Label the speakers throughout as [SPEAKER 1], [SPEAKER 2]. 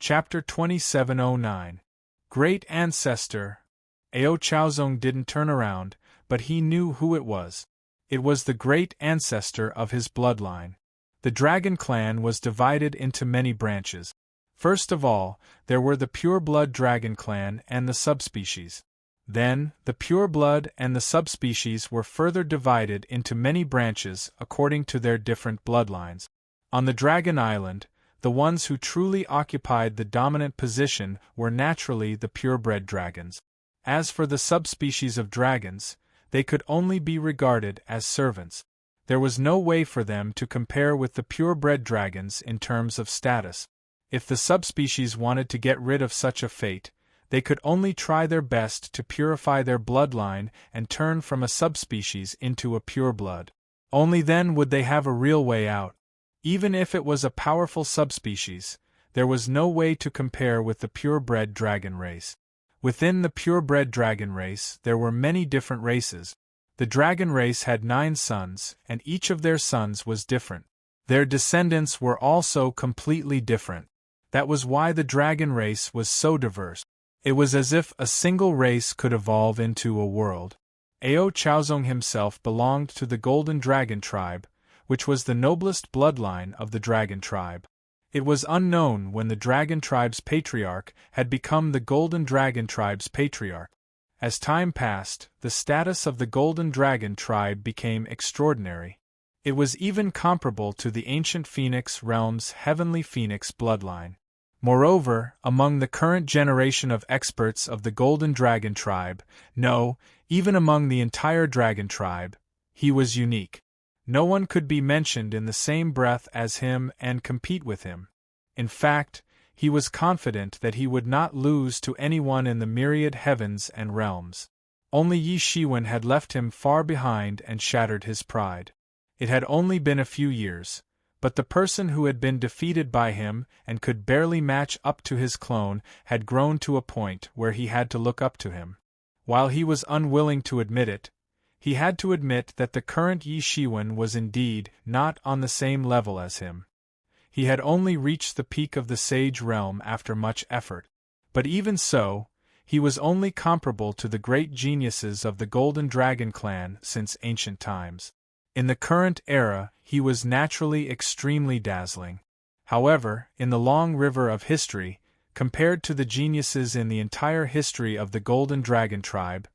[SPEAKER 1] Chapter 2709. Great Ancestor. Ao Chaozong didn't turn around, but he knew who it was. It was the great ancestor of his bloodline. The dragon clan was divided into many branches. First of all, there were the pure-blood dragon clan and the subspecies. Then, the pure-blood and the subspecies were further divided into many branches according to their different bloodlines. On the Dragon Island, the ones who truly occupied the dominant position were naturally the purebred dragons. As for the subspecies of dragons, they could only be regarded as servants. There was no way for them to compare with the purebred dragons in terms of status. If the subspecies wanted to get rid of such a fate, they could only try their best to purify their bloodline and turn from a subspecies into a pureblood. Only then would they have a real way out. Even if it was a powerful subspecies, there was no way to compare with the purebred dragon race. Within the purebred dragon race, there were many different races. The dragon race had 9 sons, and each of their sons was different. Their descendants were also completely different. That was why the dragon race was so diverse. It was as if a single race could evolve into a world. Ao Chaozong himself belonged to the Golden Dragon tribe, which was the noblest bloodline of the dragon tribe. It was unknown when the dragon tribe's patriarch had become the Golden Dragon tribe's patriarch. As time passed, the status of the Golden Dragon tribe became extraordinary. It was even comparable to the ancient Phoenix realm's heavenly Phoenix bloodline. Moreover, among the current generation of experts of the Golden Dragon tribe, no, even among the entire dragon tribe, he was unique. No one could be mentioned in the same breath as him and compete with him. In fact, he was confident that he would not lose to anyone in the myriad heavens and realms. Only Yi Shiwen had left him far behind and shattered his pride. It had only been a few years, but the person who had been defeated by him and could barely match up to his clone had grown to a point where he had to look up to him. While he was unwilling to admit it, he had to admit that the current Yi Shiwen was indeed not on the same level as him. He had only reached the peak of the Sage realm after much effort. But even so, he was only comparable to the great geniuses of the Golden Dragon clan since ancient times. In the current era, he was naturally extremely dazzling. However, in the long river of history, compared to the geniuses in the entire history of the Golden Dragon tribe,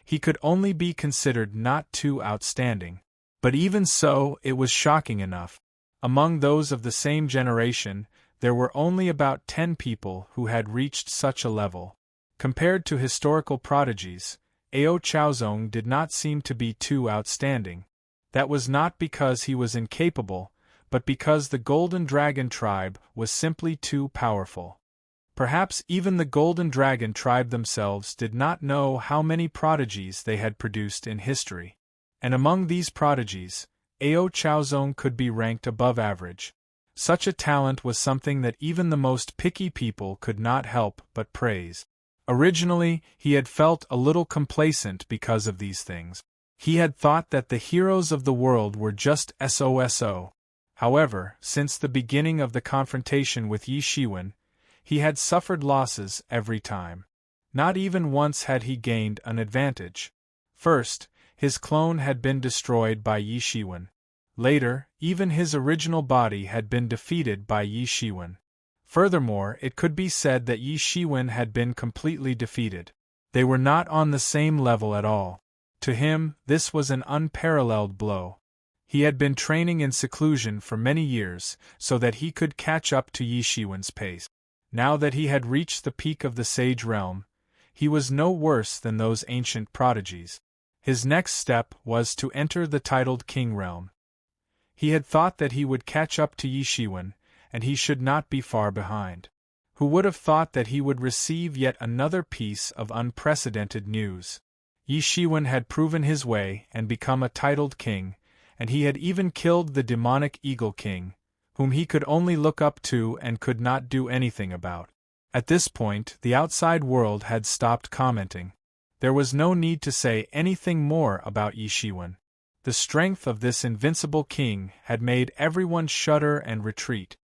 [SPEAKER 1] he could only be considered not too outstanding. But even so, it was shocking enough. Among those of the same generation, there were only about 10 people who had reached such a level. Compared to historical prodigies, Ao Chaozong did not seem to be too outstanding. That was not because he was incapable, but because the Golden Dragon tribe was simply too powerful. Perhaps even the Golden Dragon tribe themselves did not know how many prodigies they had produced in history. And among these prodigies, Ao Chaozong could be ranked above average. Such a talent was something that even the most picky people could not help but praise. Originally, he had felt a little complacent because of these things. He had thought that the heroes of the world were just SOSO. However, since the beginning of the confrontation with Yi Shiwen, he had suffered losses every time. Not even once had he gained an advantage. First, his clone had been destroyed by Yi Shiwen. Later, even his original body had been defeated by Yi Shiwen. Furthermore, it could be said that Yi Shiwen had been completely defeated. They were not on the same level at all. To him, this was an unparalleled blow. He had been training in seclusion for many years so that he could catch up to Yi Shiwen's pace. Now that he had reached the peak of the Sage realm, he was no worse than those ancient prodigies. His next step was to enter the titled King realm. He had thought that he would catch up to Yi Shiwen, and he should not be far behind. Who would have thought that he would receive yet another piece of unprecedented news? Yi Shiwen had proven his way and become a titled king, and he had even killed the demonic Eagle King, whom he could only look up to and could not do anything about. At this point, the outside world had stopped commenting. There was no need to say anything more about Yi Shiwen. The strength of this invincible king had made everyone shudder and retreat.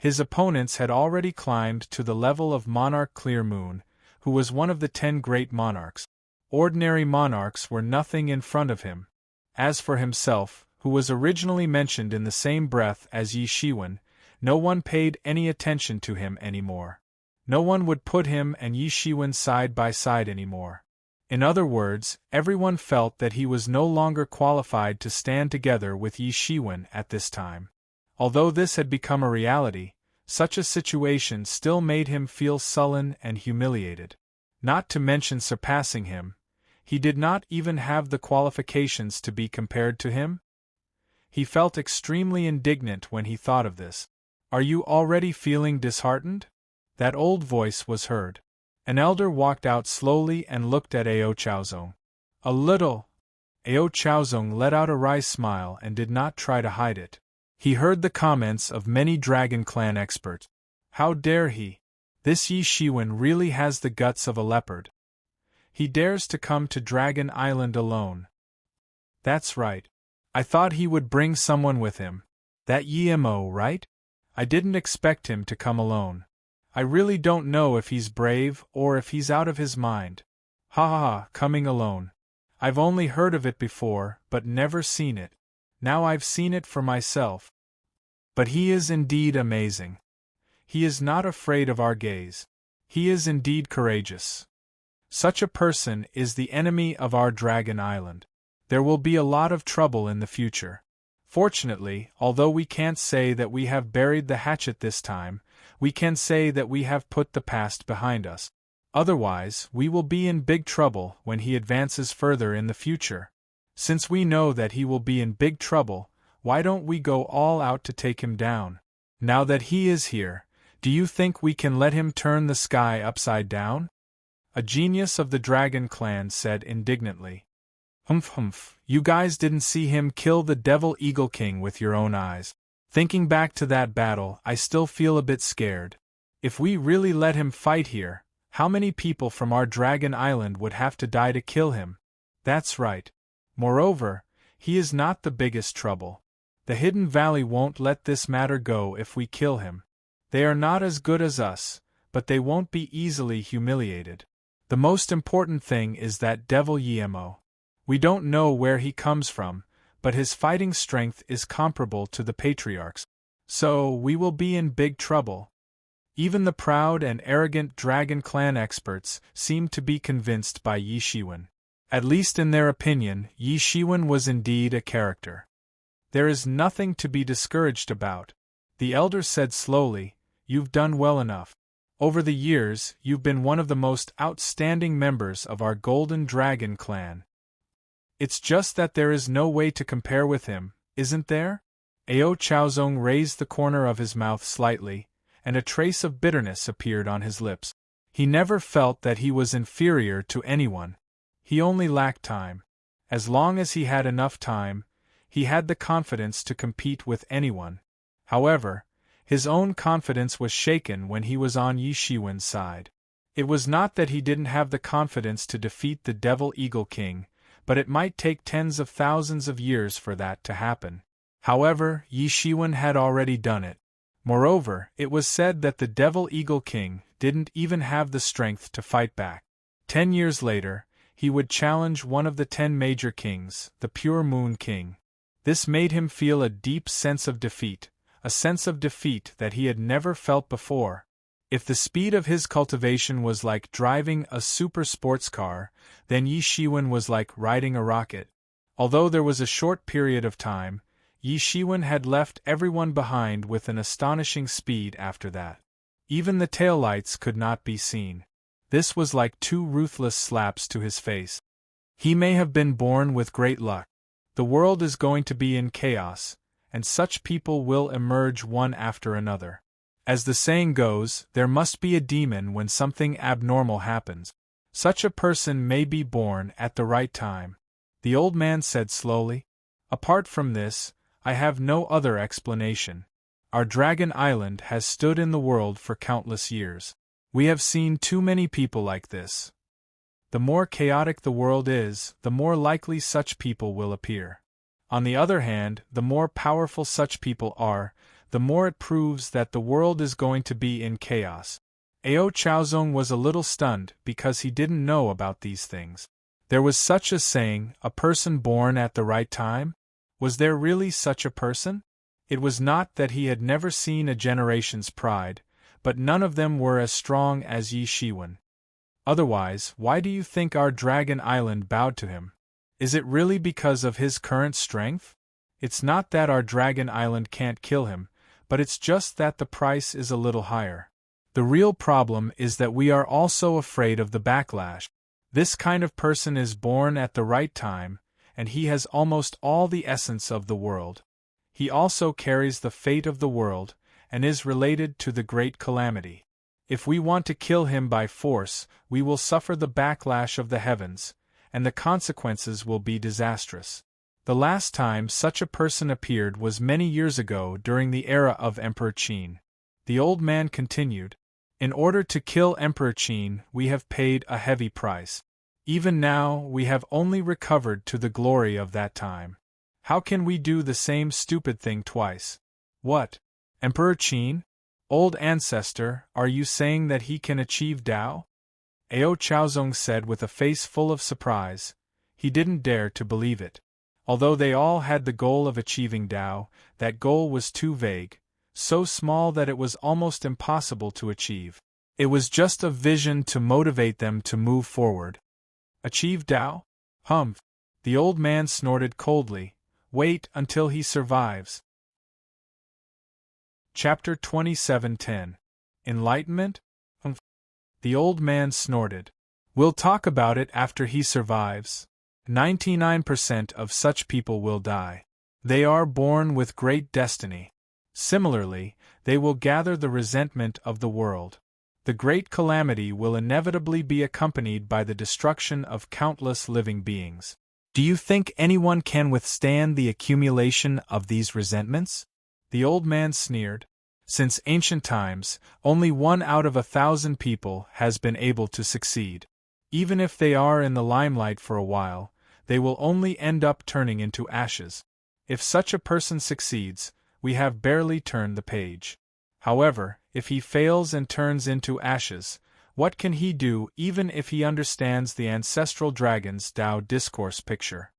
[SPEAKER 1] His opponents had already climbed to the level of Monarch Clear Moon, who was one of the 10 great monarchs. Ordinary monarchs were nothing in front of him. As for himself, who was originally mentioned in the same breath as Yi Shiwen, no one paid any attention to him anymore. No one would put him and Yi Shiwen side by side anymore. In other words, everyone felt that he was no longer qualified to stand together with Yi Shiwen at this time. Although this had become a reality, such a situation still made him feel sullen and humiliated. Not to mention surpassing him, he did not even have the qualifications to be compared to him? He felt extremely indignant when he thought of this. "Are you already feeling disheartened?" That old voice was heard. An elder walked out slowly and looked at Ao Chaozong. "A little." Ao Chaozong let out a wry smile and did not try to hide it. He heard the comments of many Dragon Clan experts. How dare he? This Yi Shiwen really has the guts of a leopard. He dares to come to Dragon Island alone. That's right. I thought he would bring someone with him. That Yi Mo, right? I didn't expect him to come alone. I really don't know if he's brave or if he's out of his mind. Ha ha ha, coming alone. I've only heard of it before, but never seen it. Now I've seen it for myself. But he is indeed amazing. He is not afraid of our gaze. He is indeed courageous. Such a person is the enemy of our Dragon Island. There will be a lot of trouble in the future. Fortunately, although we can't say that we have buried the hatchet this time, we can say that we have put the past behind us. Otherwise, we will be in big trouble when he advances further in the future. Since we know that he will be in big trouble, why don't we go all out to take him down? Now that he is here, do you think we can let him turn the sky upside down? A genius of the Dragon Clan said indignantly. Humph, you guys didn't see him kill the Devil Eagle King with your own eyes. Thinking back to that battle, I still feel a bit scared. If we really let him fight here, how many people from our Dragon Island would have to die to kill him? That's right. Moreover, he is not the biggest trouble. The Hidden Valley won't let this matter go if we kill him. They are not as good as us, but they won't be easily humiliated. The most important thing is that Devil Yemo. We don't know where he comes from, but his fighting strength is comparable to the Patriarch's. So, we will be in big trouble. Even the proud and arrogant Dragon Clan experts seemed to be convinced by Yi Shiwen. At least in their opinion, Yi Shiwen was indeed a character. There is nothing to be discouraged about. The elder said slowly, "You've done well enough. Over the years, you've been one of the most outstanding members of our Golden Dragon Clan. It's just that there is no way to compare with him, isn't there?" Ao Chaozong raised the corner of his mouth slightly, and a trace of bitterness appeared on his lips. He never felt that he was inferior to anyone. He only lacked time. As long as he had enough time, he had the confidence to compete with anyone. However, his own confidence was shaken when he was on Yi Shiwen's side. It was not that he didn't have the confidence to defeat the Devil Eagle King, but it might take tens of thousands of years for that to happen. However, Yi Shiwen had already done it. Moreover, it was said that the Devil Eagle King didn't even have the strength to fight back. 10 years later, he would challenge one of the 10 major kings, the Pure Moon King. This made him feel a deep sense of defeat, a sense of defeat that he had never felt before. If the speed of his cultivation was like driving a super sports car, then Yi Shiwen was like riding a rocket. Although there was a short period of time, Yi Shiwen had left everyone behind with an astonishing speed after that. Even the taillights could not be seen. This was like 2 ruthless slaps to his face. He may have been born with great luck. The world is going to be in chaos, and such people will emerge one after another. As the saying goes, there must be a demon when something abnormal happens. Such a person may be born at the right time. The old man said slowly. Apart from this, I have no other explanation. Our Dragon Island has stood in the world for countless years. We have seen too many people like this. The more chaotic the world is, the more likely such people will appear. On the other hand, the more powerful such people are, the more it proves that the world is going to be in chaos. Ao Chaozong was a little stunned because he didn't know about these things. There was such a saying, a person born at the right time? Was there really such a person? It was not that he had never seen a generation's pride, but none of them were as strong as Yi Shiwen. Otherwise, why do you think our Dragon Island bowed to him? Is it really because of his current strength? It's not that our Dragon Island can't kill him, but it's just that the price is a little higher. The real problem is that we are also afraid of the backlash. This kind of person is born at the right time, and he has almost all the essence of the world. He also carries the fate of the world, and is related to the great calamity. If we want to kill him by force, we will suffer the backlash of the heavens, and the consequences will be disastrous. The last time such a person appeared was many years ago during the era of Emperor Qin. The old man continued, "In order to kill Emperor Qin, we have paid a heavy price. Even now, we have only recovered to the glory of that time. How can we do the same stupid thing twice?" "What? Emperor Qin? Old ancestor, are you saying that he can achieve Tao?" Ao Chaozong said with a face full of surprise. He didn't dare to believe it. Although they all had the goal of achieving Tao, that goal was too vague, so small that it was almost impossible to achieve. It was just a vision to motivate them to move forward. Achieve Tao? Humph! The old man snorted coldly. Wait until he survives. Chapter 27:10. Enlightenment? Humph! The old man snorted. We'll talk about it after he survives. 99% of such people will die. They are born with great destiny. Similarly, they will gather the resentment of the world. The great calamity will inevitably be accompanied by the destruction of countless living beings. Do you think anyone can withstand the accumulation of these resentments? The old man sneered. Since ancient times, only 1 out of 1,000 people has been able to succeed. Even if they are in the limelight for a while, they will only end up turning into ashes. If such a person succeeds, we have barely turned the page. However, if he fails and turns into ashes, what can he do even if he understands the ancestral dragon's Tao discourse picture?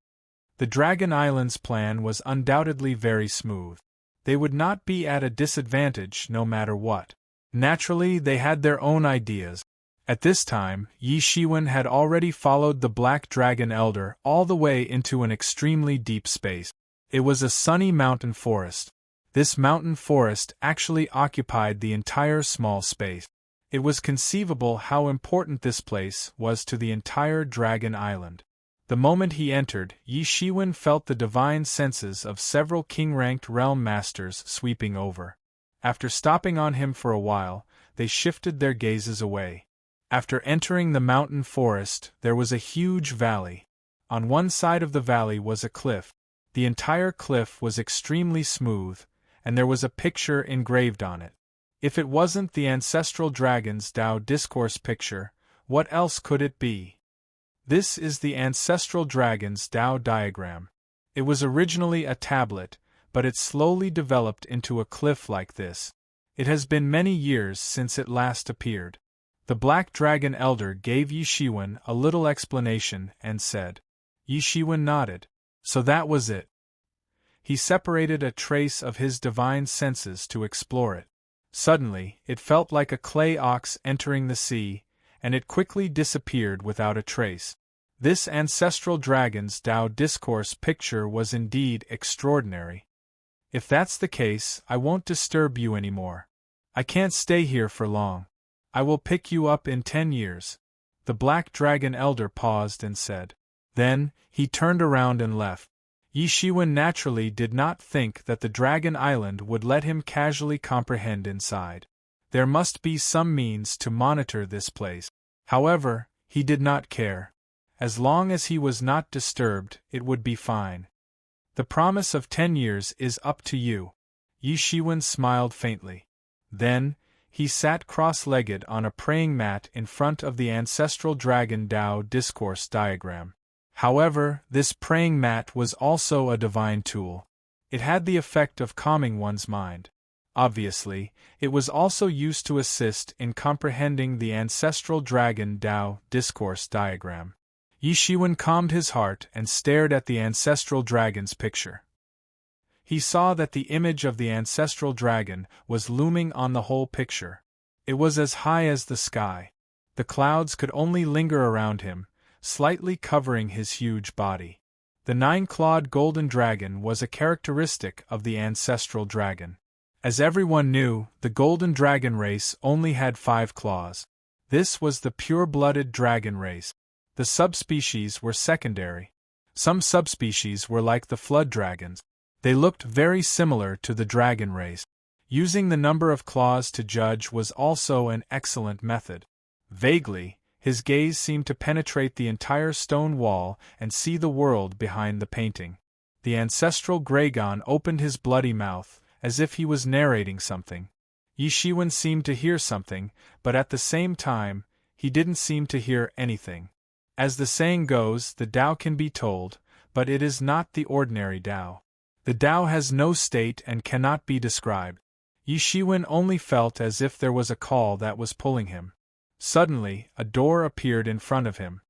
[SPEAKER 1] The Dragon Island's plan was undoubtedly very smooth. They would not be at a disadvantage no matter what. Naturally, they had their own ideas. At this time, Yi Shiwen had already followed the Black Dragon Elder all the way into an extremely deep space. It was a sunny mountain forest. This mountain forest actually occupied the entire small space. It was conceivable how important this place was to the entire Dragon Island. The moment he entered, Yi Shiwen felt the divine senses of several king-ranked realm masters sweeping over. After stopping on him for a while, they shifted their gazes away. After entering the mountain forest, there was a huge valley. On one side of the valley was a cliff. The entire cliff was extremely smooth, and there was a picture engraved on it. If it wasn't the ancestral dragon's Tao discourse picture, what else could it be? This is the ancestral dragon's Tao diagram. It was originally a tablet, but it slowly developed into a cliff like this. It has been many years since it last appeared. The Black Dragon Elder gave Yi Shiwen a little explanation and said. Yi Shiwen nodded. So that was it. He separated a trace of his divine senses to explore it. Suddenly, it felt like a clay ox entering the sea, and it quickly disappeared without a trace. This ancestral dragon's Tao discourse picture was indeed extraordinary. If that's the case, I won't disturb you anymore. I can't stay here for long. I will pick you up in 10 years. The Black Dragon Elder paused and said. Then, he turned around and left. Yi Shiwen naturally did not think that the Dragon Island would let him casually comprehend inside. There must be some means to monitor this place. However, he did not care. As long as he was not disturbed, it would be fine. The promise of 10 years is up to you. Yi Shiwen smiled faintly. Then, he sat cross-legged on a praying mat in front of the ancestral dragon Tao discourse diagram. However, this praying mat was also a divine tool. It had the effect of calming one's mind. Obviously, it was also used to assist in comprehending the ancestral dragon Tao discourse diagram. Yi Shiwen calmed his heart and stared at the ancestral dragon's picture. He saw that the image of the ancestral dragon was looming on the whole picture. It was as high as the sky. The clouds could only linger around him, slightly covering his huge body. The 9-clawed golden dragon was a characteristic of the ancestral dragon. As everyone knew, the golden dragon race only had 5 claws. This was the pure-blooded dragon race. The subspecies were secondary. Some subspecies were like the flood dragons. They looked very similar to the dragon race. Using the number of claws to judge was also an excellent method. Vaguely, his gaze seemed to penetrate the entire stone wall and see the world behind the painting. The ancestral Gregon opened his bloody mouth, as if he was narrating something. Yi Shiwen seemed to hear something, but at the same time, he didn't seem to hear anything. As the saying goes, the Tao can be told, but it is not the ordinary Tao. The Tao has no state and cannot be described. Yi Shiwen only felt as if there was a call that was pulling him. Suddenly, a door appeared in front of him.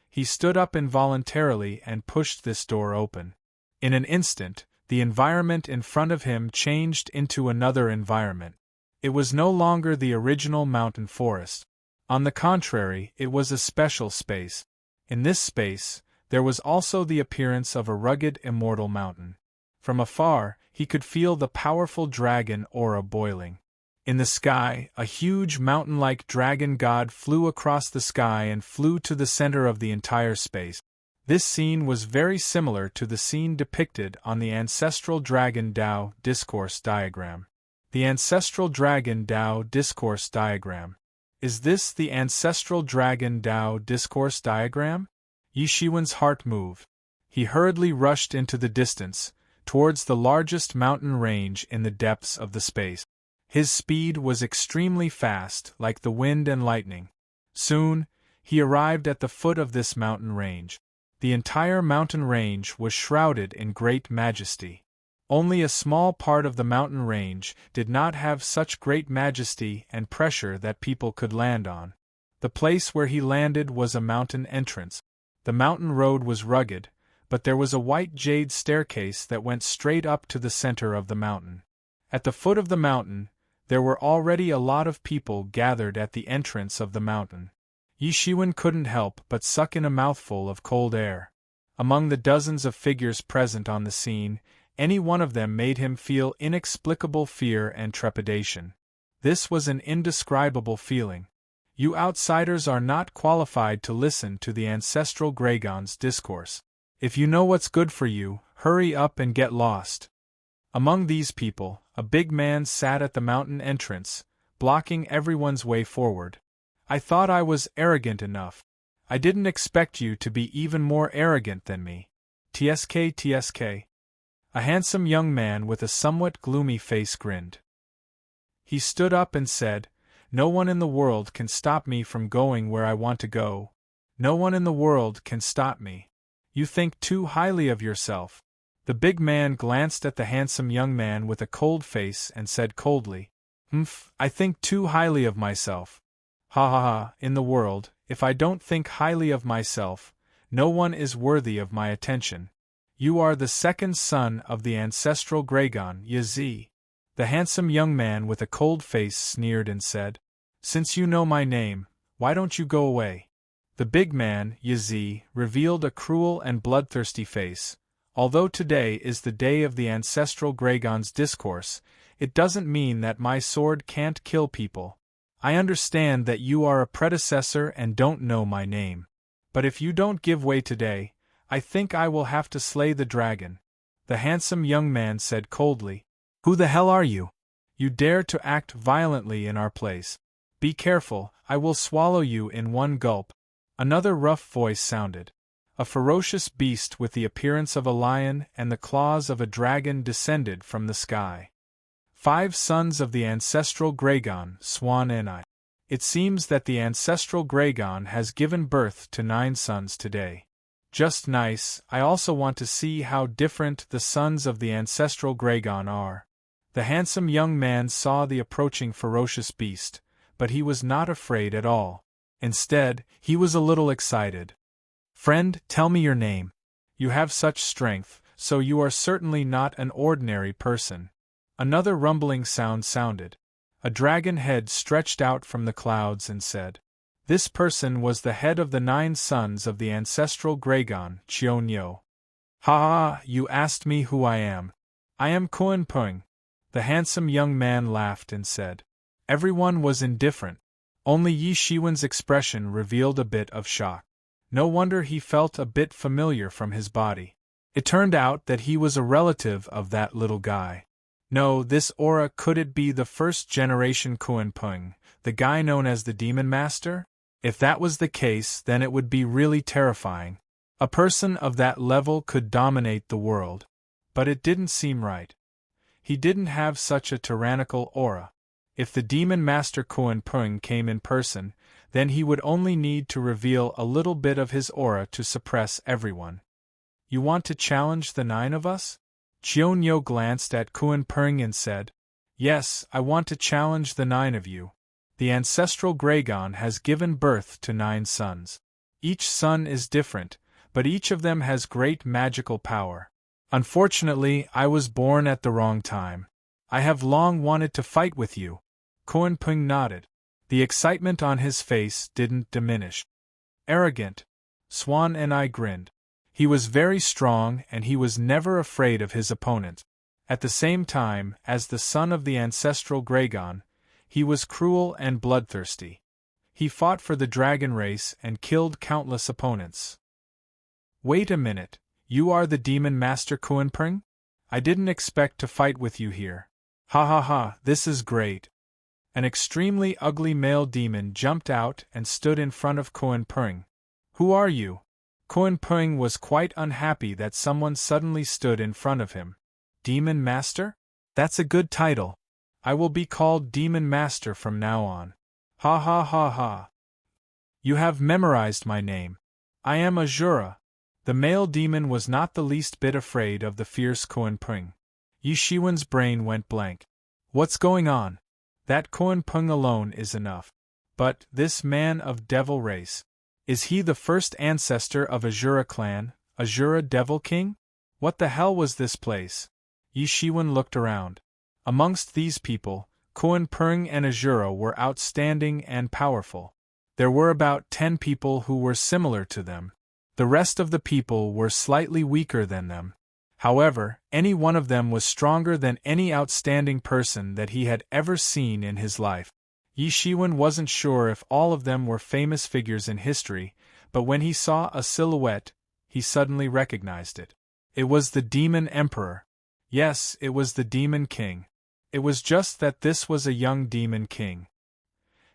[SPEAKER 1] He stood up involuntarily and pushed this door open. In an instant, the environment in front of him changed into another environment. It was no longer the original mountain forest. On the contrary, it was a special space. In this space, there was also the appearance of a rugged, immortal mountain. From afar, he could feel the powerful dragon aura boiling. In the sky, a huge mountain-like dragon god flew across the sky and flew to the center of the entire space. This scene was very similar to the scene depicted on the ancestral dragon Tao discourse diagram. The ancestral dragon Tao discourse diagram. Is this the ancestral dragon Tao discourse diagram? Yi Shiwen's heart moved. He hurriedly rushed into the distance, towards the largest mountain range in the depths of the space. His speed was extremely fast, like the wind and lightning. Soon, he arrived at the foot of this mountain range. The entire mountain range was shrouded in great majesty. Only a small part of the mountain range did not have such great majesty and pressure that people could land on. The place where he landed was a mountain entrance. The mountain road was rugged, but there was a white jade staircase that went straight up to the center of the mountain. At the foot of the mountain, there were already a lot of people gathered at the entrance of the mountain. Yi Shiwen couldn't help but suck in a mouthful of cold air. Among the dozens of figures present on the scene, any one of them made him feel inexplicable fear and trepidation. This was an indescribable feeling. You outsiders are not qualified to listen to the ancestral Gregon's discourse. If you know what's good for you, hurry up and get lost. Among these people, a big man sat at the mountain entrance, blocking everyone's way forward. I thought I was arrogant enough. I didn't expect you to be even more arrogant than me. TSK TSK. A handsome young man with a somewhat gloomy face grinned. He stood up and said, "No one in the world can stop me from going where I want to go. No one in the world can stop me. You think too highly of yourself." The big man glanced at the handsome young man with a cold face and said coldly, I think too highly of myself. Ha ha ha, in the world, if I don't think highly of myself, no one is worthy of my attention. You are the second son of the ancestral Gregon, Yi. The handsome young man with a cold face sneered and said, "Since you know my name, why don't you go away?" The big man, Yi, revealed a cruel and bloodthirsty face. Although today is the day of the ancestral Gregon's discourse, it doesn't mean that my sword can't kill people. I understand that you are a predecessor and don't know my name. But if you don't give way today, I think I will have to slay the dragon. The handsome young man said coldly, "Who the hell are you? You dare to act violently in our place. Be careful, I will swallow you in one gulp." Another rough voice sounded. A ferocious beast with the appearance of a lion and the claws of a dragon descended from the sky. 5 sons of the ancestral Gregon, Swan and I. It seems that the ancestral Gregon has given birth to 9 sons today. Just nice. I also want to see how different the sons of the ancestral Gregon are. The handsome young man saw the approaching ferocious beast, but he was not afraid at all. Instead, he was a little excited. "Friend, tell me your name. You have such strength, so you are certainly not an ordinary person." Another rumbling sound sounded. A dragon head stretched out from the clouds and said, "This person was the head of the 9 sons of the ancestral Dragon, Cheonyo." "Ha ha, you asked me who I am. I am Kuan Pung." The handsome young man laughed and said. Everyone was indifferent. Only Yi Shiwen's expression revealed a bit of shock. No wonder he felt a bit familiar from his body. It turned out that he was a relative of that little guy. No, this aura, could it be the first-generation Kuan Pung, the guy known as the Demon Master? If that was the case, then it would be really terrifying. A person of that level could dominate the world. But it didn't seem right. He didn't have such a tyrannical aura. If the Demon Master Kuan Pung came in person, then he would only need to reveal a little bit of his aura to suppress everyone. "You want to challenge the 9 of us?" Cheonyo glanced at Kuan Pung and said, "Yes, I want to challenge the 9 of you. The ancestral Dragon has given birth to 9 sons. Each son is different, but each of them has great magical power. Unfortunately, I was born at the wrong time. I have long wanted to fight with you." Kuan Pung nodded. The excitement on his face didn't diminish. "Arrogant." Swan and I grinned. He was very strong and he was never afraid of his opponent. At the same time, as the son of the ancestral Dragon, he was cruel and bloodthirsty. He fought for the dragon race and killed countless opponents. "Wait a minute, you are the Demon Master Kuan Pung? I didn't expect to fight with you here. Ha ha ha, this is great." An extremely ugly male demon jumped out and stood in front of Kuan Pung. "Who are you?" Kuan Pung was quite unhappy that someone suddenly stood in front of him. "Demon Master? That's a good title. I will be called Demon Master from now on." "Ha ha ha ha. You have memorized my name. I am Azura." The male demon was not the least bit afraid of the fierce Kuan Pung. Yi Shiwen's brain went blank. What's going on? That Kuan Pung alone is enough. But this man of devil race, is he the first ancestor of Azura clan, Azura Devil King? What the hell was this place? Yi Shiwen looked around. Amongst these people, Kuan Pung and Azura were outstanding and powerful. There were about 10 people who were similar to them. The rest of the people were slightly weaker than them. However, any one of them was stronger than any outstanding person that he had ever seen in his life. Yi Shiwen wasn't sure if all of them were famous figures in history, but when he saw a silhouette, he suddenly recognized it. It was the Demon Emperor. Yes, it was the Demon King. It was just that this was a young Demon King.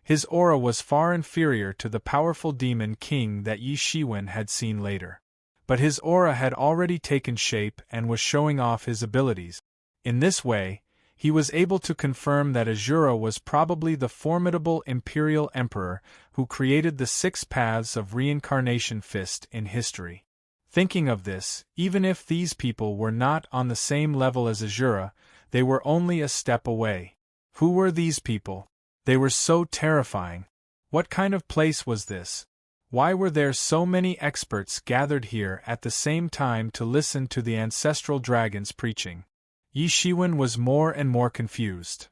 [SPEAKER 1] His aura was far inferior to the powerful Demon King that Yi Shiwen had seen later. But his aura had already taken shape and was showing off his abilities. In this way, he was able to confirm that Azura was probably the formidable Imperial Emperor who created the 6 paths of reincarnation fist in history. Thinking of this, even if these people were not on the same level as Azura, they were only a step away. Who were these people? They were so terrifying. What kind of place was this? Why were there so many experts gathered here at the same time to listen to the ancestral dragon's preaching? Yi Shiwen was more and more confused.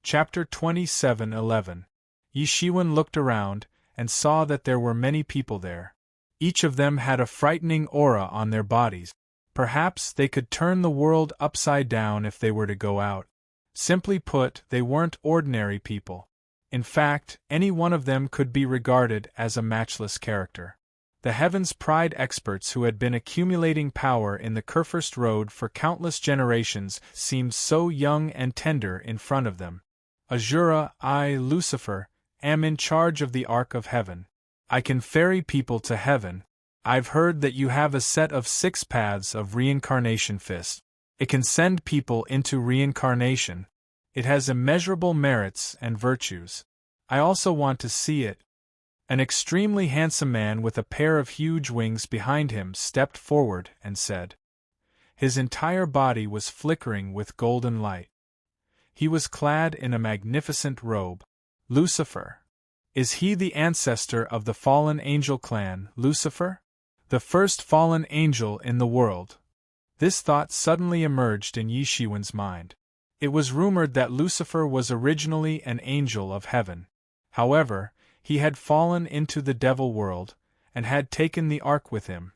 [SPEAKER 1] Chapter 27:11. Yi Shiwen looked around and saw that there were many people there. Each of them had a frightening aura on their bodies. Perhaps they could turn the world upside down if they were to go out. Simply put, they weren't ordinary people. In fact, any one of them could be regarded as a matchless character. The Heaven's Pride experts who had been accumulating power in the Kurfürst Road for countless generations seemed so young and tender in front of them. Azura, I, Lucifer, am in charge of the Ark of Heaven. I can ferry people to heaven. I've heard that you have a set of 6 paths of reincarnation fist. It can send people into reincarnation. It has immeasurable merits and virtues. I also want to see it. An extremely handsome man with a pair of huge wings behind him stepped forward and said, His entire body was flickering with golden light. He was clad in a magnificent robe. Lucifer. Is he the ancestor of the fallen angel clan, Lucifer? The first fallen angel in the world? This thought suddenly emerged in Yi Shiwen's mind. It was rumored that Lucifer was originally an angel of heaven. However, he had fallen into the devil world, and had taken the ark with him.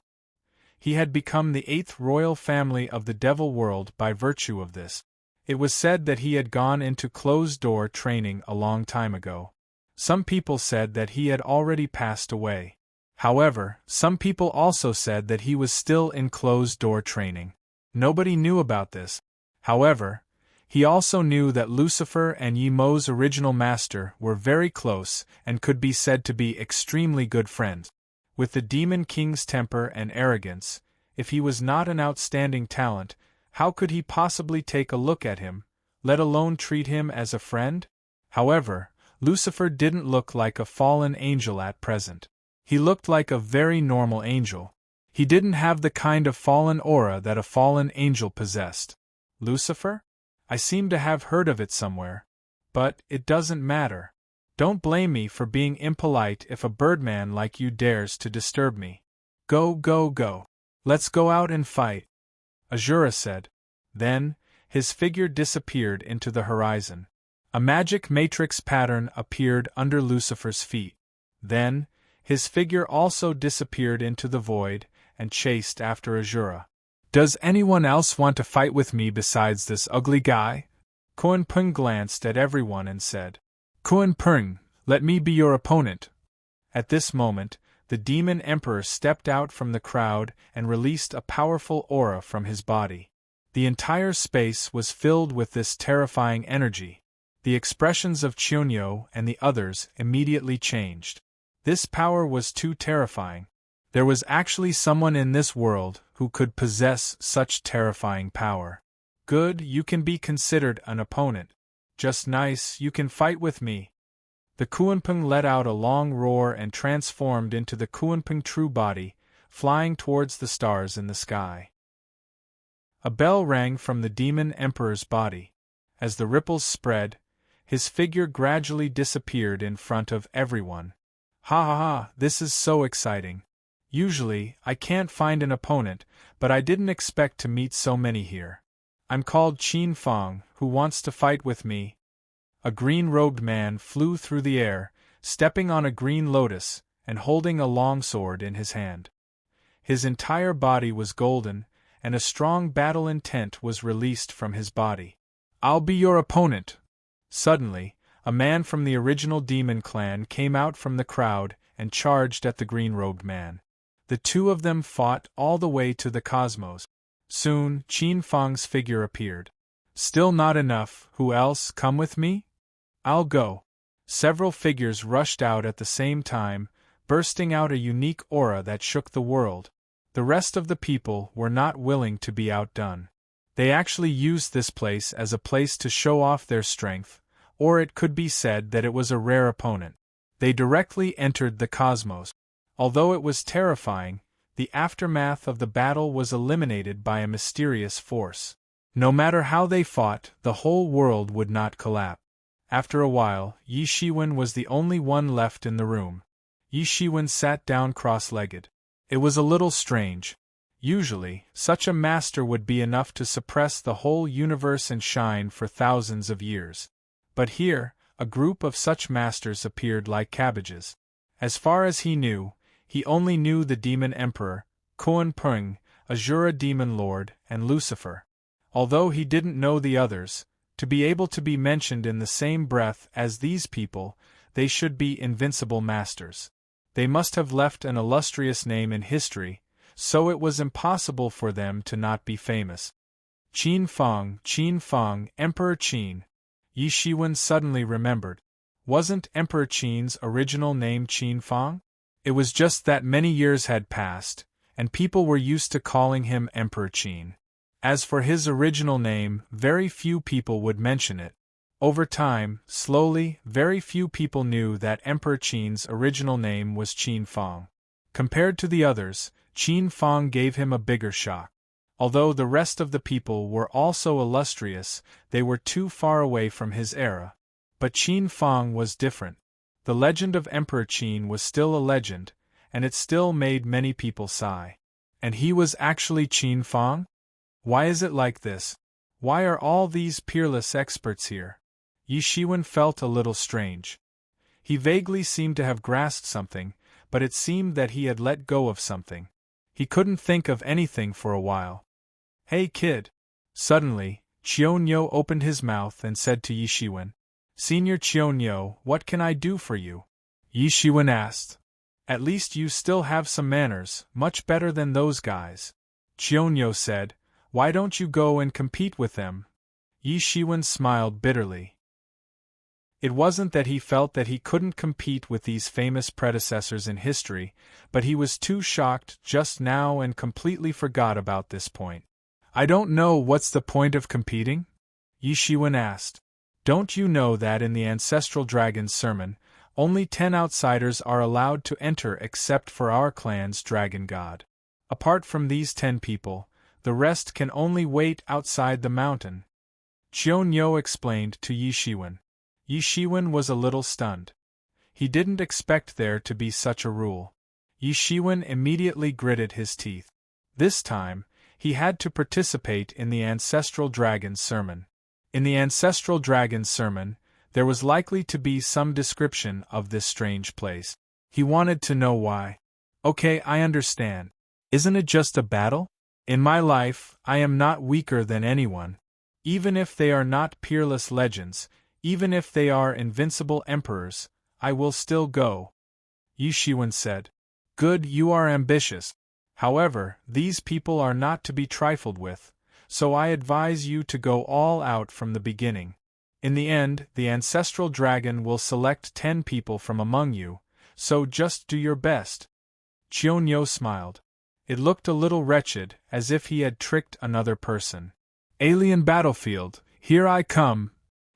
[SPEAKER 1] He had become the 8th royal family of the devil world by virtue of this. It was said that he had gone into closed-door training a long time ago. Some people said that he had already passed away. However, some people also said that he was still in closed-door training. Nobody knew about this. However, he also knew that Lucifer and Yi Mo's original master were very close and could be said to be extremely good friends. With the Demon King's temper and arrogance, if he was not an outstanding talent, how could he possibly take a look at him, let alone treat him as a friend? However, Lucifer didn't look like a fallen angel at present. He looked like a very normal angel. He didn't have the kind of fallen aura that a fallen angel possessed. Lucifer? I seem to have heard of it somewhere. But it doesn't matter. Don't blame me for being impolite if a birdman like you dares to disturb me. Go, go, go. Let's go out and fight, Azura said. Then, his figure disappeared into the horizon. A magic matrix pattern appeared under Lucifer's feet. Then, his figure also disappeared into the void and chased after Azura. Does anyone else want to fight with me besides this ugly guy? Kuan Pung glanced at everyone and said, Kuan Pung, let me be your opponent. At this moment, the Demon Emperor stepped out from the crowd and released a powerful aura from his body. The entire space was filled with this terrifying energy. The expressions of Chunyo and the others immediately changed. This power was too terrifying. There was actually someone in this world who could possess such terrifying power. Good, you can be considered an opponent. Just nice, you can fight with me. The Kuanping let out a long roar and transformed into the Kuanping true body, flying towards the stars in the sky. A bell rang from the Demon Emperor's body. As the ripples spread, his figure gradually disappeared in front of everyone. Ha ha ha, this is so exciting. Usually, I can't find an opponent, but I didn't expect to meet so many here. I'm called Qin Fong, who wants to fight with me. A green-robed man flew through the air, stepping on a green lotus, and holding a long sword in his hand. His entire body was golden, and a strong battle intent was released from his body. I'll be your opponent. Suddenly, a man from the original demon clan came out from the crowd and charged at the green-robed man. The two of them fought all the way to the cosmos. Soon, Qin Fong's figure appeared. Still not enough, who else? Come with me? I'll go. Several figures rushed out at the same time, bursting out a unique aura that shook the world. The rest of the people were not willing to be outdone. They actually used this place as a place to show off their strength, or it could be said that it was a rare opponent. They directly entered the cosmos. Although it was terrifying, the aftermath of the battle was eliminated by a mysterious force. No matter how they fought, the whole world would not collapse. After a while, Yi Shiwen was the only one left in the room. Yi Shiwen sat down cross-legged. It was a little strange. Usually, such a master would be enough to suppress the whole universe and shine for thousands of years. But here, a group of such masters appeared like cabbages. As far as he knew, he only knew the Demon Emperor, Kuan Pung, Azura Demon Lord, and Lucifer. Although he didn't know the others, to be able to be mentioned in the same breath as these people, they should be invincible masters. They must have left an illustrious name in history, so it was impossible for them to not be famous. Qin Fong, Emperor Qin. Yi Shiwen suddenly remembered. Wasn't Emperor Qin's original name Qin Fong? It was just that many years had passed, and people were used to calling him Emperor Qin. As for his original name, very few people would mention it. Over time, slowly, very few people knew that Emperor Qin's original name was Qin Fong. Compared to the others, Qin Fong gave him a bigger shock. Although the rest of the people were also illustrious, they were too far away from his era. But Qin Fang was different. The legend of Emperor Qin was still a legend, and it still made many people sigh. And he was actually Qin Fang? Why is it like this? Why are all these peerless experts here? Yi Shiwen felt a little strange. He vaguely seemed to have grasped something, but it seemed that he had let go of something. He couldn't think of anything for a while. Hey kid! Suddenly, Qianyo opened his mouth and said to Yi Shiwen, Senior Qianyo, what can I do for you? Yi Shiwen asked. At least you still have some manners, much better than those guys. Qianyo said, Why don't you go and compete with them? Yi Shiwen smiled bitterly. It wasn't that he felt that he couldn't compete with these famous predecessors in history, but he was too shocked just now and completely forgot about this point. I don't know what's the point of competing? Yi Shiwen asked. Don't you know that in the ancestral dragon's sermon, only 10 outsiders are allowed to enter except for our clan's dragon god? Apart from these 10 people, the rest can only wait outside the mountain. Qianyo explained to Yi Shiwen. Yi Shiwen was a little stunned. He didn't expect there to be such a rule. Yi Shiwen immediately gritted his teeth. This time, he had to participate in the ancestral dragon's sermon. In the ancestral dragon's sermon, there was likely to be some description of this strange place. He wanted to know why. Okay, I understand. Isn't it just a battle? In my life, I am not weaker than anyone. Even if they are not peerless legends, even if they are invincible emperors, I will still go. Yi Shiwen said. Good, you are ambitious. However, these people are not to be trifled with, so I advise you to go all out from the beginning. In the end, the ancestral dragon will select 10 people from among you, so just do your best. Qianyo smiled. It looked a little wretched, as if he had tricked another person. Alien battlefield, here I come!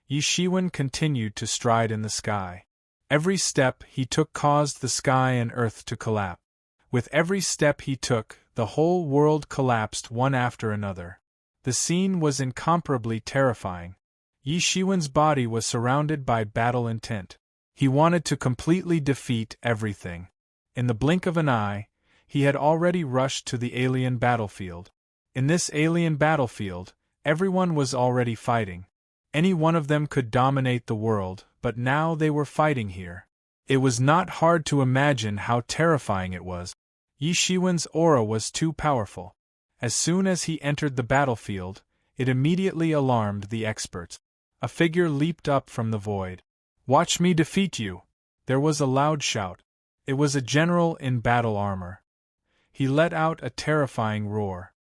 [SPEAKER 1] Yi Shiwen continued to stride in the sky. Every step he took caused the sky and earth to collapse. With every step he took, the whole world collapsed one after another. The scene was incomparably terrifying. Yi Shiwen's body was surrounded by battle intent. He wanted to completely defeat everything. In the blink of an eye, he had already rushed to the alien battlefield. In this alien battlefield, everyone was already fighting. Any one of them could dominate the world, but now they were fighting here. It was not hard to imagine how terrifying it was. Yi Shiwen's aura was too powerful. As soon as he entered the battlefield, it immediately alarmed the experts. A figure leaped up from the void. Watch me defeat you! There was a loud shout. It was a general in battle armor. He let out a terrifying roar.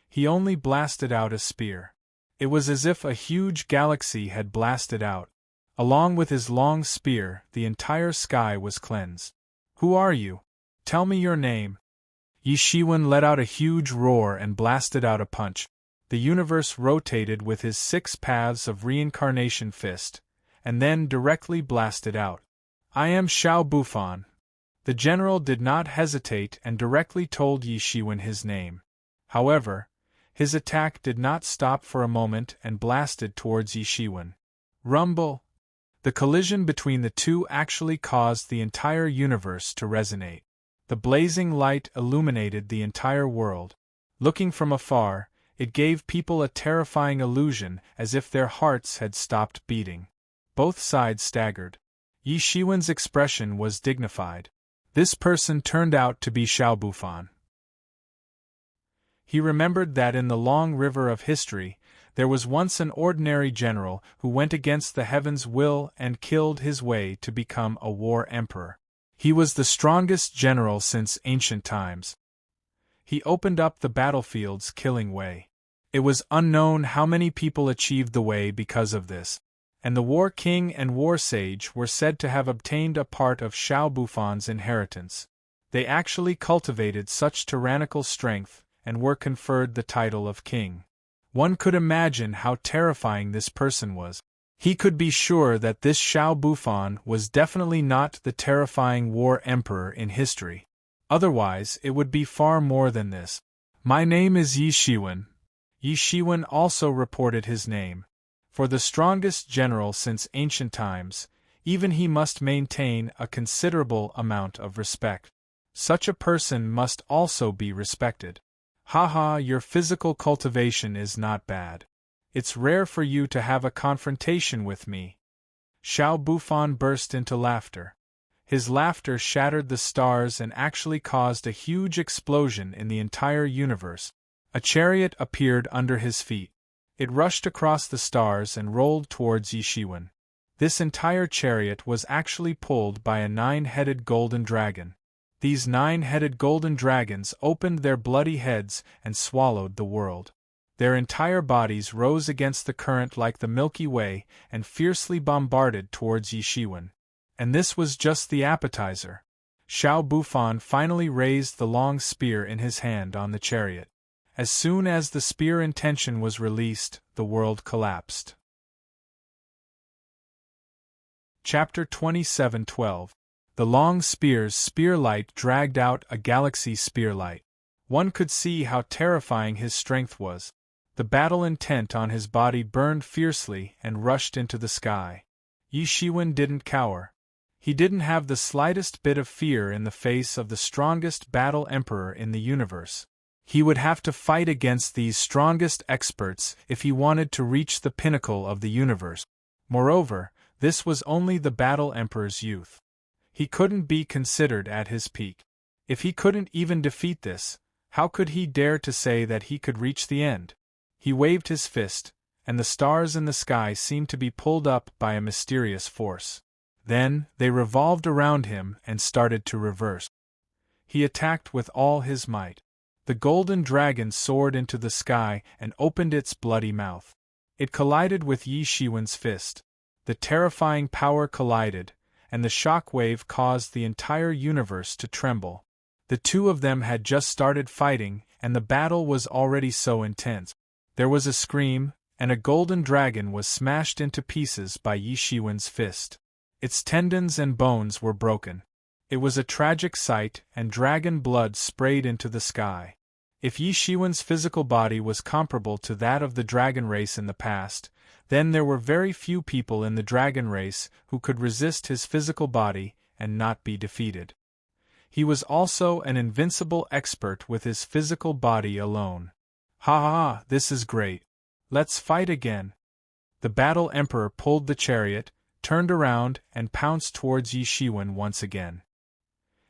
[SPEAKER 1] He only blasted out a spear. It was as if a huge galaxy had blasted out. Along with his long spear, the entire sky was cleansed. Who are you? Tell me your name. Yi Shiwen let out a huge roar and blasted out a punch. The universe rotated with his 6 paths of reincarnation fist, and then directly blasted out. I am Xiao Bufan. The general did not hesitate and directly told Yi Shiwen his name. However, his attack did not stop for a moment and blasted towards Yi Shiwen. Rumble! The collision between the two actually caused the entire universe to resonate. The blazing light illuminated the entire world. Looking from afar, it gave people a terrifying illusion as if their hearts had stopped beating. Both sides staggered. Yi Shiwen's expression was dignified. This person turned out to be Xiao Bufan. He remembered that in the long river of history, there was once an ordinary general who went against the heaven's will and killed his way to become a war emperor. He was the strongest general since ancient times. He opened up the battlefield's killing way. It was unknown how many people achieved the way because of this, and the war king and war sage were said to have obtained a part of Xiao Bufan's inheritance. They actually cultivated such tyrannical strength and were conferred the title of king. One could imagine how terrifying this person was. He could be sure that this Xiao Bufan was definitely not the terrifying war emperor in history. Otherwise, it would be far more than this. My name is Yi Shiwen. Yi Shiwen also reported his name. For the strongest general since ancient times, even he must maintain a considerable amount of respect. Such a person must also be respected. Haha, your physical cultivation is not bad. It's rare for you to have a confrontation with me. Xiao Bufan burst into laughter. His laughter shattered the stars and actually caused a huge explosion in the entire universe. A chariot appeared under his feet. It rushed across the stars and rolled towards Yi Shiwen. This entire chariot was actually pulled by a 9-headed golden dragon. These 9-headed golden dragons opened their bloody heads and swallowed the world. Their entire bodies rose against the current like the Milky Way and fiercely bombarded towards Yi Shiwen. And this was just the appetizer. Xiao Bufan finally raised the long spear in his hand on the chariot. As soon as the spear intention was released, the world collapsed. Chapter 27:12. The long spear's spearlight dragged out a galaxy spearlight. One could see how terrifying his strength was. The battle intent on his body burned fiercely and rushed into the sky. Yi Shiwen didn't cower. He didn't have the slightest bit of fear in the face of the strongest battle emperor in the universe. He would have to fight against these strongest experts if he wanted to reach the pinnacle of the universe. Moreover, this was only the battle emperor's youth. He couldn't be considered at his peak. If he couldn't even defeat this, how could he dare to say that he could reach the end? He waved his fist, and the stars in the sky seemed to be pulled up by a mysterious force. Then, they revolved around him and started to reverse. He attacked with all his might. The golden dragon soared into the sky and opened its bloody mouth. It collided with Yi Shiwen's fist. The terrifying power collided, and the shock wave caused the entire universe to tremble. The two of them had just started fighting, and the battle was already so intense. There was a scream, and a golden dragon was smashed into pieces by Yi Shiwen's fist. Its tendons and bones were broken. It was a tragic sight, and dragon blood sprayed into the sky. If Yi Shiwen's physical body was comparable to that of the dragon race in the past, then there were very few people in the dragon race who could resist his physical body and not be defeated. He was also an invincible expert with his physical body alone. Ha ha ha, this is great. Let's fight again. The battle emperor pulled the chariot, turned around, and pounced towards Yi Shiwen once again.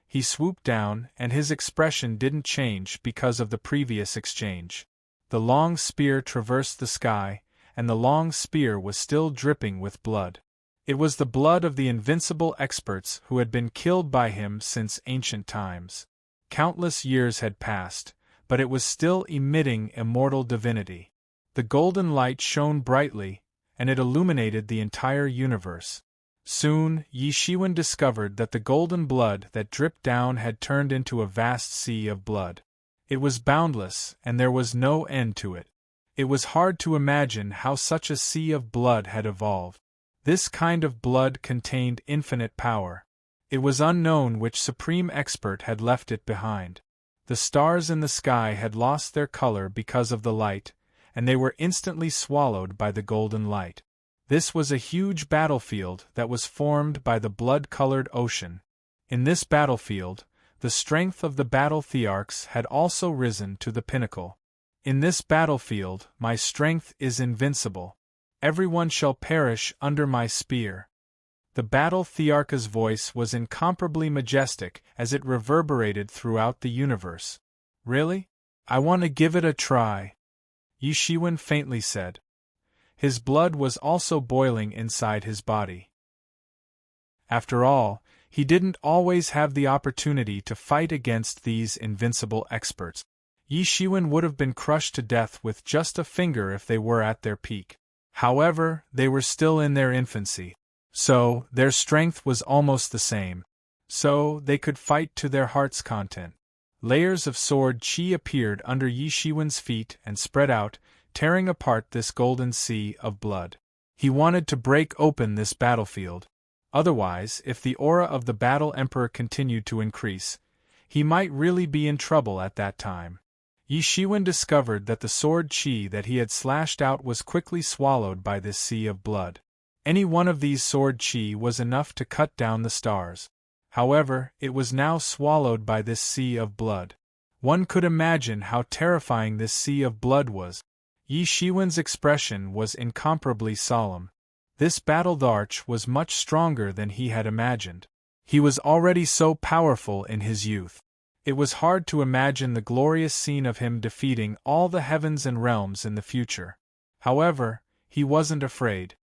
[SPEAKER 1] He swooped down, and his expression didn't change because of the previous exchange. The long spear traversed the sky, and the long spear was still dripping with blood. It was the blood of the invincible experts who had been killed by him since ancient times. Countless years had passed, but it was still emitting immortal divinity. The golden light shone brightly, and it illuminated the entire universe. Soon, Yi Shiwen discovered that the golden blood that dripped down had turned into a vast sea of blood. It was boundless, and there was no end to it. It was hard to imagine how such a sea of blood had evolved. This kind of blood contained infinite power. It was unknown which supreme expert had left it behind. The stars in the sky had lost their color because of the light, and they were instantly swallowed by the golden light. This was a huge battlefield that was formed by the blood-colored ocean. In this battlefield, the strength of the battle thearchs had also risen to the pinnacle. In this battlefield, my strength is invincible. Everyone shall perish under my spear. The battle thearch's voice was incomparably majestic as it reverberated throughout the universe. Really? I want to give it a try, Yi Shiwen faintly said. His blood was also boiling inside his body. After all, he didn't always have the opportunity to fight against these invincible experts. Yi Shiwen would have been crushed to death with just a finger if they were at their peak. However, they were still in their infancy. So, their strength was almost the same. So, they could fight to their heart's content. Layers of sword chi appeared under Yi Shiwen's feet and spread out, tearing apart this golden sea of blood. He wanted to break open this battlefield. Otherwise, if the aura of the battle emperor continued to increase, he might really be in trouble at that time. Yi Shiwen discovered that the sword chi that he had slashed out was quickly swallowed by this sea of blood. Any one of these sword chi was enough to cut down the stars. However, it was now swallowed by this sea of blood. One could imagine how terrifying this sea of blood was. Yi Shiwen's expression was incomparably solemn. This battled arch was much stronger than he had imagined. He was already so powerful in his youth. It was hard to imagine the glorious scene of him defeating all the heavens and realms in the future. However, he wasn't afraid.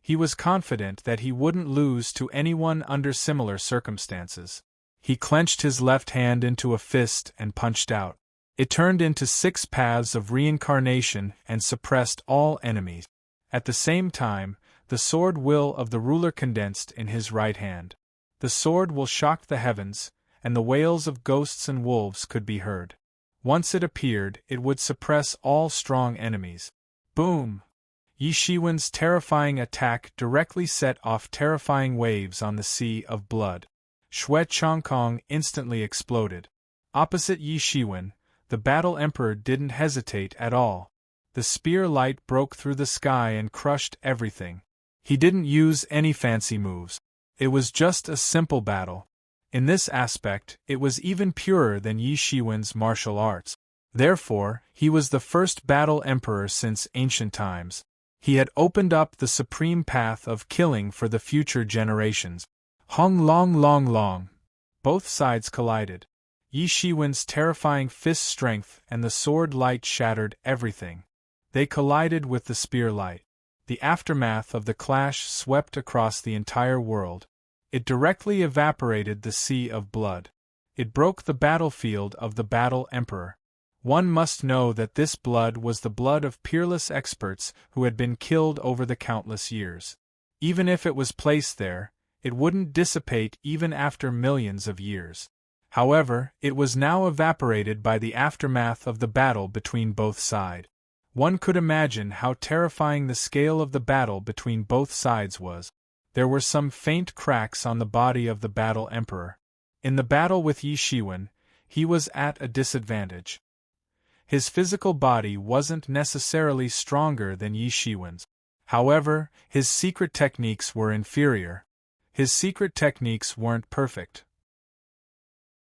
[SPEAKER 1] He was confident that he wouldn't lose to anyone under similar circumstances. He clenched his left hand into a fist and punched out. It turned into 6 paths of reincarnation and suppressed all enemies. At the same time, the sword will of the ruler condensed in his right hand. The sword will shocked the heavens, and the wails of ghosts and wolves could be heard. Once it appeared, it would suppress all strong enemies. Boom! Yi Shiwen's terrifying attack directly set off terrifying waves on the sea of blood. Xue Chongkong instantly exploded. Opposite Yi Shiwen, the Battle Emperor didn't hesitate at all. The spear light broke through the sky and crushed everything. He didn't use any fancy moves. It was just a simple battle. In this aspect, it was even purer than Yi Shiwen's martial arts. Therefore, he was the first Battle Emperor since ancient times. He had opened up the supreme path of killing for the future generations. Hong long long long. Both sides collided. Yi Shiwen's terrifying fist strength and the sword light shattered everything. They collided with the spear light. The aftermath of the clash swept across the entire world. It directly evaporated the sea of blood. It broke the battlefield of the Battle Emperor. One must know that this blood was the blood of peerless experts who had been killed over the countless years. Even if it was placed there, it wouldn't dissipate even after millions of years. However, it was now evaporated by the aftermath of the battle between both sides. One could imagine how terrifying the scale of the battle between both sides was. There were some faint cracks on the body of the Battle Emperor. In the battle with Yi Shiwen, he was at a disadvantage. His physical body wasn't necessarily stronger than Yi Shiwen's. However, his secret techniques were inferior. His secret techniques weren't perfect.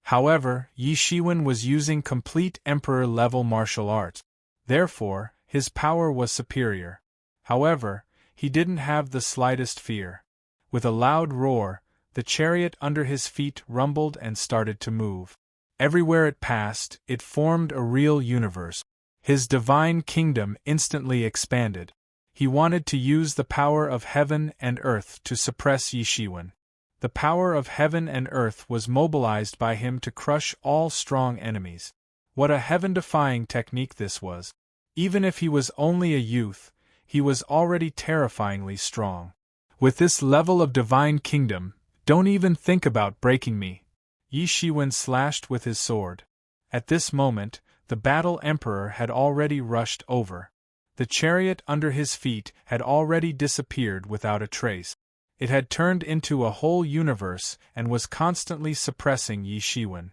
[SPEAKER 1] However, Yi Shiwen was using complete Emperor-level martial arts. Therefore, his power was superior. However, he didn't have the slightest fear. With a loud roar, the chariot under his feet rumbled and started to move. Everywhere it passed, it formed a real universe. His divine kingdom instantly expanded. He wanted to use the power of heaven and earth to suppress Yi Shiwen. The power of heaven and earth was mobilized by him to crush all strong enemies. What a heaven-defying technique this was. Even if he was only a youth, he was already terrifyingly strong. With this level of divine kingdom, don't even think about breaking me. Yi Shiwen slashed with his sword. At this moment, the Battle Emperor had already rushed over. The chariot under his feet had already disappeared without a trace. It had turned into a whole universe and was constantly suppressing Yi Shiwen.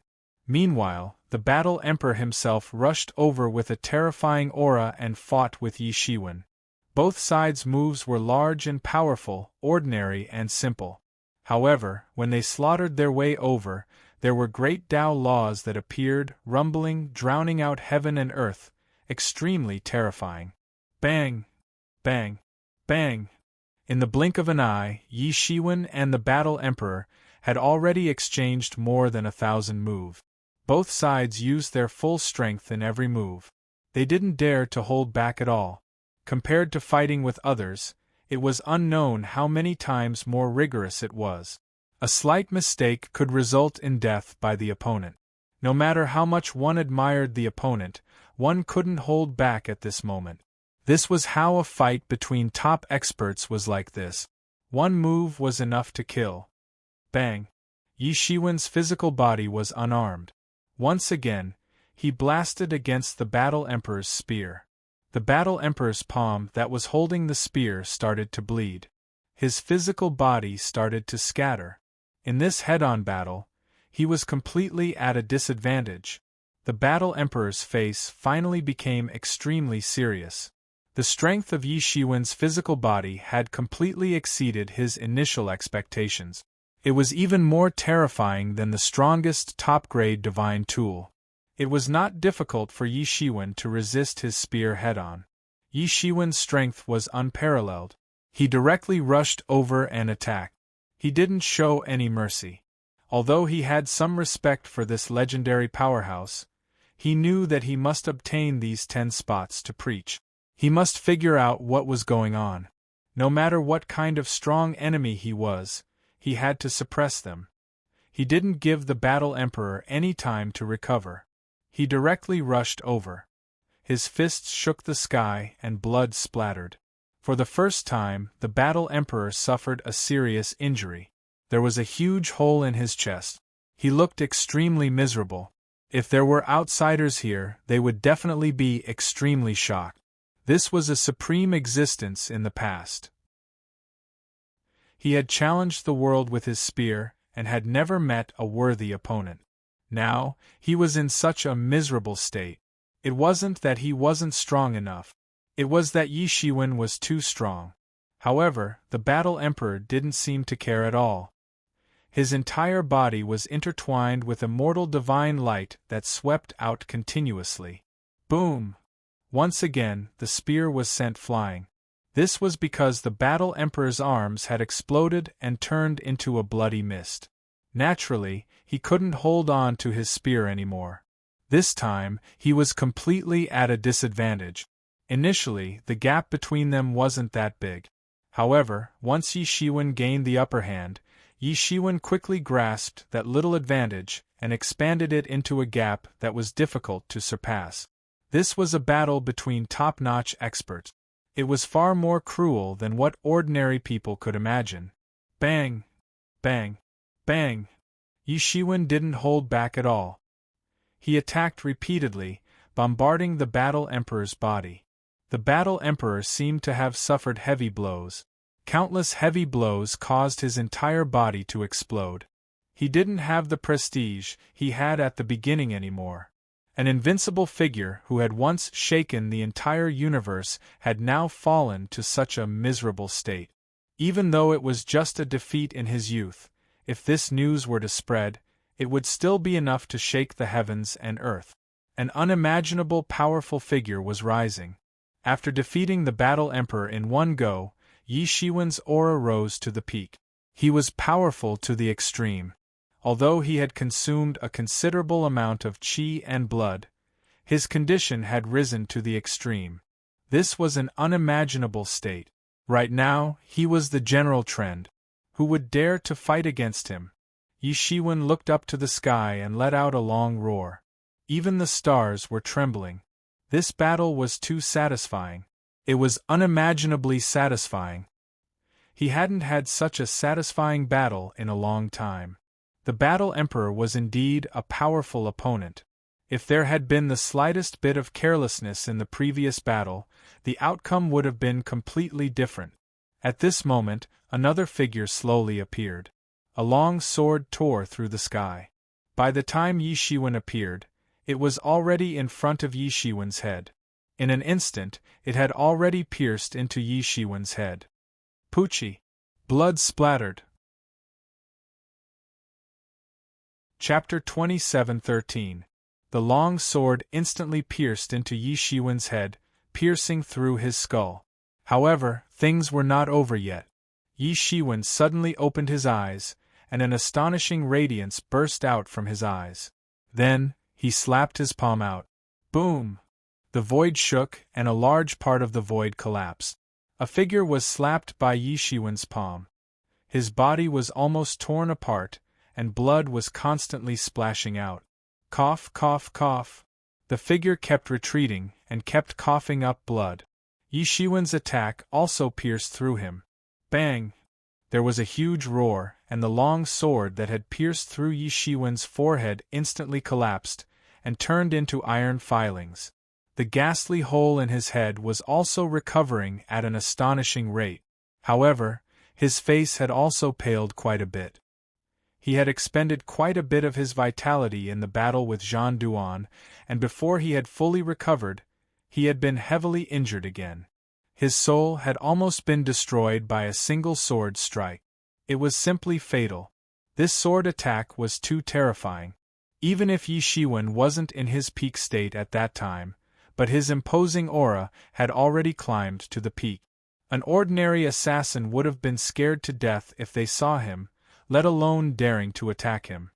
[SPEAKER 1] Meanwhile, the Battle Emperor himself rushed over with a terrifying aura and fought with Yi Shiwen. Both sides' moves were large and powerful, ordinary and simple. However, when they slaughtered their way over, there were great Tao laws that appeared, rumbling, drowning out heaven and earth, extremely terrifying. Bang! Bang! Bang! In the blink of an eye, Yi Shiwen and the Battle Emperor had already exchanged more than 1,000 moves. Both sides used their full strength in every move. They didn't dare to hold back at all. Compared to fighting with others, it was unknown how many times more rigorous it was. A slight mistake could result in death by the opponent. No matter how much one admired the opponent, one couldn't hold back at this moment. This was how a fight between top experts was like this. One move was enough to kill. Bang! Yi Shiwen's physical body was unarmed. Once again, he blasted against the Battle Emperor's spear. The Battle Emperor's palm that was holding the spear started to bleed. His physical body started to scatter. In this head-on battle, he was completely at a disadvantage. The Battle Emperor's face finally became extremely serious. The strength of Yi Shiwen's physical body had completely exceeded his initial expectations. It was even more terrifying than the strongest top-grade divine tool. It was not difficult for Yi Shiwen to resist his spear head-on. Yi Shiwen's strength was unparalleled. He directly rushed over and attacked. He didn't show any mercy. Although he had some respect for this legendary powerhouse, he knew that he must obtain these 10 spots to preach. He must figure out what was going on. No matter what kind of strong enemy he was, he had to suppress them. He didn't give the Battle Emperor any time to recover. He directly rushed over. His fists shook the sky and blood splattered. For the first time, the Battle Emperor suffered a serious injury. There was a huge hole in his chest. He looked extremely miserable. If there were outsiders here, they would definitely be extremely shocked. This was a supreme existence in the past. He had challenged the world with his spear, and had never met a worthy opponent. Now, he was in such a miserable state. It wasn't that he wasn't strong enough. It was that Yi Shiwen was too strong. However, the Battle Emperor didn't seem to care at all. His entire body was intertwined with immortal divine light that swept out continuously. Boom! Once again, the spear was sent flying. This was because the Battle Emperor's arms had exploded and turned into a bloody mist. Naturally, he couldn't hold on to his spear anymore. This time, he was completely at a disadvantage. Initially, the gap between them wasn't that big. However, once Yi Shiwen gained the upper hand, Yi Shiwen quickly grasped that little advantage and expanded it into a gap that was difficult to surpass. This was a battle between top-notch experts. It was far more cruel than what ordinary people could imagine. Bang! Bang! Bang! Yi Shiwen didn't hold back at all. He attacked repeatedly, bombarding the Battle Emperor's body. The Battle Emperor seemed to have suffered heavy blows. Countless heavy blows caused his entire body to explode. He didn't have the prestige he had at the beginning anymore. An invincible figure who had once shaken the entire universe had now fallen to such a miserable state. Even though it was just a defeat in his youth, if this news were to spread, it would still be enough to shake the heavens and earth. An unimaginable powerful figure was rising. After defeating the Battle Emperor in one go, Yi Shiwen's aura rose to the peak. He was powerful to the extreme. Although he had consumed a considerable amount of qi and blood, his condition had risen to the extreme. This was an unimaginable state. Right now, he was the general trend. Who would dare to fight against him? Yi Shiwen looked up to the sky and let out a long roar. Even the stars were trembling. This battle was too satisfying. It was unimaginably satisfying. He hadn't had such a satisfying battle in a long time. The Battle Emperor was indeed a powerful opponent. If there had been the slightest bit of carelessness in the previous battle, the outcome would have been completely different. At this moment, another figure slowly appeared. A long sword tore through the sky. By the time Yi Shiwen appeared, it was already in front of Yi Shiwen's head. In an instant, it had already pierced into Yi Shiwen's head. Poochie! Blood splattered. Chapter 27:13. The long sword instantly pierced into Yi Shiwen's head, piercing through his skull. However, things were not over yet. Yi Shiwen suddenly opened his eyes, and an astonishing radiance burst out from his eyes. Then, he slapped his palm out. Boom! The void shook, and a large part of the void collapsed. A figure was slapped by Yi Shiwen's palm. His body was almost torn apart, and blood was constantly splashing out. Cough, cough, cough. The figure kept retreating, and kept coughing up blood. Yi Shiwen's attack also pierced through him. Bang! There was a huge roar, and the long sword that had pierced through Yi Shiwen's forehead instantly collapsed, and turned into iron filings. The ghastly hole in his head was also recovering at an astonishing rate. However, his face had also paled quite a bit. He had expended quite a bit of his vitality in the battle with Jean Duan, and before he had fully recovered, he had been heavily injured again. His soul had almost been destroyed by a single sword strike. It was simply fatal. This sword attack was too terrifying. Even if Yi Shiwen wasn't in his peak state at that time, but his imposing aura had already climbed to the peak. An ordinary assassin would have been scared to death if they saw him, let alone daring to attack him.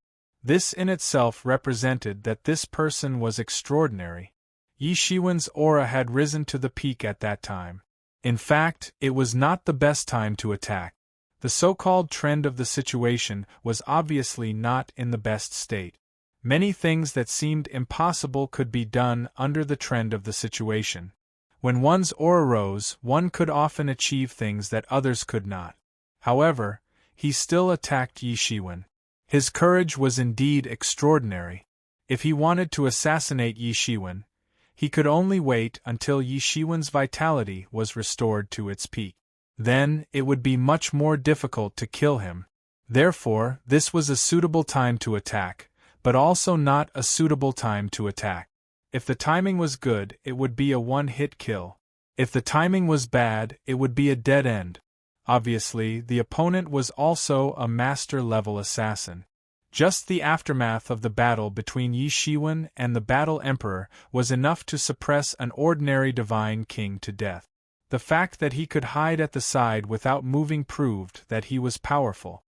[SPEAKER 1] This in itself represented that this person was extraordinary. Yi Shiwen's aura had risen to the peak at that time. In fact, it was not the best time to attack. The so-called trend of the situation was obviously not in the best state. Many things that seemed impossible could be done under the trend of the situation. When one's aura rose, one could often achieve things that others could not. However, he still attacked Yi Shiwen. His courage was indeed extraordinary. If he wanted to assassinate Yi Shiwen, he could only wait until Yi Shiwen's vitality was restored to its peak. Then, it would be much more difficult to kill him. Therefore, this was a suitable time to attack, but also not a suitable time to attack. If the timing was good, it would be a one-hit kill. If the timing was bad, it would be a dead end. Obviously, the opponent was also a master-level assassin. Just the aftermath of the battle between Yi Shiwen and the Battle Emperor was enough to suppress an ordinary divine king to death. The fact that he could hide at the side without moving proved that he was powerful.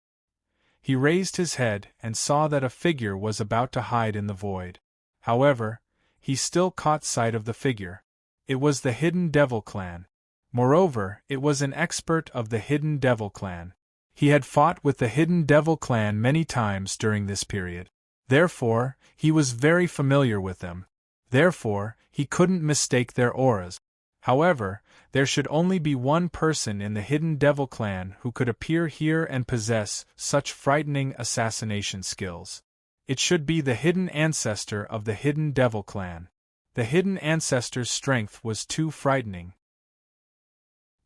[SPEAKER 1] He raised his head and saw that a figure was about to hide in the void. However, he still caught sight of the figure. It was the Hidden Devil Clan. Moreover, it was an expert of the Hidden Devil Clan. He had fought with the Hidden Devil Clan many times during this period. Therefore, he was very familiar with them. Therefore, he couldn't mistake their auras. However, there should only be one person in the Hidden Devil Clan who could appear here and possess such frightening assassination skills. It should be the Hidden Ancestor of the Hidden Devil Clan. The Hidden Ancestor's strength was too frightening.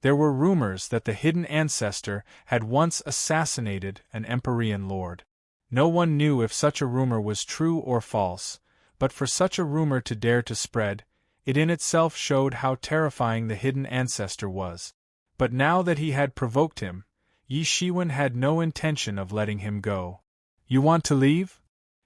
[SPEAKER 1] There were rumors that the Hidden Ancestor had once assassinated an Empyrean lord. No one knew if such a rumor was true or false, but for such a rumor to dare to spread, it in itself showed how terrifying the Hidden Ancestor was. But now that he had provoked him, Yi Shiwen had no intention of letting him go. "You want to leave?"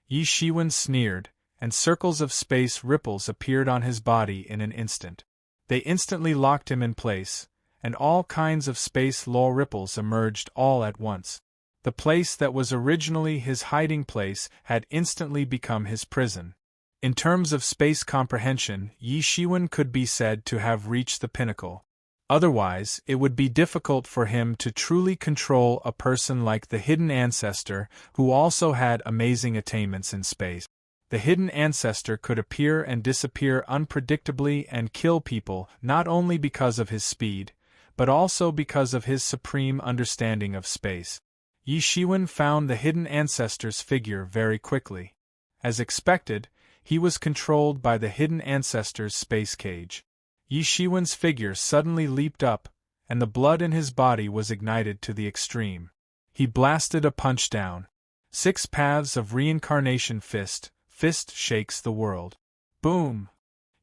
[SPEAKER 1] Yi Shiwen sneered, and circles of space ripples appeared on his body in an instant. They instantly locked him in place, and all kinds of space law ripples emerged all at once. The place that was originally his hiding place had instantly become his prison. In terms of space comprehension, Yi Shiwen could be said to have reached the pinnacle. Otherwise, it would be difficult for him to truly control a person like the Hidden Ancestor, who also had amazing attainments in space. The Hidden Ancestor could appear and disappear unpredictably and kill people not only because of his speed, but also because of his supreme understanding of space. Yi Shiwen found the Hidden Ancestor's figure very quickly. As expected, he was controlled by the Hidden Ancestor's space cage. Yi Shiwen's figure suddenly leaped up, and the blood in his body was ignited to the extreme. He blasted a punch down. 6 paths of reincarnation fist shakes the world. Boom!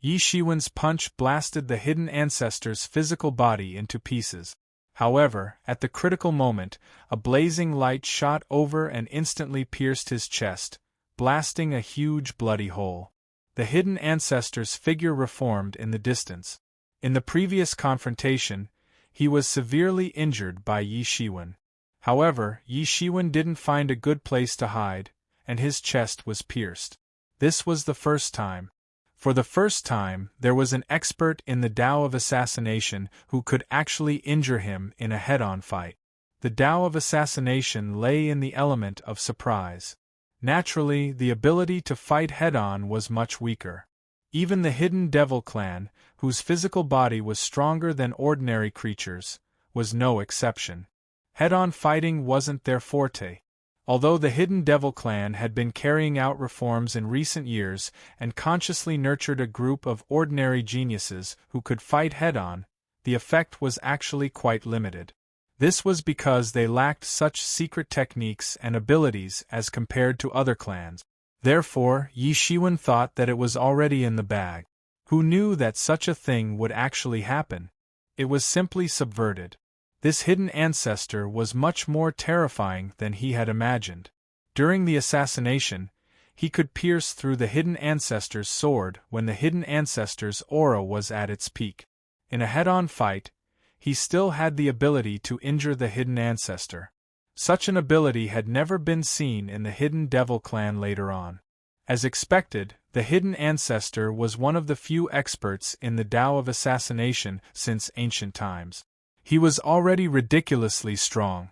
[SPEAKER 1] Yi Shiwen's punch blasted the Hidden Ancestor's physical body into pieces. However, at the critical moment, a blazing light shot over and instantly pierced his chest, blasting a huge bloody hole. The Hidden Ancestor's figure reformed in the distance. In the previous confrontation, he was severely injured by Yi Shiwen. However, Yi Shiwen didn't find a good place to hide, and his chest was pierced. This was the first time. For the first time, there was an expert in the Tao of assassination who could actually injure him in a head-on fight. The Tao of assassination lay in the element of surprise. Naturally, the ability to fight head-on was much weaker. Even the Hidden Devil Clan, whose physical body was stronger than ordinary creatures, was no exception. Head-on fighting wasn't their forte. Although the Hidden Devil Clan had been carrying out reforms in recent years and consciously nurtured a group of ordinary geniuses who could fight head-on, the effect was actually quite limited. This was because they lacked such secret techniques and abilities as compared to other clans. Therefore, Yi Shiwen thought that it was already in the bag. Who knew that such a thing would actually happen? It was simply subverted. This hidden ancestor was much more terrifying than he had imagined. During the assassination, he could pierce through the hidden ancestor's sword when the hidden ancestor's aura was at its peak. In a head-on fight, he still had the ability to injure the hidden ancestor. Such an ability had never been seen in the Hidden Devil clan later on. As expected, the hidden ancestor was one of the few experts in the Tao of assassination since ancient times. He was already ridiculously strong.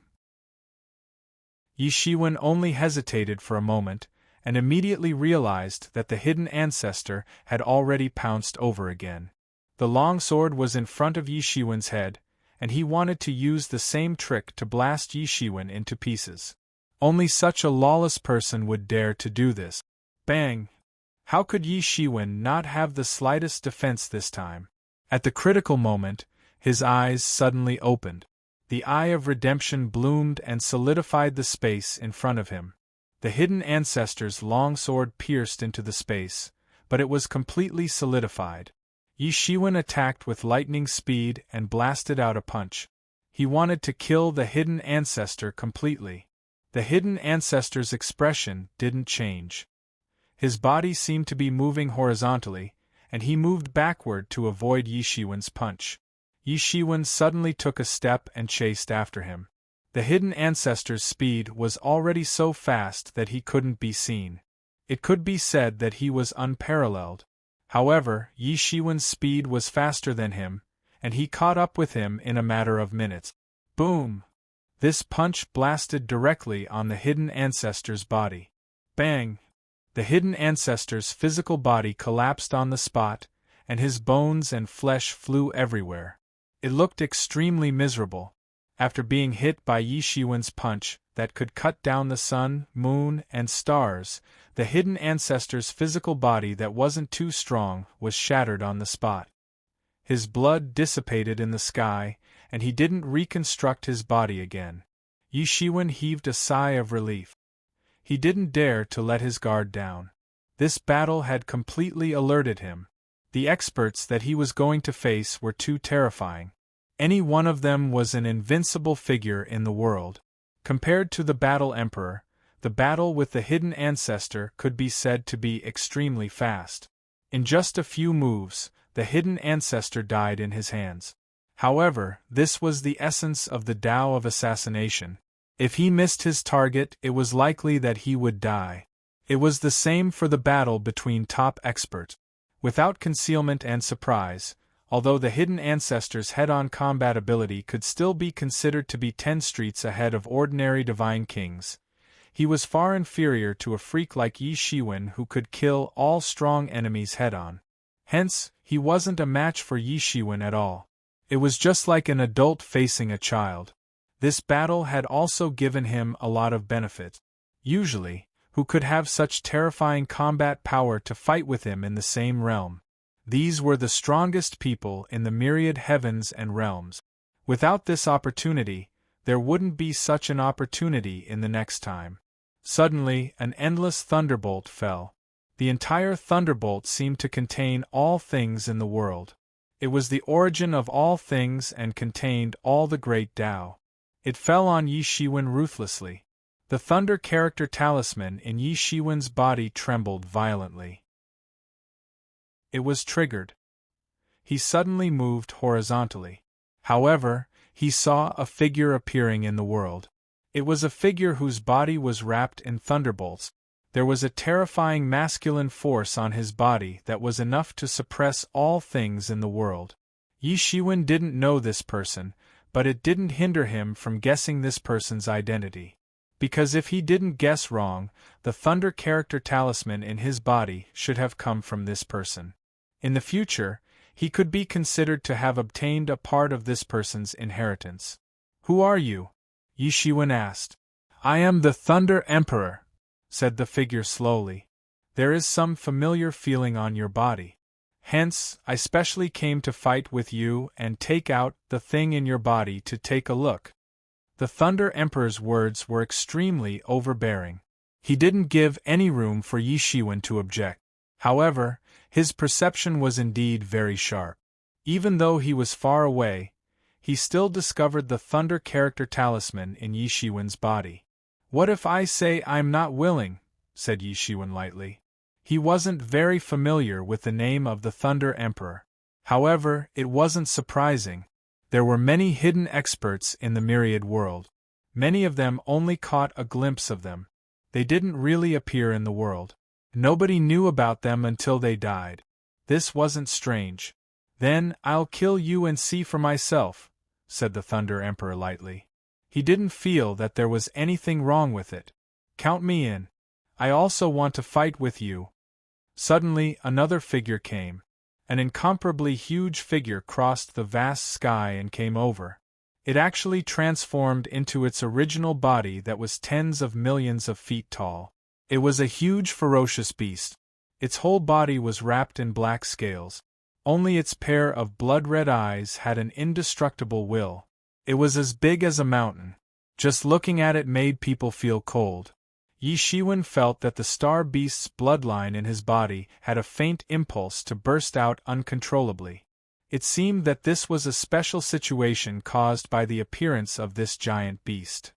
[SPEAKER 1] Yi Shiwen only hesitated for a moment, and immediately realized that the hidden ancestor had already pounced over again. The long sword was in front of Yi Shiwen's head, and he wanted to use the same trick to blast Yi Shiwen into pieces. Only such a lawless person would dare to do this. Bang! How could Yi Shiwen not have the slightest defense this time? At the critical moment, his eyes suddenly opened. The eye of redemption bloomed and solidified the space in front of him. The hidden ancestor's long sword pierced into the space, but it was completely solidified. Yi Shiwen attacked with lightning speed and blasted out a punch. He wanted to kill the hidden ancestor completely. The hidden ancestor's expression didn't change. His body seemed to be moving horizontally, and he moved backward to avoid Yi Shiwen's punch. Yi Shiwen suddenly took a step and chased after him. The hidden ancestor's speed was already so fast that he couldn't be seen. It could be said that he was unparalleled. However, Yi Shiwen's speed was faster than him, and he caught up with him in a matter of minutes. Boom! This punch blasted directly on the hidden ancestor's body. Bang! The hidden ancestor's physical body collapsed on the spot, and his bones and flesh flew everywhere. It looked extremely miserable. After being hit by Yi Shiwen's punch that could cut down the sun, moon, and stars, the hidden ancestor's physical body that wasn't too strong was shattered on the spot. His blood dissipated in the sky, and he didn't reconstruct his body again. Yi Shiwen heaved a sigh of relief. He didn't dare to let his guard down. This battle had completely alerted him. The experts that he was going to face were too terrifying. Any one of them was an invincible figure in the world. Compared to the Battle Emperor, the battle with the hidden ancestor could be said to be extremely fast. In just a few moves, the hidden ancestor died in his hands. However, this was the essence of the Tao of assassination. If he missed his target, it was likely that he would die. It was the same for the battle between top experts. Without concealment and surprise, although the hidden ancestor's head-on combat ability could still be considered to be 10 streets ahead of ordinary divine kings, he was far inferior to a freak like Yi Shiwen who could kill all strong enemies head-on. Hence, he wasn't a match for Yi Shiwen at all. It was just like an adult facing a child. This battle had also given him a lot of benefits. Usually, who could have such terrifying combat power to fight with him in the same realm? These were the strongest people in the myriad heavens and realms. Without this opportunity, there wouldn't be such an opportunity in the next time. Suddenly, an endless thunderbolt fell. The entire thunderbolt seemed to contain all things in the world. It was the origin of all things and contained all the great Tao. It fell on Yi Shiwen ruthlessly. The thunder character talisman in Yi Shiwen's body trembled violently. It was triggered. He suddenly moved horizontally. However, he saw a figure appearing in the world. It was a figure whose body was wrapped in thunderbolts. There was a terrifying masculine force on his body that was enough to suppress all things in the world. Yi Shiwen didn't know this person, but it didn't hinder him from guessing this person's identity. Because if he didn't guess wrong, the thunder character talisman in his body should have come from this person. In the future, he could be considered to have obtained a part of this person's inheritance. "Who are you?" Yi Shiwen asked. "I am the Thunder Emperor," said the figure slowly. "There is some familiar feeling on your body. Hence, I specially came to fight with you and take out the thing in your body to take a look." The Thunder Emperor's words were extremely overbearing. He didn't give any room for Yi Shiwen to object. However, his perception was indeed very sharp. Even though he was far away, he still discovered the Thunder character talisman in Yi Shiwen's body. "What if I say I'm not willing?" said Yi Shiwen lightly. He wasn't very familiar with the name of the Thunder Emperor. However, it wasn't surprising. There were many hidden experts in the myriad world. Many of them only caught a glimpse of them. They didn't really appear in the world. Nobody knew about them until they died. This wasn't strange. "Then I'll kill you and see for myself," said the Thunder Emperor lightly. He didn't feel that there was anything wrong with it. "Count me in. I also want to fight with you." Suddenly, another figure came. An incomparably huge figure crossed the vast sky and came over. It actually transformed into its original body that was tens of millions of feet tall. It was a huge ferocious beast. Its whole body was wrapped in black scales. Only its pair of blood-red eyes had an indestructible will. It was as big as a mountain. Just looking at it made people feel cold. Yi Shiwen felt that the star beast's bloodline in his body had a faint impulse to burst out uncontrollably. It seemed that this was a special situation caused by the appearance of this giant beast.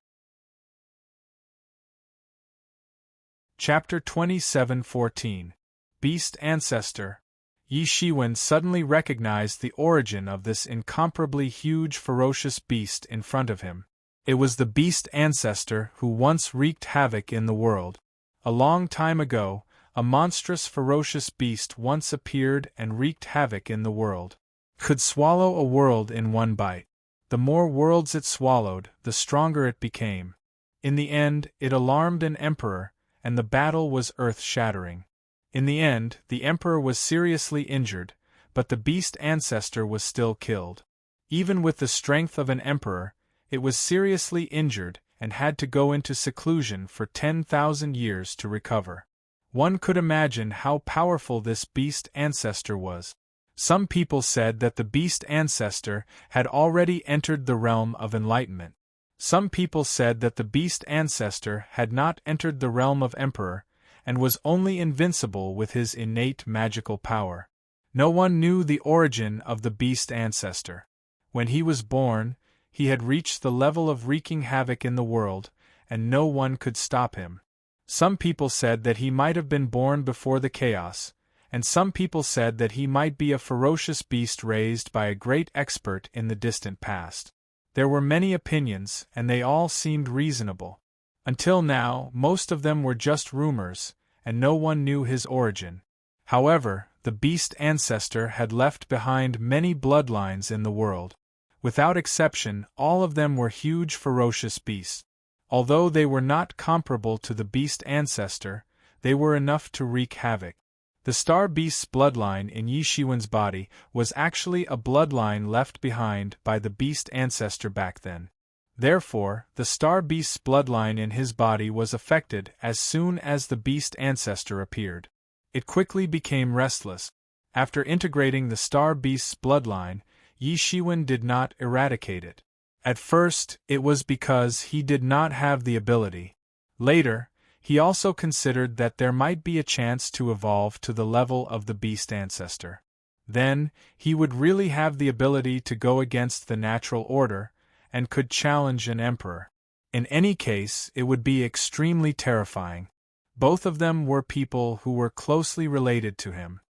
[SPEAKER 1] Chapter 27:14 Beast Ancestor. Yi Shiwen suddenly recognized the origin of this incomparably huge ferocious beast in front of him. It was the beast ancestor who once wreaked havoc in the world. A long time ago, a monstrous ferocious beast once appeared and wreaked havoc in the world. Could swallow a world in one bite. The more worlds it swallowed, the stronger it became. In the end, it alarmed an emperor, and the battle was earth-shattering. In the end, the emperor was seriously injured, but the beast ancestor was still killed. Even with the strength of an emperor, it was seriously injured and had to go into seclusion for 10,000 years to recover. One could imagine how powerful this beast ancestor was. Some people said that the beast ancestor had already entered the realm of enlightenment. Some people said that the beast ancestor had not entered the realm of emperor, and was only invincible with his innate magical power. No one knew the origin of the beast ancestor. When he was born, he had reached the level of wreaking havoc in the world, and no one could stop him. Some people said that he might have been born before the chaos, and some people said that he might be a ferocious beast raised by a great expert in the distant past. There were many opinions, and they all seemed reasonable. Until now, most of them were just rumors, and no one knew his origin. However, the beast ancestor had left behind many bloodlines in the world. Without exception, all of them were huge ferocious beasts. Although they were not comparable to the beast ancestor, they were enough to wreak havoc. The star beast's bloodline in Yi Shiwen's body was actually a bloodline left behind by the beast ancestor back then. Therefore, the star beast's bloodline in his body was affected as soon as the beast ancestor appeared. It quickly became restless. After integrating the star beast's bloodline, Yi Shiwen did not eradicate it. At first, it was because he did not have the ability. Later, he also considered that there might be a chance to evolve to the level of the beast ancestor. Then, he would really have the ability to go against the natural order, and could challenge an emperor. In any case, it would be extremely terrifying. Both of them were people who were closely related to him.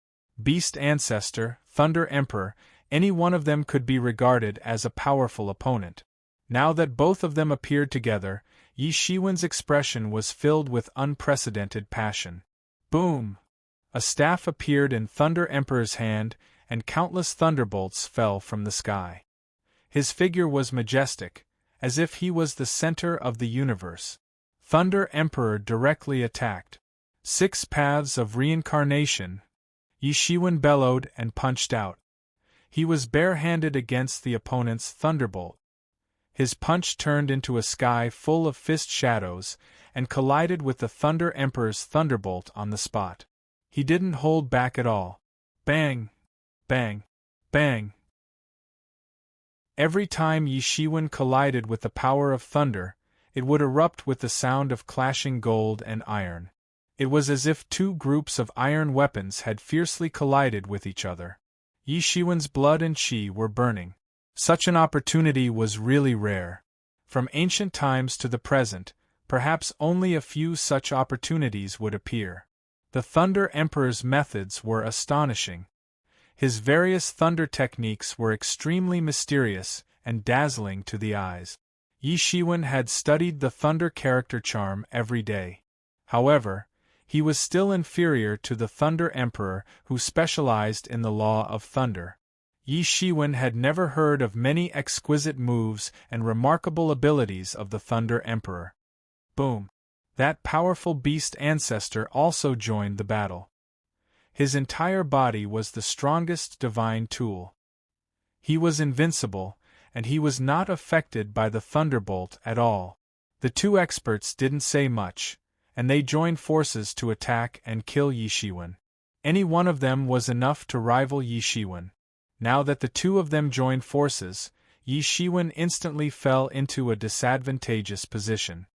[SPEAKER 1] Beast ancestor, Thunder Emperor, any one of them could be regarded as a powerful opponent. Now that both of them appeared together, Yi Shiwen's expression was filled with unprecedented passion. Boom! A staff appeared in Thunder Emperor's hand, and countless thunderbolts fell from the sky. His figure was majestic, as if he was the center of the universe. Thunder Emperor directly attacked. 6 paths of reincarnation. Yi Shiwen bellowed and punched out. He was barehanded against the opponent's thunderbolt. His punch turned into a sky full of fist shadows, and collided with the Thunder Emperor's thunderbolt on the spot. He didn't hold back at all. Bang! Bang! Bang! Every time Yi Shiwen collided with the power of thunder, it would erupt with the sound of clashing gold and iron. It was as if two groups of iron weapons had fiercely collided with each other. Yi Shiwen's blood and qi were burning. Such an opportunity was really rare. From ancient times to the present, perhaps only a few such opportunities would appear. The Thunder Emperor's methods were astonishing. His various thunder techniques were extremely mysterious and dazzling to the eyes. Yi Shiwen had studied the thunder character charm every day. However, he was still inferior to the Thunder Emperor who specialized in the law of thunder. Yi Shiwen had never heard of many exquisite moves and remarkable abilities of the Thunder Emperor. Boom! That powerful beast ancestor also joined the battle. His entire body was the strongest divine tool. He was invincible, and he was not affected by the thunderbolt at all. The two experts didn't say much, and they joined forces to attack and kill Yi Shiwen. Any one of them was enough to rival Yi Shiwen. Now that the two of them joined forces, Yi Shiwen instantly fell into a disadvantageous position.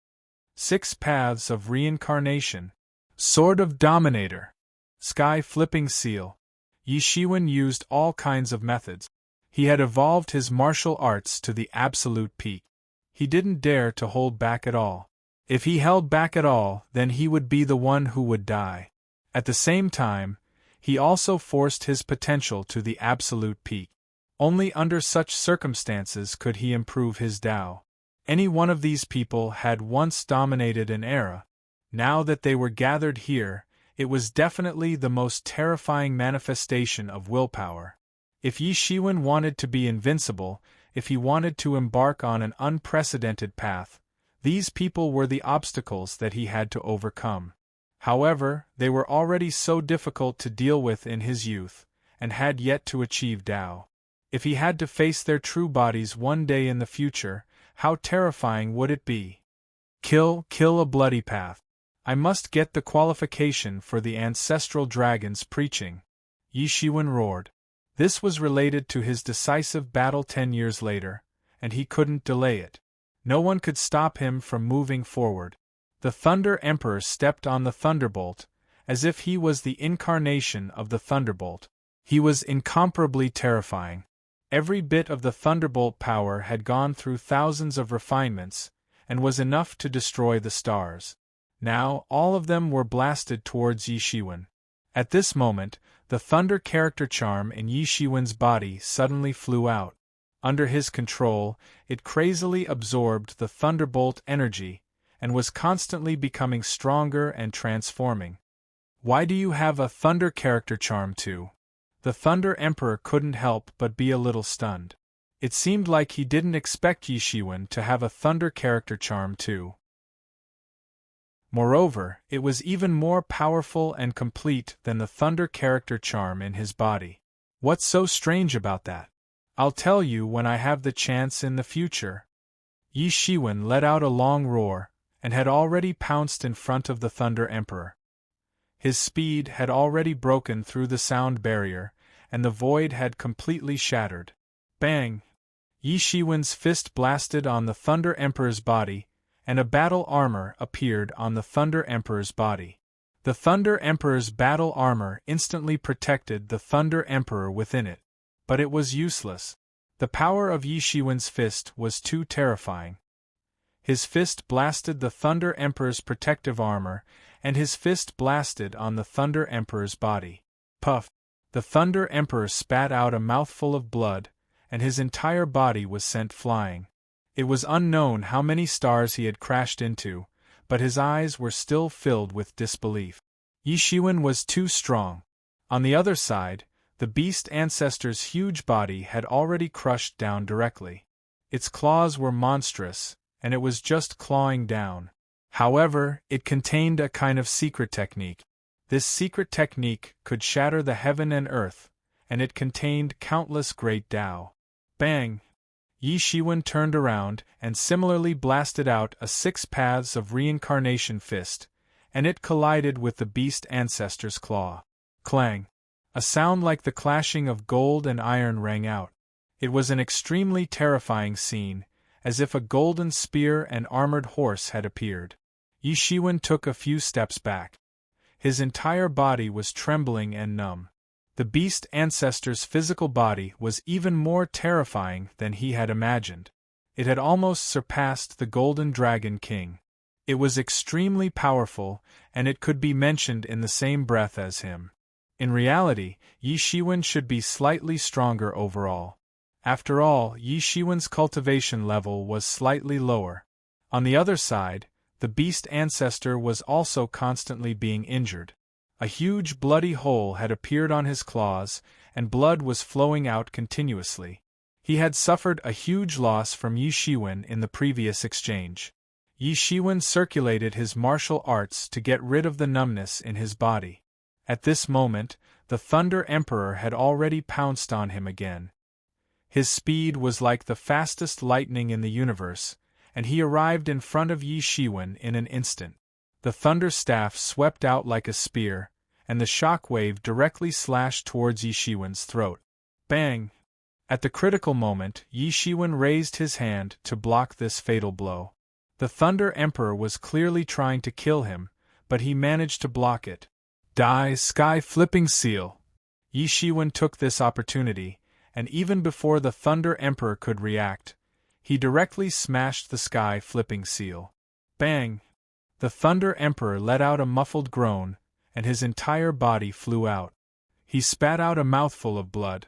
[SPEAKER 1] 6 Paths of Reincarnation. Sword of Dominator. Sky-flipping seal. Yi Shiwen used all kinds of methods. He had evolved his martial arts to the absolute peak. He didn't dare to hold back at all. If he held back at all, then he would be the one who would die. At the same time, he also forced his potential to the absolute peak. Only under such circumstances could he improve his Tao. Any one of these people had once dominated an era. Now that they were gathered here, it was definitely the most terrifying manifestation of willpower. If Yi Shiwen wanted to be invincible, if he wanted to embark on an unprecedented path, these people were the obstacles that he had to overcome. However, they were already so difficult to deal with in his youth, and had yet to achieve Tao. If he had to face their true bodies one day in the future, how terrifying would it be? Kill a bloody path. I must get the qualification for the ancestral dragon's preaching. Yi Shiwen roared. This was related to his decisive battle 10 years later, and he couldn't delay it. No one could stop him from moving forward. The Thunder Emperor stepped on the thunderbolt, as if he was the incarnation of the thunderbolt. He was incomparably terrifying. Every bit of the thunderbolt power had gone through thousands of refinements, and was enough to destroy the stars. Now, all of them were blasted towards Yi Shiwen. At this moment, the thunder character charm in Yi Shiwen's body suddenly flew out. Under his control, it crazily absorbed the thunderbolt energy, and was constantly becoming stronger and transforming. Why do you have a thunder character charm too? The Thunder Emperor couldn't help but be a little stunned. It seemed like he didn't expect Yi Shiwen to have a thunder character charm too. Moreover, it was even more powerful and complete than the thunder character charm in his body. What's so strange about that? I'll tell you when I have the chance in the future. Yi Shiwen let out a long roar, and had already pounced in front of the Thunder Emperor. His speed had already broken through the sound barrier, and the void had completely shattered. Bang! Yi Shiwen's fist blasted on the Thunder Emperor's body, and a battle armor appeared on the Thunder Emperor's body. The Thunder Emperor's battle armor instantly protected the Thunder Emperor within it. But it was useless. The power of Yi Shiwen's fist was too terrifying. His fist blasted the Thunder Emperor's protective armor, and his fist blasted on the Thunder Emperor's body. Puff! The Thunder Emperor spat out a mouthful of blood, and his entire body was sent flying. It was unknown how many stars he had crashed into, but his eyes were still filled with disbelief. Yi Shiwen was too strong. On the other side, the beast ancestor's huge body had already crushed down directly. Its claws were monstrous, and it was just clawing down. However, it contained a kind of secret technique. This secret technique could shatter the heaven and earth, and it contained countless great Tao. Bang! Yi Shiwen turned around and similarly blasted out a 6 Paths of Reincarnation fist, and it collided with the beast ancestor's claw. Clang! A sound like the clashing of gold and iron rang out. It was an extremely terrifying scene, as if a golden spear and armored horse had appeared. Yi Shiwen took a few steps back. His entire body was trembling and numb. The beast ancestor's physical body was even more terrifying than he had imagined. It had almost surpassed the Golden Dragon King. It was extremely powerful, and it could be mentioned in the same breath as him. In reality, Yi Shiwen should be slightly stronger overall. After all, Yi Shiwen's cultivation level was slightly lower. On the other side, the beast ancestor was also constantly being injured. A huge bloody hole had appeared on his claws, and blood was flowing out continuously. He had suffered a huge loss from Yi Shiwen in the previous exchange. Yi Shiwen circulated his martial arts to get rid of the numbness in his body. At this moment, the Thunder Emperor had already pounced on him again. His speed was like the fastest lightning in the universe, and he arrived in front of Yi Shiwen in an instant. The thunder staff swept out like a spear, and the shock wave directly slashed towards Yi Shiwen's throat. Bang! At the critical moment, Yi Shiwen raised his hand to block this fatal blow. The Thunder Emperor was clearly trying to kill him, but he managed to block it. Die, Sky Flipping Seal! Yi Shiwen took this opportunity, and even before the Thunder Emperor could react, he directly smashed the Sky Flipping Seal. Bang! The Thunder Emperor let out a muffled groan, and his entire body flew out. He spat out a mouthful of blood.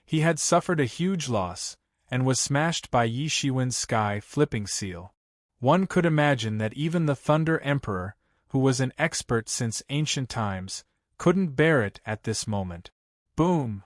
[SPEAKER 1] He had suffered a huge loss, and was smashed by Yi Shiwen's Sky Flipping Seal. One could imagine that even the Thunder Emperor, who was an expert since ancient times, couldn't bear it at this moment. Boom!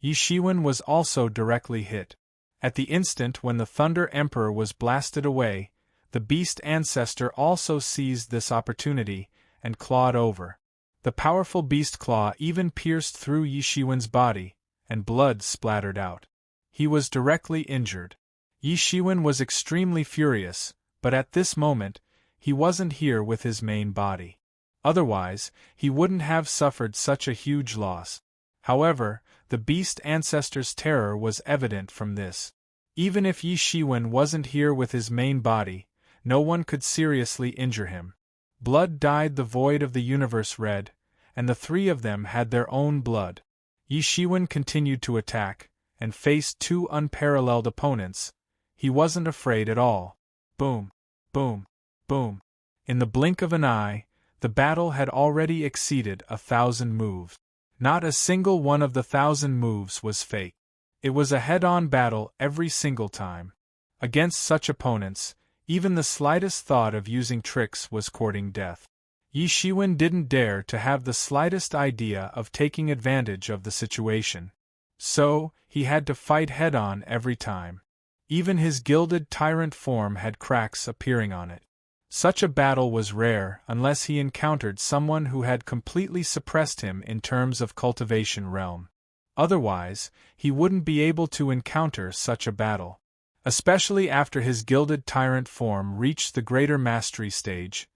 [SPEAKER 1] Yi Shiwen was also directly hit. At the instant when the Thunder Emperor was blasted away, the beast ancestor also seized this opportunity and clawed over. The powerful beast claw even pierced through Yi Shiwen's body, and blood splattered out. He was directly injured. Yi Shiwen was extremely furious, but at this moment, he wasn't here with his main body. Otherwise, he wouldn't have suffered such a huge loss. However, the beast ancestor's terror was evident from this. Even if Yi Shiwen wasn't here with his main body, no one could seriously injure him. Blood dyed the void of the universe red, and the three of them had their own blood. Yi Shiwen continued to attack, and faced two unparalleled opponents. He wasn't afraid at all. Boom, boom, boom. In the blink of an eye, the battle had already exceeded 1,000 moves. Not a single one of the 1,000 moves was fake. It was a head-on battle every single time. Against such opponents, even the slightest thought of using tricks was courting death. Yi Shiwen didn't dare to have the slightest idea of taking advantage of the situation. So, he had to fight head-on every time. Even his gilded tyrant form had cracks appearing on it. Such a battle was rare unless he encountered someone who had completely suppressed him in terms of cultivation realm. Otherwise, he wouldn't be able to encounter such a battle. Especially after his gilded tyrant form reached the greater mastery stage,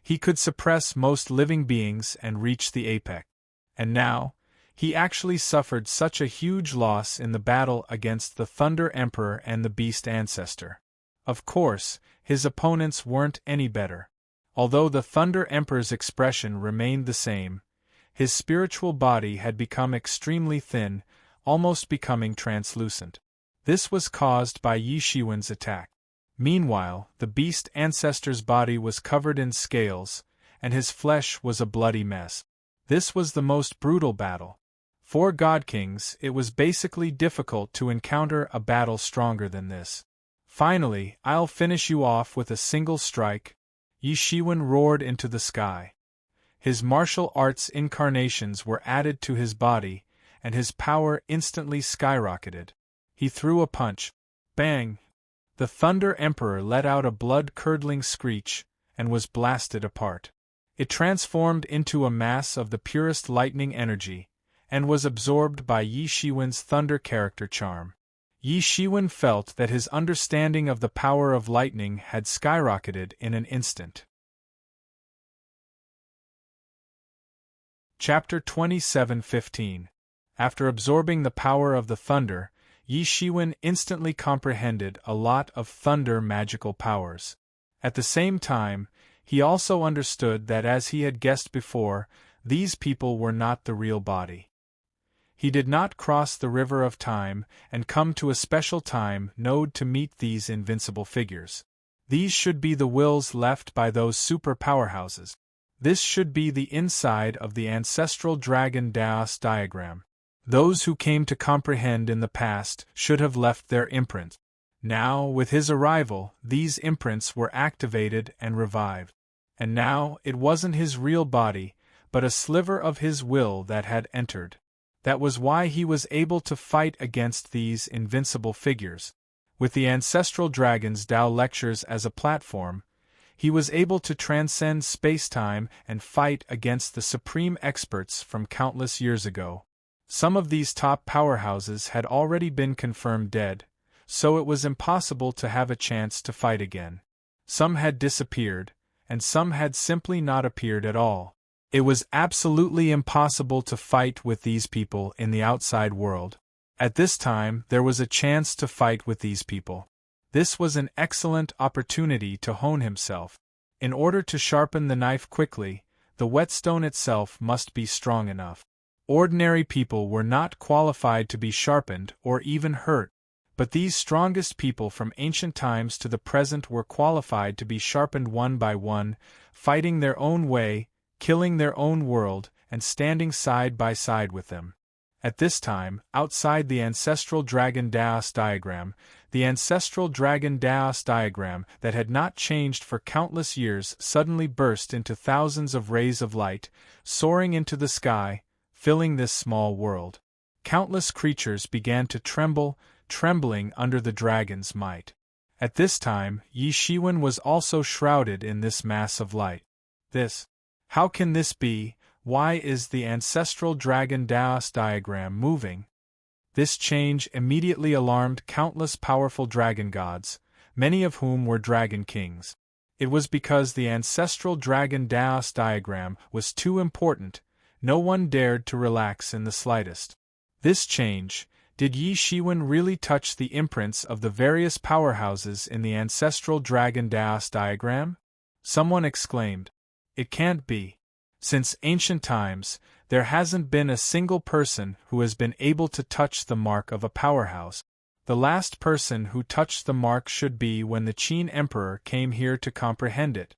[SPEAKER 1] he could suppress most living beings and reach the apex. And now, he actually suffered such a huge loss in the battle against the Thunder Emperor and the Beast Ancestor. Of course, his opponents weren't any better. Although the Thunder Emperor's expression remained the same, his spiritual body had become extremely thin, almost becoming translucent. This was caused by Yi Shiwen's attack. Meanwhile, the Beast Ancestor's body was covered in scales, and his flesh was a bloody mess. This was the most brutal battle. For God Kings, it was basically difficult to encounter a battle stronger than this. Finally, I'll finish you off with a single strike, Yi Shiwen roared into the sky. His martial arts incarnations were added to his body, and his power instantly skyrocketed. He threw a punch. Bang! The Thunder Emperor let out a blood-curdling screech, and was blasted apart. It transformed into a mass of the purest lightning energy, and was absorbed by Yi Shiwen's thunder character charm. Yi Shiwen felt that his understanding of the power of lightning had skyrocketed in an instant. Chapter 27:15. After absorbing the power of the thunder, Yi Shiwen instantly comprehended a lot of thunder magical powers. At the same time, he also understood that, as he had guessed before, these people were not the real body. He did not cross the river of time and come to a special time node to meet these invincible figures. These should be the wills left by those super powerhouses. This should be the inside of the ancestral dragon Daos diagram. Those who came to comprehend in the past should have left their imprint. Now, with his arrival, these imprints were activated and revived. And now, it wasn't his real body, but a sliver of his will that had entered. That was why he was able to fight against these invincible figures. With the ancestral dragon's Tao lectures as a platform, he was able to transcend space-time and fight against the supreme experts from countless years ago. Some of these top powerhouses had already been confirmed dead, so it was impossible to have a chance to fight again. Some had disappeared, and some had simply not appeared at all. It was absolutely impossible to fight with these people in the outside world. At this time, there was a chance to fight with these people. This was an excellent opportunity to hone himself. In order to sharpen the knife quickly, the whetstone itself must be strong enough. Ordinary people were not qualified to be sharpened or even hurt, but these strongest people from ancient times to the present were qualified to be sharpened one by one, fighting their own way, killing their own world, and standing side by side with them. At this time, outside the ancestral dragon Daos diagram, the ancestral dragon Daos diagram that had not changed for countless years suddenly burst into thousands of rays of light, soaring into the sky, filling this small world. Countless creatures began to tremble, trembling under the dragon's might. At this time, Yi Shiwen was also shrouded in this mass of light. How can this be? Why is the ancestral dragon Daos diagram moving? This change immediately alarmed countless powerful dragon gods, many of whom were dragon kings. It was because the ancestral dragon Daos diagram was too important. No one dared to relax in the slightest. This change, did Yi Shiwen really touch the imprints of the various powerhouses in the ancestral dragon Daos diagram? Someone exclaimed. It can't be. Since ancient times, there hasn't been a single person who has been able to touch the mark of a powerhouse. The last person who touched the mark should be when the Qin Emperor came here to comprehend it.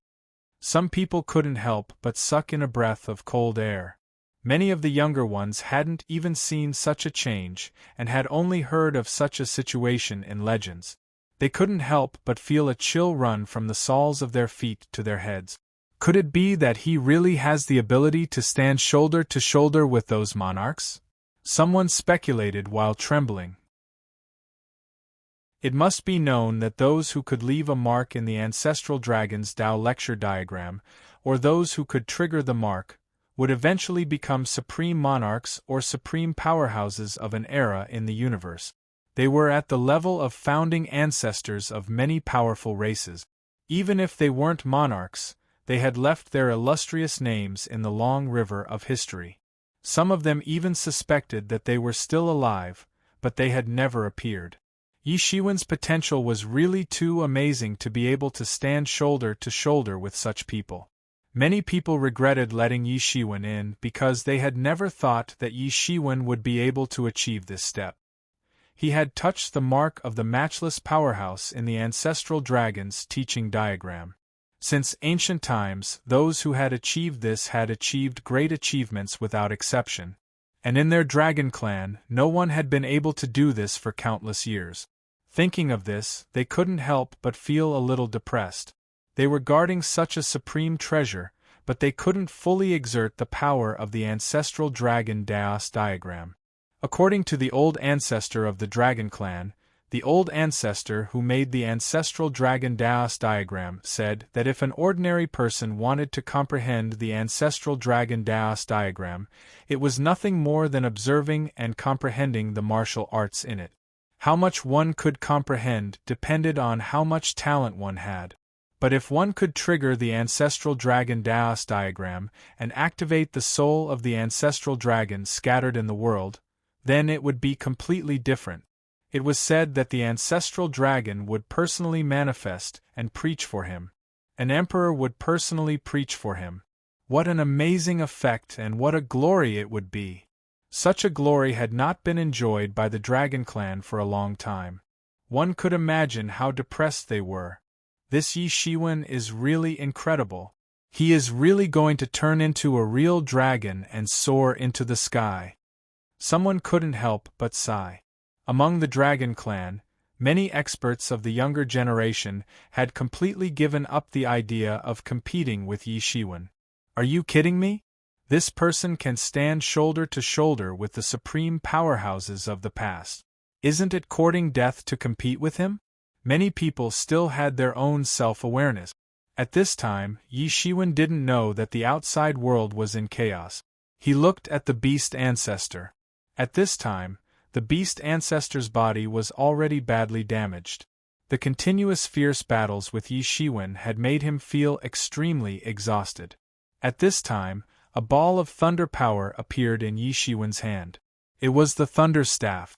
[SPEAKER 1] Some people couldn't help but suck in a breath of cold air. Many of the younger ones hadn't even seen such a change, and had only heard of such a situation in legends. They couldn't help but feel a chill run from the soles of their feet to their heads. Could it be that he really has the ability to stand shoulder to shoulder with those monarchs? Someone speculated while trembling. It must be known that those who could leave a mark in the ancestral dragon's Tao lecture diagram, or those who could trigger the mark, would eventually become supreme monarchs or supreme powerhouses of an era in the universe. They were at the level of founding ancestors of many powerful races. Even if they weren't monarchs, they had left their illustrious names in the long river of history. Some of them even suspected that they were still alive, but they had never appeared. Yi Shiwen's potential was really too amazing to be able to stand shoulder to shoulder with such people. Many people regretted letting Yi Shiwen in because they had never thought that Yi Shiwen would be able to achieve this step. He had touched the mark of the matchless powerhouse in the ancestral dragon's teaching diagram. Since ancient times, those who had achieved this had achieved great achievements without exception. And in their dragon clan, no one had been able to do this for countless years. Thinking of this, they couldn't help but feel a little depressed. They were guarding such a supreme treasure, but they couldn't fully exert the power of the ancestral dragon Daos diagram. According to the old ancestor of the dragon clan, the old ancestor who made the ancestral dragon Daos diagram said that if an ordinary person wanted to comprehend the ancestral dragon Daos diagram, it was nothing more than observing and comprehending the martial arts in it. How much one could comprehend depended on how much talent one had. But if one could trigger the ancestral dragon Daos diagram and activate the soul of the ancestral dragon scattered in the world, then it would be completely different. It was said that the ancestral dragon would personally manifest and preach for him. An emperor would personally preach for him. What an amazing effect and what a glory it would be! Such a glory had not been enjoyed by the dragon clan for a long time. One could imagine how depressed they were. This Yi Shiwen is really incredible. He is really going to turn into a real dragon and soar into the sky. Someone couldn't help but sigh. Among the dragon clan, many experts of the younger generation had completely given up the idea of competing with Yi Shiwen. Are you kidding me? This person can stand shoulder to shoulder with the supreme powerhouses of the past. Isn't it courting death to compete with him? Many people still had their own self-awareness. At this time, Yi Shiwen didn't know that the outside world was in chaos. He looked at the beast ancestor. At this time, the beast ancestor's body was already badly damaged. The continuous fierce battles with Yi Shiwen had made him feel extremely exhausted. At this time, a ball of thunder power appeared in Yi Shiwen's hand. It was the thunder staff.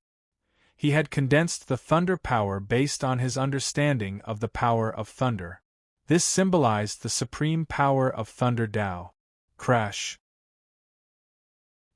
[SPEAKER 1] He had condensed the thunder power based on his understanding of the power of thunder. This symbolized the supreme power of Thunder Tao. Crash.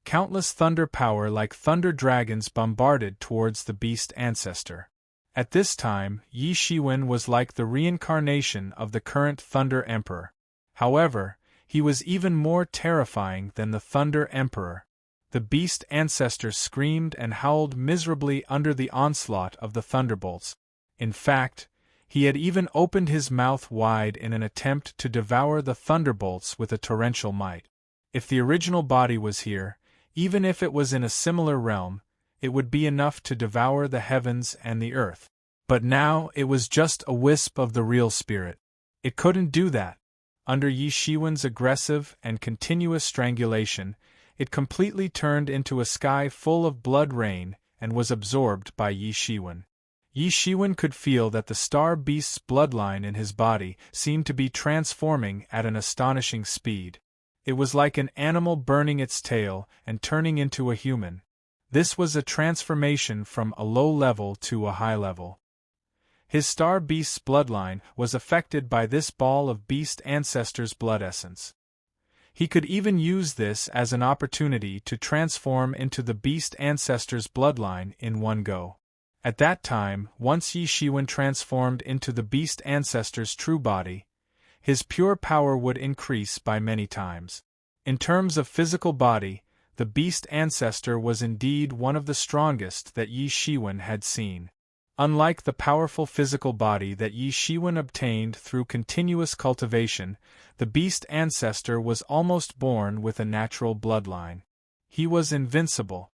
[SPEAKER 1] Countless thunder power like thunder dragons bombarded towards the beast ancestor. At this time, Yi Shiwen was like the reincarnation of the current Thunder Emperor. However, he was even more terrifying than the Thunder Emperor. The beast ancestor screamed and howled miserably under the onslaught of the thunderbolts. In fact, he had even opened his mouth wide in an attempt to devour the thunderbolts with a torrential might. If the original body was here, even if it was in a similar realm, it would be enough to devour the heavens and the earth. But now it was just a wisp of the real spirit. It couldn't do that. Under Yi Shiwen's aggressive and continuous strangulation, it completely turned into a sky full of blood rain and was absorbed by Yi Shiwen. Yi Shiwen could feel that the star beast's bloodline in his body seemed to be transforming at an astonishing speed. It was like an animal burning its tail and turning into a human. This was a transformation from a low level to a high level. His star beast's bloodline was affected by this ball of beast ancestor's blood essence. He could even use this as an opportunity to transform into the beast ancestor's bloodline in one go. At that time, once Yi Shiwen transformed into the beast ancestor's true body, his pure power would increase by many times. In terms of physical body, the beast ancestor was indeed one of the strongest that Yi Shiwen had seen. Unlike the powerful physical body that Yi Shiwen obtained through continuous cultivation, the beast ancestor was almost born with a natural bloodline. He was invincible.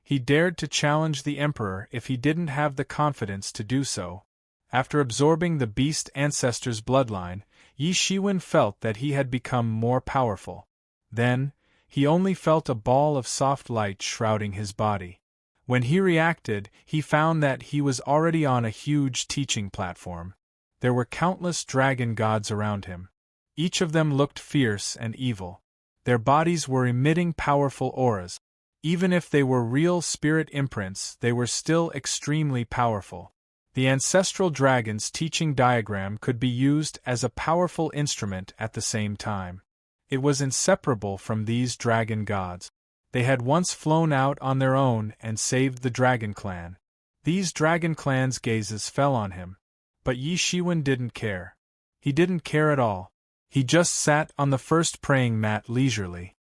[SPEAKER 1] He dared to challenge the emperor if he didn't have the confidence to do so. After absorbing the beast ancestor's bloodline, Yi Shiwen felt that he had become more powerful. Then, he only felt a ball of soft light shrouding his body. When he reacted, he found that he was already on a huge teaching platform. There were countless dragon gods around him. Each of them looked fierce and evil. Their bodies were emitting powerful auras. Even if they were real spirit imprints, they were still extremely powerful. The ancestral dragon's teaching diagram could be used as a powerful instrument at the same time. It was inseparable from these dragon gods. They had once flown out on their own and saved the dragon clan. These dragon clan's gazes fell on him. But Yi Shiwen didn't care. He didn't care at all. He just sat on the first praying mat leisurely.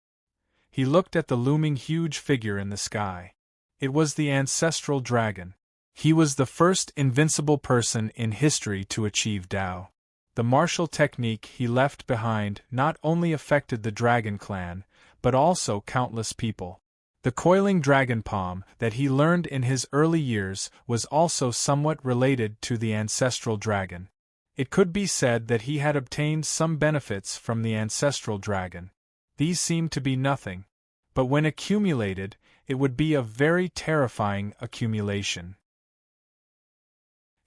[SPEAKER 1] He looked at the looming huge figure in the sky. It was the ancestral dragon. He was the first invincible person in history to achieve Tao. The martial technique he left behind not only affected the dragon clan, but also countless people. The coiling dragon palm that he learned in his early years was also somewhat related to the ancestral dragon. It could be said that he had obtained some benefits from the ancestral dragon. These seemed to be nothing. But when accumulated, it would be a very terrifying accumulation.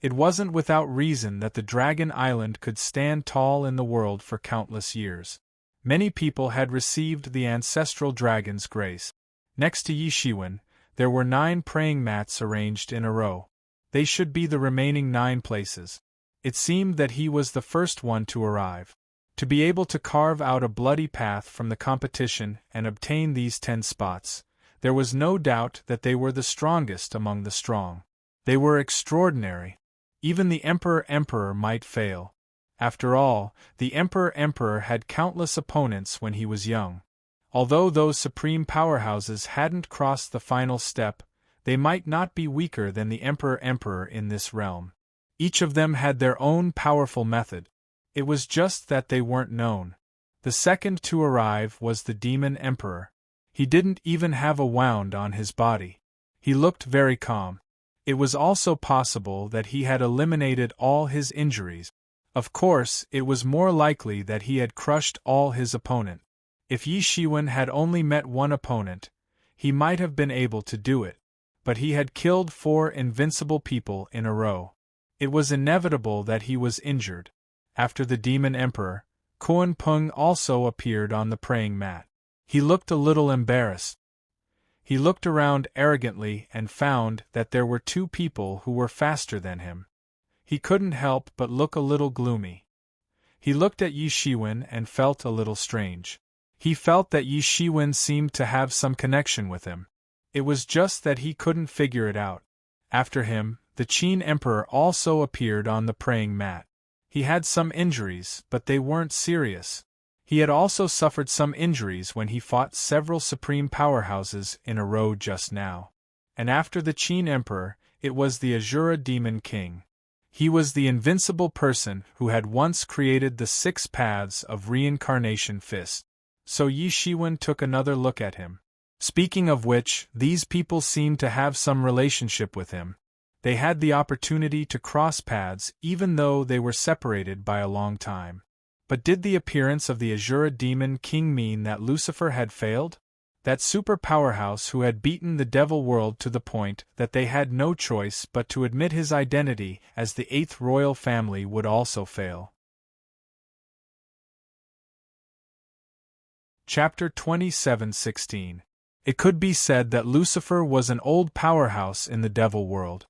[SPEAKER 1] It wasn't without reason that the Dragon Island could stand tall in the world for countless years. Many people had received the ancestral dragon's grace. Next to Yi Shiwen, There were 9 praying mats arranged in a row. They should be the remaining 9 places. It seemed that he was the first one to arrive. To be able to carve out a bloody path from the competition and obtain these 10 spots, there was no doubt that they were the strongest among the strong. They were extraordinary. Even the Emperor might fail. After all, the Emperor had countless opponents when he was young. Although those supreme powerhouses hadn't crossed the final step, they might not be weaker than the Emperor in this realm. Each of them had their own powerful method. It was just that they weren't known. The second to arrive was the Demon Emperor. He didn't even have a wound on his body. He looked very calm. It was also possible that he had eliminated all his injuries. Of course, it was more likely that he had crushed all his opponent. If Yi Shiwen had only met one opponent, he might have been able to do it. But he had killed 4 invincible people in a row. It was inevitable that he was injured. After the Demon Emperor, Kuan Peng also appeared on the praying mat. He looked a little embarrassed. He looked around arrogantly and found that there were 2 people who were faster than him. He couldn't help but look a little gloomy. He looked at Yi Shiwen and felt a little strange. He felt that Yi Shiwen seemed to have some connection with him. It was just that he couldn't figure it out. After him, the Qin Emperor also appeared on the praying mat. He had some injuries, but they weren't serious. He had also suffered some injuries when he fought several supreme powerhouses in a row just now. And after the Qin Emperor, it was the Azura Demon King. He was the invincible person who had once created the 6 paths of reincarnation fist. So Yi Shiwen took another look at him. Speaking of which, these people seemed to have some relationship with him. They had the opportunity to cross paths even though they were separated by a long time. But did the appearance of the Azura Demon King mean that Lucifer had failed? That super powerhouse who had beaten the devil world to the point that they had no choice but to admit his identity as the 8th royal family would also fail. Chapter 27:16. It could be said that Lucifer was an old powerhouse in the devil world.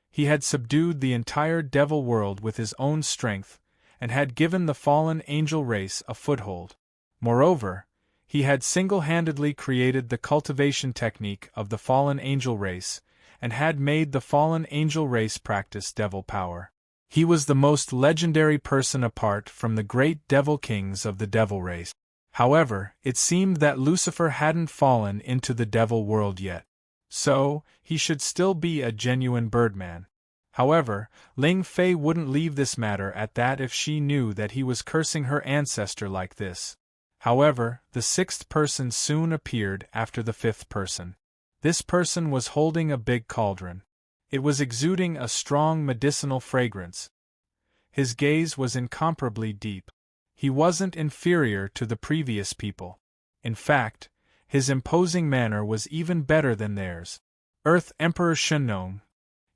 [SPEAKER 1] He had subdued the entire devil world with his own strength, and had given the fallen angel race a foothold. Moreover, he had single-handedly created the cultivation technique of the fallen angel race, and had made the fallen angel race practice devil power. He was the most legendary person apart from the great devil kings of the devil race. However, it seemed that Lucifer hadn't fallen into the devil world yet. So, he should still be a genuine birdman. However, Ling Fei wouldn't leave this matter at that if she knew that he was cursing her ancestor like this. However, the 6th person soon appeared after the 5th person. This person was holding a big cauldron. It was exuding a strong medicinal fragrance. His gaze was incomparably deep. He wasn't inferior to the previous people. In fact, his imposing manner was even better than theirs. Earth Emperor Shennong.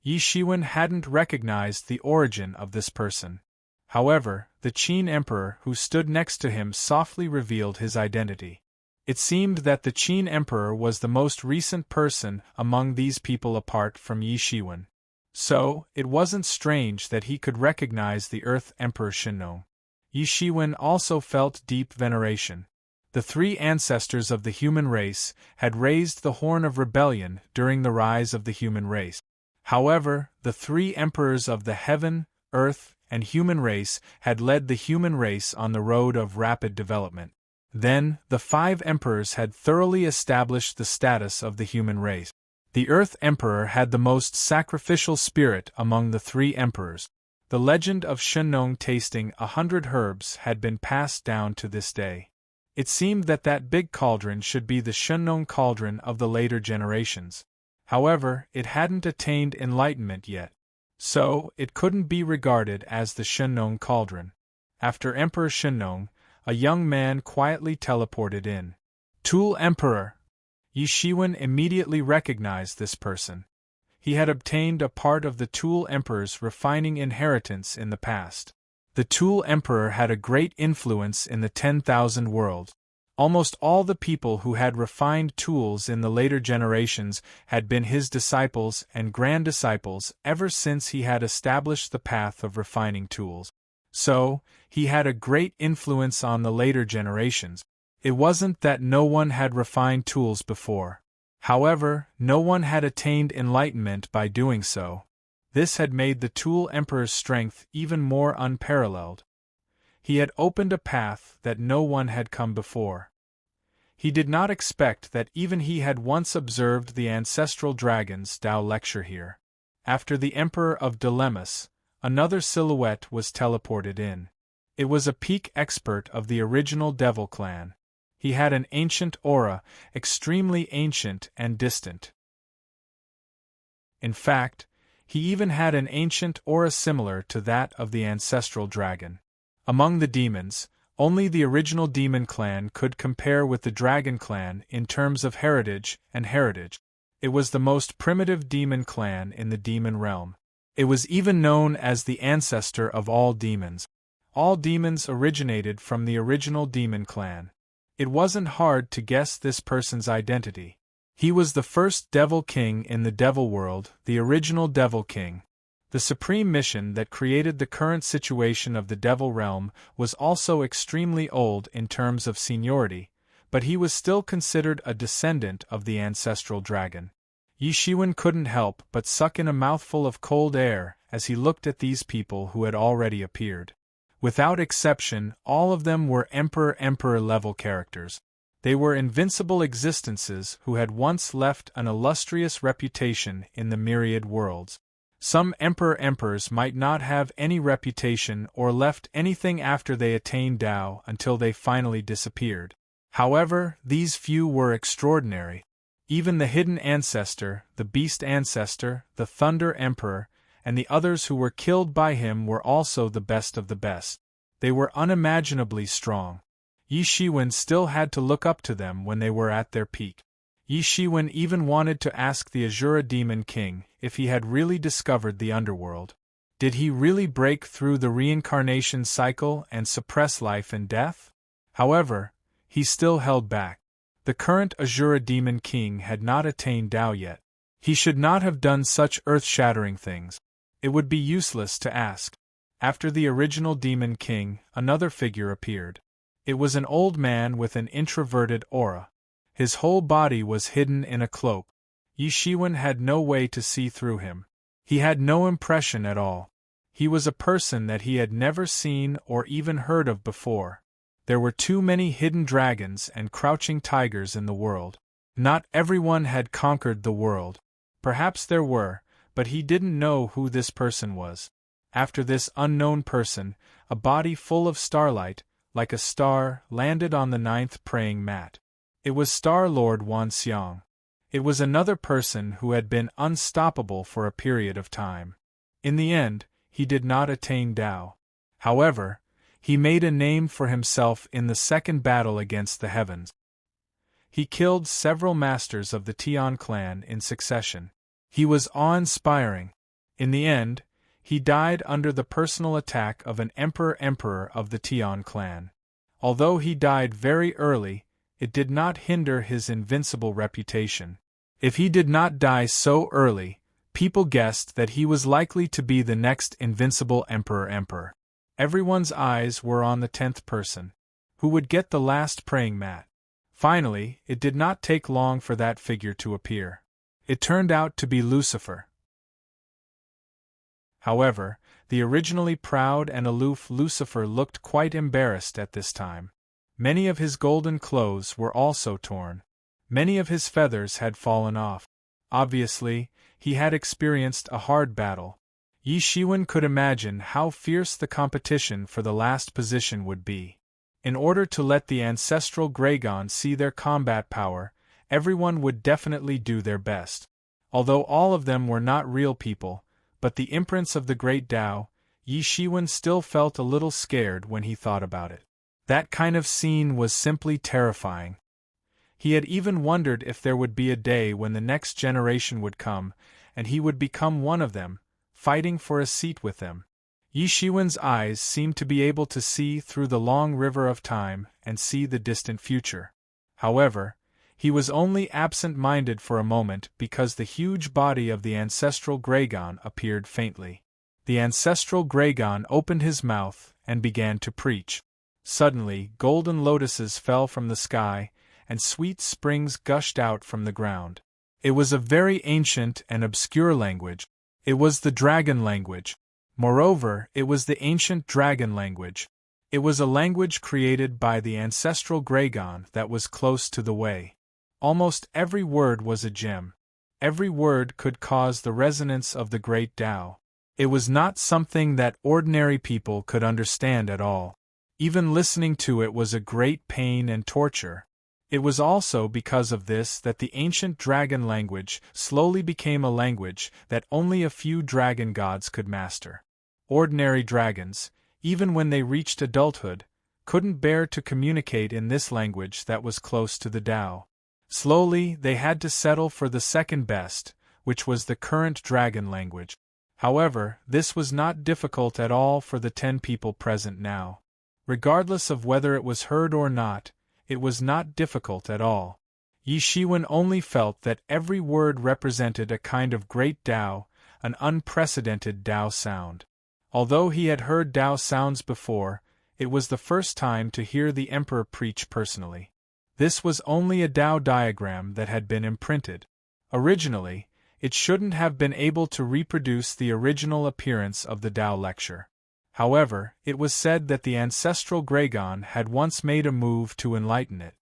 [SPEAKER 1] Yi Shiwen hadn't recognized the origin of this person. However, the Qin Emperor who stood next to him softly revealed his identity. It seemed that the Qin Emperor was the most recent person among these people apart from Yi Shiwen. So, it wasn't strange that he could recognize the Earth Emperor Shennong. Yi Shiwen also felt deep veneration. The 3 ancestors of the human race had raised the horn of rebellion during the rise of the human race. However, the 3 emperors of the heaven, earth, and human race had led the human race on the road of rapid development. Then, the 5 emperors had thoroughly established the status of the human race. The Earth Emperor had the most sacrificial spirit among the 3 emperors. The legend of Shennong tasting 100 herbs had been passed down to this day. It seemed that big cauldron should be the Shennong cauldron of the later generations. However, it hadn't attained enlightenment yet. So, it couldn't be regarded as the Shennong cauldron. After Emperor Shennong, a young man quietly teleported in. Tool Emperor! Yi Shiwen immediately recognized this person. He had obtained a part of the Tool Emperor's refining inheritance in the past. The Tool Emperor had a great influence in the 10,000 world. Almost all the people who had refined tools in the later generations had been his disciples and grand disciples ever since he had established the path of refining tools. So, he had a great influence on the later generations. It wasn't that no one had refined tools before. However, no one had attained enlightenment by doing so. This had made the Tool Emperor's strength even more unparalleled. He had opened a path that no one had come before. He did not expect that even he had once observed the ancestral dragon's Tao lecture here. After the Emperor of Dilemmas, another silhouette was teleported in. It was a peak expert of the original Devil clan. He had an ancient aura, extremely ancient and distant. In fact, he even had an ancient aura similar to that of the ancestral dragon. Among the demons, only the original demon clan could compare with the dragon clan in terms of heritage and heritage. It was the most primitive demon clan in the demon realm. It was even known as the ancestor of all demons. All demons originated from the original demon clan. It wasn't hard to guess this person's identity. He was the first Devil King in the Devil world, the original Devil King. The supreme mission that created the current situation of the Devil realm was also extremely old in terms of seniority, but he was still considered a descendant of the ancestral dragon. Yi Shiwen couldn't help but suck in a mouthful of cold air as he looked at these people who had already appeared. Without exception, all of them were Emperor level characters. They were invincible existences who had once left an illustrious reputation in the myriad worlds. Some Emperors might not have any reputation or left anything after they attained Tao until they finally disappeared. However, these few were extraordinary. Even the Hidden Ancestor, the Beast Ancestor, the Thunder Emperor, and the others who were killed by him were also the best of the best. They were unimaginably strong. Yi Shiwen still had to look up to them when they were at their peak. Yi Shiwen even wanted to ask the Azura Demon King if he had really discovered the underworld. Did he really break through the reincarnation cycle and suppress life and death? However, he still held back. The current Azura Demon King had not attained Tao yet. He should not have done such earth-shattering things. It would be useless to ask. After the original Demon King, another figure appeared. It was an old man with an introverted aura. His whole body was hidden in a cloak. Yi Shiwen had no way to see through him. He had no impression at all. He was a person that he had never seen or even heard of before. There were too many hidden dragons and crouching tigers in the world. Not everyone had conquered the world. Perhaps there were, but he didn't know who this person was. After this unknown person, a body full of starlight, like a star, landed on the 9th praying mat. It was Star-Lord Wan Xiang. It was another person who had been unstoppable for a period of time. In the end, he did not attain Tao. However, he made a name for himself in the second battle against the heavens. He killed several masters of the Tian clan in succession. He was awe-inspiring. In the end, he died under the personal attack of an emperor of the Tian clan. Although he died very early, it did not hinder his invincible reputation. If he did not die so early, people guessed that he was likely to be the next invincible emperor. Everyone's eyes were on the 10th person, who would get the last praying mat. Finally, it did not take long for that figure to appear. It turned out to be Lucifer. However, the originally proud and aloof Lucifer looked quite embarrassed at this time. Many of his golden clothes were also torn. Many of his feathers had fallen off. Obviously, he had experienced a hard battle. Yi Shiwen could imagine how fierce the competition for the last position would be. In order to let the ancestral Graygon see their combat power, everyone would definitely do their best. Although all of them were not real people, but the imprints of the great Tao, Yi Shiwen still felt a little scared when he thought about it. That kind of scene was simply terrifying. He had even wondered if there would be a day when the next generation would come, and he would become one of them, fighting for a seat with them. Yi Shiwen's eyes seemed to be able to see through the long river of time and see the distant future. However, he was only absent-minded for a moment because the huge body of the ancestral Gregon appeared faintly. The ancestral Gregon opened his mouth and began to preach. Suddenly, golden lotuses fell from the sky, and sweet springs gushed out from the ground. It was a very ancient and obscure language. It was the dragon language. Moreover, it was the ancient dragon language. It was a language created by the ancestral Gregon that was close to the way. Almost every word was a gem. Every word could cause the resonance of the great Tao. It was not something that ordinary people could understand at all. Even listening to it was a great pain and torture. It was also because of this that the ancient dragon language slowly became a language that only a few dragon gods could master. Ordinary dragons, even when they reached adulthood, couldn't bear to communicate in this language that was close to the Tao. Slowly, they had to settle for the second best, which was the current dragon language. However, this was not difficult at all for the 10 people present now. Regardless of whether it was heard or not, it was not difficult at all. Yi Shiwen only felt that every word represented a kind of great Tao, an unprecedented Tao sound. Although he had heard Tao sounds before, it was the first time to hear the Emperor preach personally. This was only a Tao diagram that had been imprinted. Originally, it shouldn't have been able to reproduce the original appearance of the Tao lecture. However, it was said that the ancestral Gregon had once made a move to enlighten it.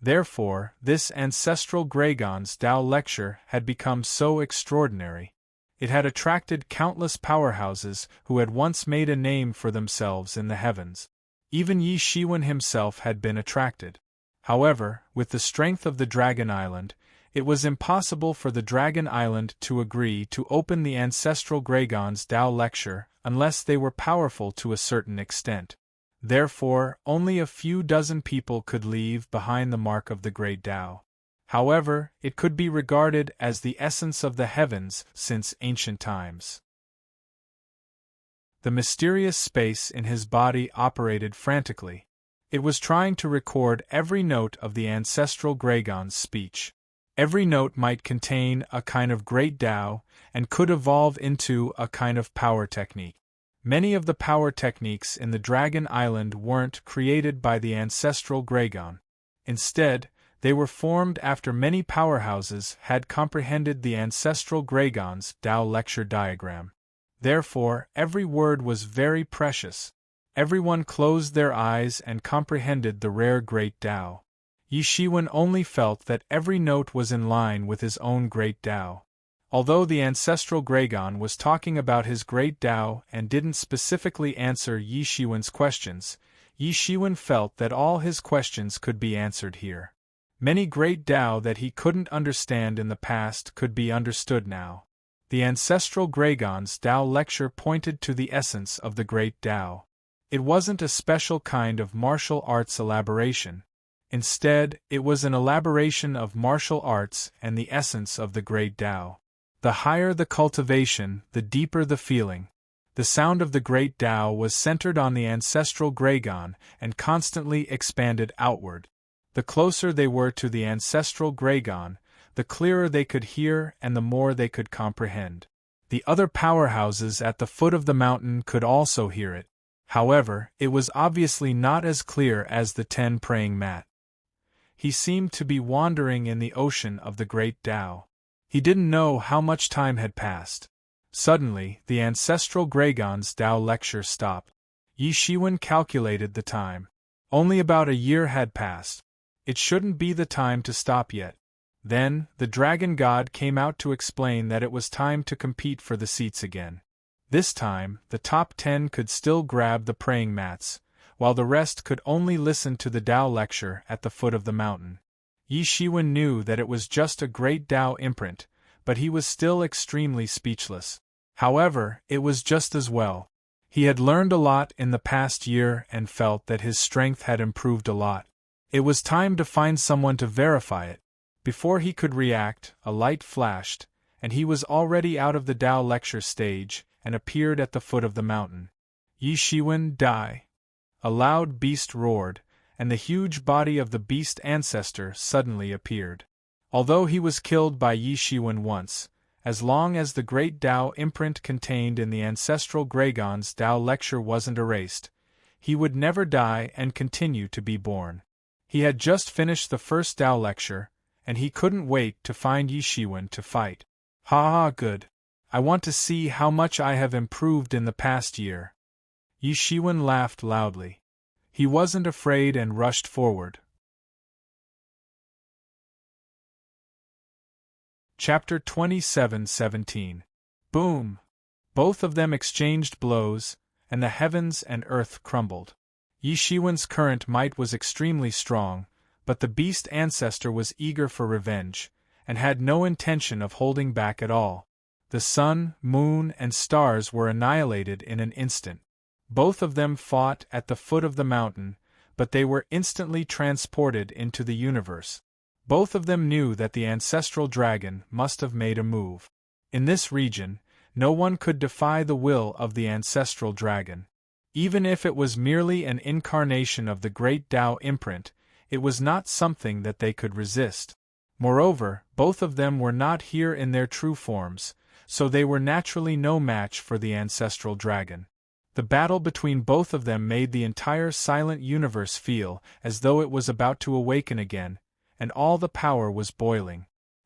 [SPEAKER 1] Therefore, this ancestral Gregon's Tao lecture had become so extraordinary. It had attracted countless powerhouses who had once made a name for themselves in the heavens. Even Yi Shiwen himself had been attracted. However, with the strength of the Dragon Island, it was impossible for the Dragon Island to agree to open the ancestral Gregon's Tao lecture unless they were powerful to a certain extent. Therefore, only a few dozen people could leave behind the mark of the great Tao. However, it could be regarded as the essence of the heavens since ancient times. The mysterious space in his body operated frantically. It was trying to record every note of the ancestral Gregon's speech. Every note might contain a kind of great Tao and could evolve into a kind of power technique. Many of the power techniques in the Dragon Island weren't created by the ancestral Gregon. Instead, they were formed after many powerhouses had comprehended the ancestral Gregon's Tao lecture diagram. Therefore, every word was very precious. Everyone closed their eyes and comprehended the rare great Tao. Yi Shiwen only felt that every note was in line with his own great Tao. Although the ancestral Gregon was talking about his great Tao and didn't specifically answer Yi Shiwen's questions, Yi Shiwen felt that all his questions could be answered here. Many great Tao that he couldn't understand in the past could be understood now. The ancestral Gregon's Tao lecture pointed to the essence of the great Tao. It wasn't a special kind of martial arts elaboration. Instead, it was an elaboration of martial arts and the essence of the great Tao. The higher the cultivation, the deeper the feeling. The sound of the great Tao was centered on the ancestral Gregon and constantly expanded outward. The closer they were to the ancestral Gregon, the clearer they could hear and the more they could comprehend. The other powerhouses at the foot of the mountain could also hear it. However, it was obviously not as clear as the 10 praying mat. He seemed to be wandering in the ocean of the great Tao. He didn't know how much time had passed. Suddenly, the ancestral Gregon's Tao lecture stopped. Yi Shiwen calculated the time. Only about a year had passed. It shouldn't be the time to stop yet. Then, the dragon god came out to explain that it was time to compete for the seats again. This time, the top 10 could still grab the praying mats, while the rest could only listen to the Tao lecture at the foot of the mountain. Yi Shiwen knew that it was just a great Tao imprint, but he was still extremely speechless. However, it was just as well. He had learned a lot in the past year and felt that his strength had improved a lot. It was time to find someone to verify it. Before he could react, a light flashed, and he was already out of the Tao lecture stage and appeared at the foot of the mountain. Yi Shiwen, die! A loud beast roared, and the huge body of the beast ancestor suddenly appeared. Although he was killed by Yi Shiwen once, as long as the great Tao imprint contained in the ancestral Gragon's Tao lecture wasn't erased, he would never die and continue to be born. He had just finished the first Tao lecture, and he couldn't wait to find Yi Shiwen to fight. Ha ha, good. I want to see how much I have improved in the past year. Yi Shiwen laughed loudly. He wasn't afraid and rushed forward. Chapter 27:17. Boom! Both of them exchanged blows, and the heavens and earth crumbled. Yi Shiwen's current might was extremely strong, but the beast ancestor was eager for revenge, and had no intention of holding back at all. The sun, moon, and stars were annihilated in an instant. Both of them fought at the foot of the mountain, but they were instantly transported into the universe. Both of them knew that the ancestral dragon must have made a move. In this region, no one could defy the will of the ancestral dragon. Even if it was merely an incarnation of the great Tao imprint, it was not something that they could resist. Moreover, both of them were not here in their true forms, so they were naturally no match for the ancestral dragon. The battle between both of them made the entire silent universe feel as though it was about to awaken again, and all the power was boiling.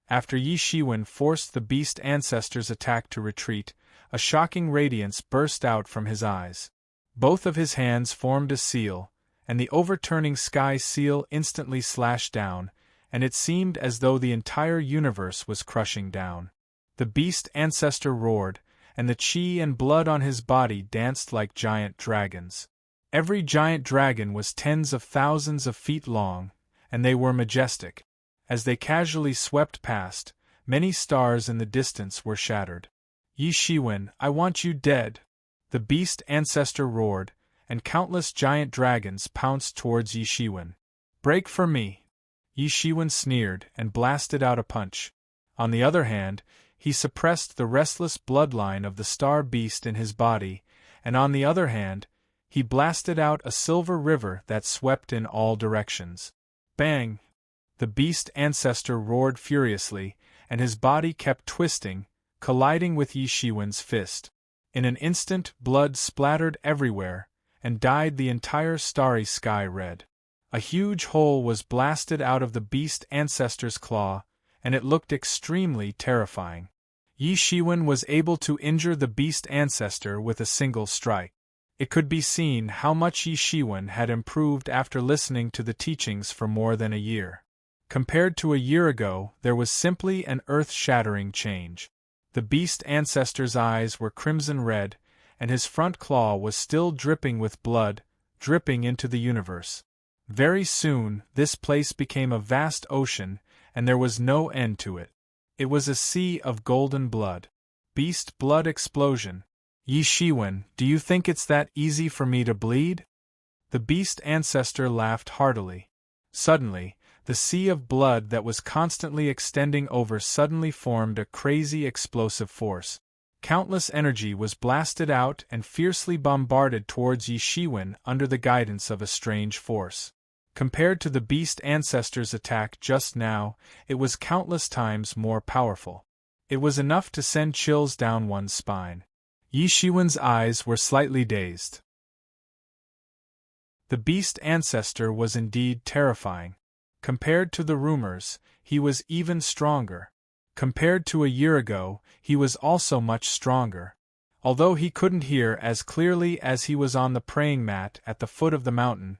[SPEAKER 1] After Yi Shiwen forced the beast ancestor's attack to retreat, a shocking radiance burst out from his eyes. Both of his hands formed a seal, and the overturning sky seal instantly slashed down, and it seemed as though the entire universe was crushing down. The beast ancestor roared, and the chi and blood on his body danced like giant dragons. Every giant dragon was tens of thousands of feet long, and they were majestic. As they casually swept past, many stars in the distance were shattered. Yi Shiwen, I want you dead! The beast ancestor roared, and countless giant dragons pounced towards Yi Shiwen. Break for me! Yi Shiwen sneered and blasted out a punch. On the other hand, he suppressed the restless bloodline of the star beast in his body, and on the other hand, he blasted out a silver river that swept in all directions. Bang! The beast ancestor roared furiously, and his body kept twisting, colliding with Yi Shiwen's fist. In an instant, blood splattered everywhere, and dyed the entire starry sky red. A huge hole was blasted out of the beast ancestor's claw, and it looked extremely terrifying. Yi Shiwen was able to injure the beast ancestor with a single strike. It could be seen how much Yi Shiwen had improved after listening to the teachings for more than a year. Compared to a year ago, there was simply an earth-shattering change. The beast ancestor's eyes were crimson red, and his front claw was still dripping with blood, dripping into the universe. Very soon, this place became a vast ocean, and there was no end to it. It was a sea of golden blood. Beast blood explosion. Yi Shiwen, do you think it's that easy for me to bleed? The beast ancestor laughed heartily. Suddenly, the sea of blood that was constantly extending over suddenly formed a crazy explosive force. Countless energy was blasted out and fiercely bombarded towards Yi Shiwen under the guidance of a strange force. Compared to the beast ancestor's attack just now, it was countless times more powerful. It was enough to send chills down one's spine. Yi Shiwen's eyes were slightly dazed. The beast ancestor was indeed terrifying. Compared to the rumors, he was even stronger. Compared to a year ago, he was also much stronger. Although he couldn't hear as clearly as he was on the praying mat at the foot of the mountain,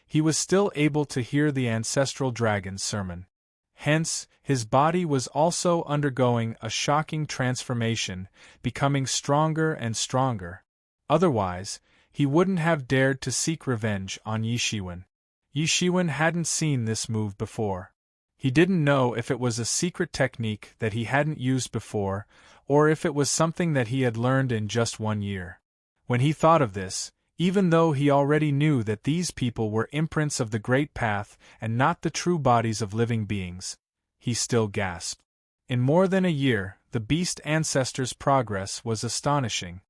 [SPEAKER 1] he was still able to hear the ancestral dragon's sermon. Hence, his body was also undergoing a shocking transformation, becoming stronger and stronger. Otherwise, he wouldn't have dared to seek revenge on Yi Shiwen. Yi Shiwen hadn't seen this move before. He didn't know if it was a secret technique that he hadn't used before, or if it was something that he had learned in just 1 year. When he thought of this, even though he already knew that these people were imprints of the Great Path and not the true bodies of living beings, he still gasped. In more than a year, the beast ancestor's progress was astonishing.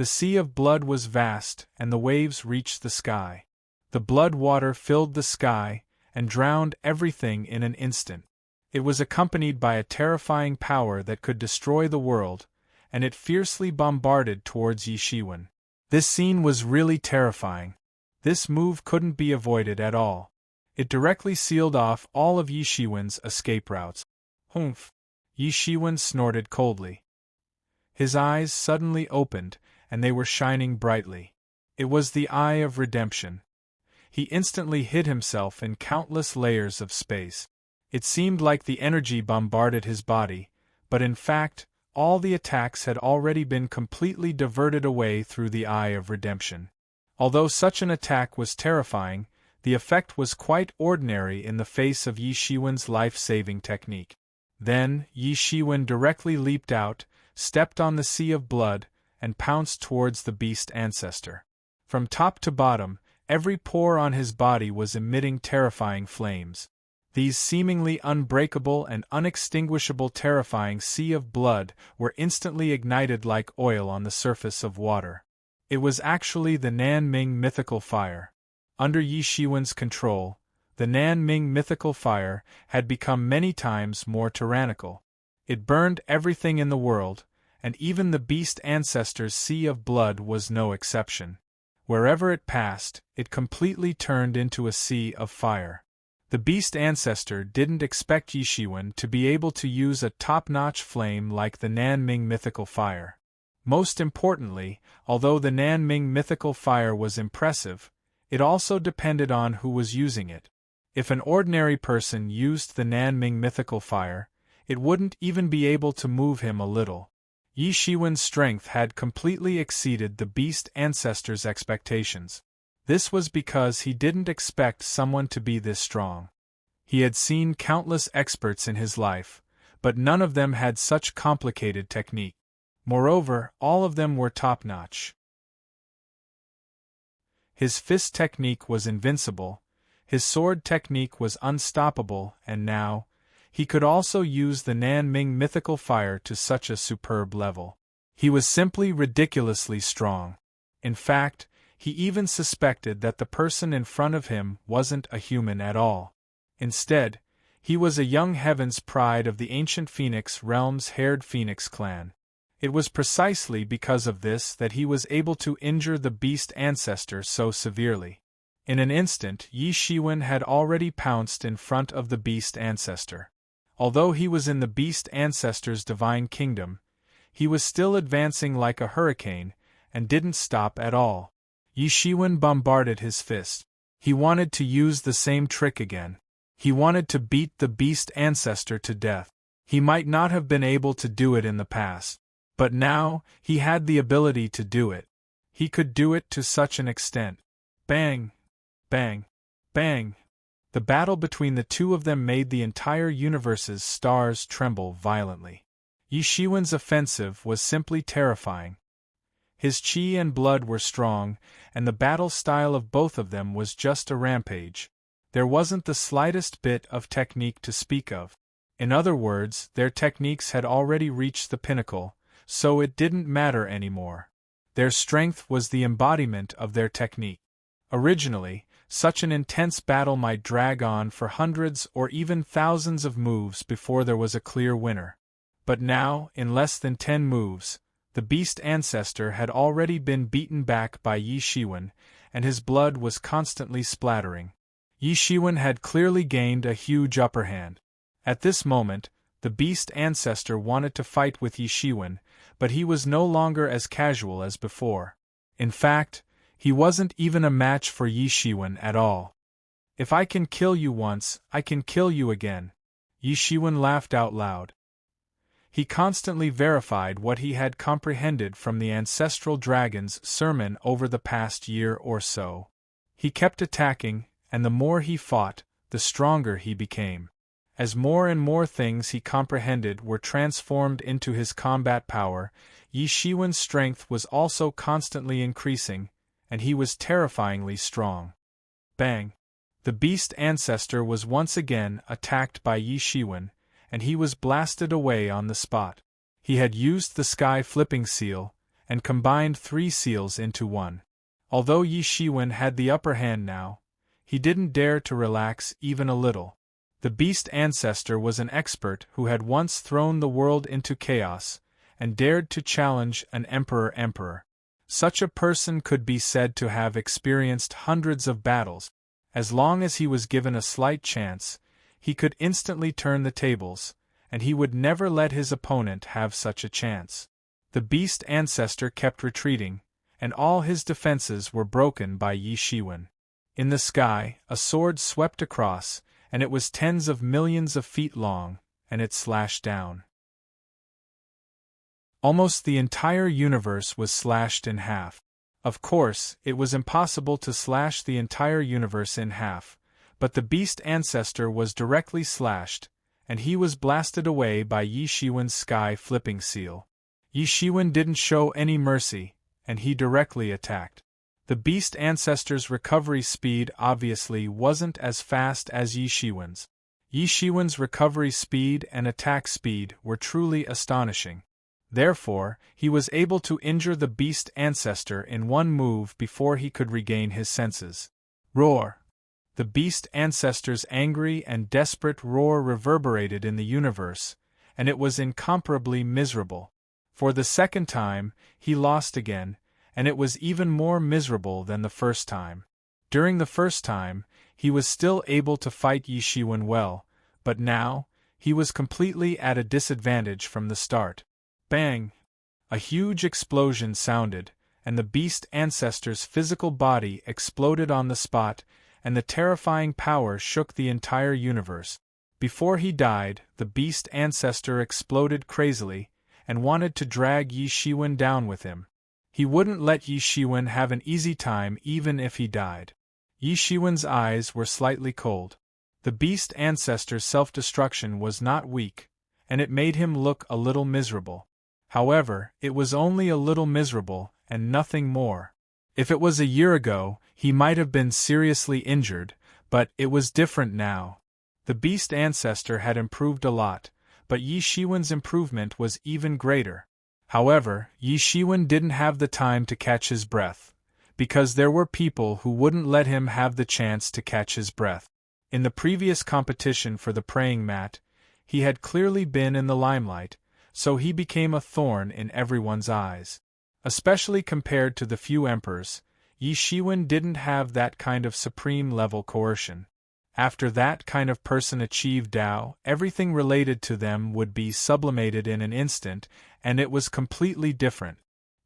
[SPEAKER 1] The sea of blood was vast, and the waves reached the sky. The blood water filled the sky, and drowned everything in an instant. It was accompanied by a terrifying power that could destroy the world, and it fiercely bombarded towards Yi Shiwen. This scene was really terrifying. This move couldn't be avoided at all. It directly sealed off all of Yi Shiwen's escape routes. Humph! Yi Shiwen snorted coldly. His eyes suddenly opened, and they were shining brightly. It was the eye of redemption. He instantly hid himself in countless layers of space. It seemed like the energy bombarded his body, but in fact, all the attacks had already been completely diverted away through the eye of redemption. Although such an attack was terrifying, the effect was quite ordinary in the face of Yi Shiwen's life-saving technique. Then, Yi Shiwen directly leaped out, stepped on the sea of blood, and pounced towards the beast ancestor. From top to bottom, every pore on his body was emitting terrifying flames. These seemingly unbreakable and unextinguishable terrifying sea of blood were instantly ignited like oil on the surface of water. It was actually the Nanming mythical fire. Under Yi Shiwen's control, the Nanming mythical fire had become many times more tyrannical. It burned everything in the world, and even the beast ancestor's sea of blood was no exception. Wherever it passed, it completely turned into a sea of fire. The beast ancestor didn't expect Yi Shiwen to be able to use a top-notch flame like the Nanming mythical fire. Most importantly, although the Nanming mythical fire was impressive, it also depended on who was using it. If an ordinary person used the Nanming mythical fire, it wouldn't even be able to move him a little. Yi Shiwen's strength had completely exceeded the beast ancestor's expectations. This was because he didn't expect someone to be this strong. He had seen countless experts in his life, but none of them had such complicated technique. Moreover, all of them were top-notch. His fist technique was invincible, his sword technique was unstoppable, and now, he could also use the Nanming mythical fire to such a superb level. He was simply ridiculously strong. In fact, he even suspected that the person in front of him wasn't a human at all. Instead, he was a young heaven's pride of the ancient Phoenix realm's haired Phoenix clan. It was precisely because of this that he was able to injure the beast ancestor so severely. In an instant, Yi Shiwen had already pounced in front of the beast ancestor. Although he was in the beast ancestor's divine kingdom, he was still advancing like a hurricane, and didn't stop at all. Yi Shiwen bombarded his fist. He wanted to use the same trick again. He wanted to beat the beast ancestor to death. He might not have been able to do it in the past, but now, he had the ability to do it. He could do it to such an extent. Bang! Bang! Bang! The battle between the two of them made the entire universe's stars tremble violently. Yi Shiwen's offensive was simply terrifying. His chi and blood were strong, and the battle style of both of them was just a rampage. There wasn't the slightest bit of technique to speak of. In other words, their techniques had already reached the pinnacle, so it didn't matter anymore. Their strength was the embodiment of their technique. Originally, such an intense battle might drag on for hundreds or even thousands of moves before there was a clear winner. But now, in less than 10 moves, the beast ancestor had already been beaten back by Yi Shiwen, and his blood was constantly splattering. Yi Shiwen had clearly gained a huge upper hand. At this moment, the beast ancestor wanted to fight with Yi Shiwen, but he was no longer as casual as before. In fact, he wasn't even a match for Yi Shiwen at all. "If I can kill you once, I can kill you again," Yi Shiwen laughed out loud. He constantly verified what he had comprehended from the ancestral dragon's sermon over the past year or so. He kept attacking, and the more he fought, the stronger he became. As more and more things he comprehended were transformed into his combat power, Yi Shiwen's strength was also constantly increasing, and he was terrifyingly strong. Bang! The beast ancestor was once again attacked by Yi Shiwen, and he was blasted away on the spot. He had used the sky flipping seal, and combined 3 seals into one. Although Yi Shiwen had the upper hand now, he didn't dare to relax even a little. The beast ancestor was an expert who had once thrown the world into chaos, and dared to challenge an emperor. Such a person could be said to have experienced hundreds of battles. As long as he was given a slight chance, he could instantly turn the tables, and he would never let his opponent have such a chance. The beast ancestor kept retreating, and all his defenses were broken by Yi Shiwen. In the sky, a sword swept across, and it was tens of millions of feet long, and it slashed down. Almost the entire universe was slashed in half. Of course, it was impossible to slash the entire universe in half, but the beast ancestor was directly slashed, and he was blasted away by Yi Shiwen's sky-flipping seal. Yi Shiwen didn't show any mercy, and he directly attacked. The beast ancestor's recovery speed obviously wasn't as fast as Yi Shiwen's. Yi Shiwen's recovery speed and attack speed were truly astonishing. Therefore, he was able to injure the beast ancestor in one move before he could regain his senses. Roar! The beast ancestor's angry and desperate roar reverberated in the universe, and it was incomparably miserable. For the second time, he lost again, and it was even more miserable than the first time. During the first time, he was still able to fight Yi Shiwen well, but now, he was completely at a disadvantage from the start. Bang! A huge explosion sounded, and the beast ancestor's physical body exploded on the spot, and the terrifying power shook the entire universe. Before he died, the beast ancestor exploded crazily, and wanted to drag Yi Shiwen down with him. He wouldn't let Yi Shiwen have an easy time even if he died. Yi Shiwen's eyes were slightly cold. The beast ancestor's self-destruction was not weak, and it made him look a little miserable. However, it was only a little miserable, and nothing more. If it was a year ago, he might have been seriously injured, but it was different now. The beast ancestor had improved a lot, but Yi Shiwen's improvement was even greater. However, Yi Shiwen didn't have the time to catch his breath, because there were people who wouldn't let him have the chance to catch his breath. In the previous competition for the praying mat, he had clearly been in the limelight, so he became a thorn in everyone's eyes. Especially compared to the few emperors, Yi Shiwen didn't have that kind of supreme-level coercion. After that kind of person achieved Tao, everything related to them would be sublimated in an instant, and it was completely different.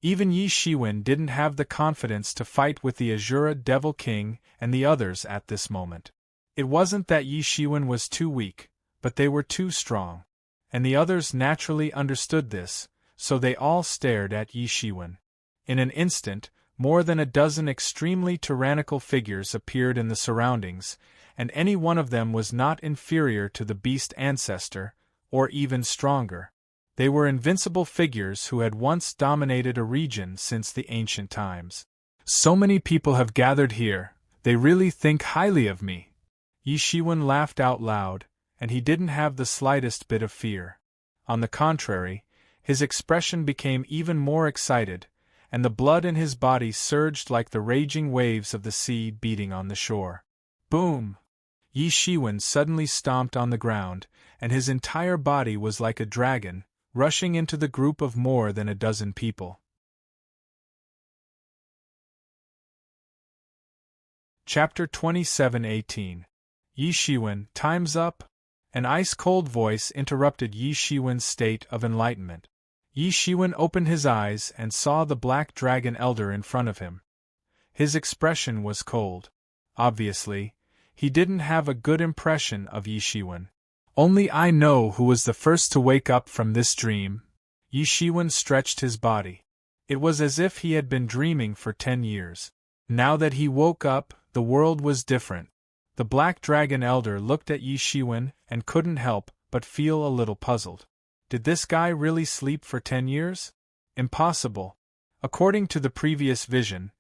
[SPEAKER 1] Even Yi Shiwen didn't have the confidence to fight with the Azura Devil King and the others at this moment. It wasn't that Yi Shiwen was too weak, but they were too strong. And the others naturally understood this, so they all stared at Yi Shiwen. In an instant, more than a dozen extremely tyrannical figures appeared in the surroundings, and any one of them was not inferior to the beast ancestor, or even stronger. They were invincible figures who had once dominated a region since the ancient times. So many people have gathered here, they really think highly of me. Yi Shiwen laughed out loud, and he didn't have the slightest bit of fear. On the contrary, his expression became even more excited, and the blood in his body surged like the raging waves of the sea beating on the shore. Boom! Yi Shiwen suddenly stomped on the ground, and his entire body was like a dragon, rushing into the group of more than a dozen people. Chapter 27:18. Yi Shiwen, time's up? An ice-cold voice interrupted Yi Shiwen's state of enlightenment. Yi Shiwen opened his eyes and saw the Black Dragon Elder in front of him. His expression was cold. Obviously, he didn't have a good impression of Yi Shiwen. Only I know who was the first to wake up from this dream. Yi Shiwen stretched his body. It was as if he had been dreaming for 10 years. Now that he woke up, the world was different. The Black Dragon Elder looked at Yi Shiwen and couldn't help but feel a little puzzled. Did this guy really sleep for 10 years? Impossible. According to the previous vision,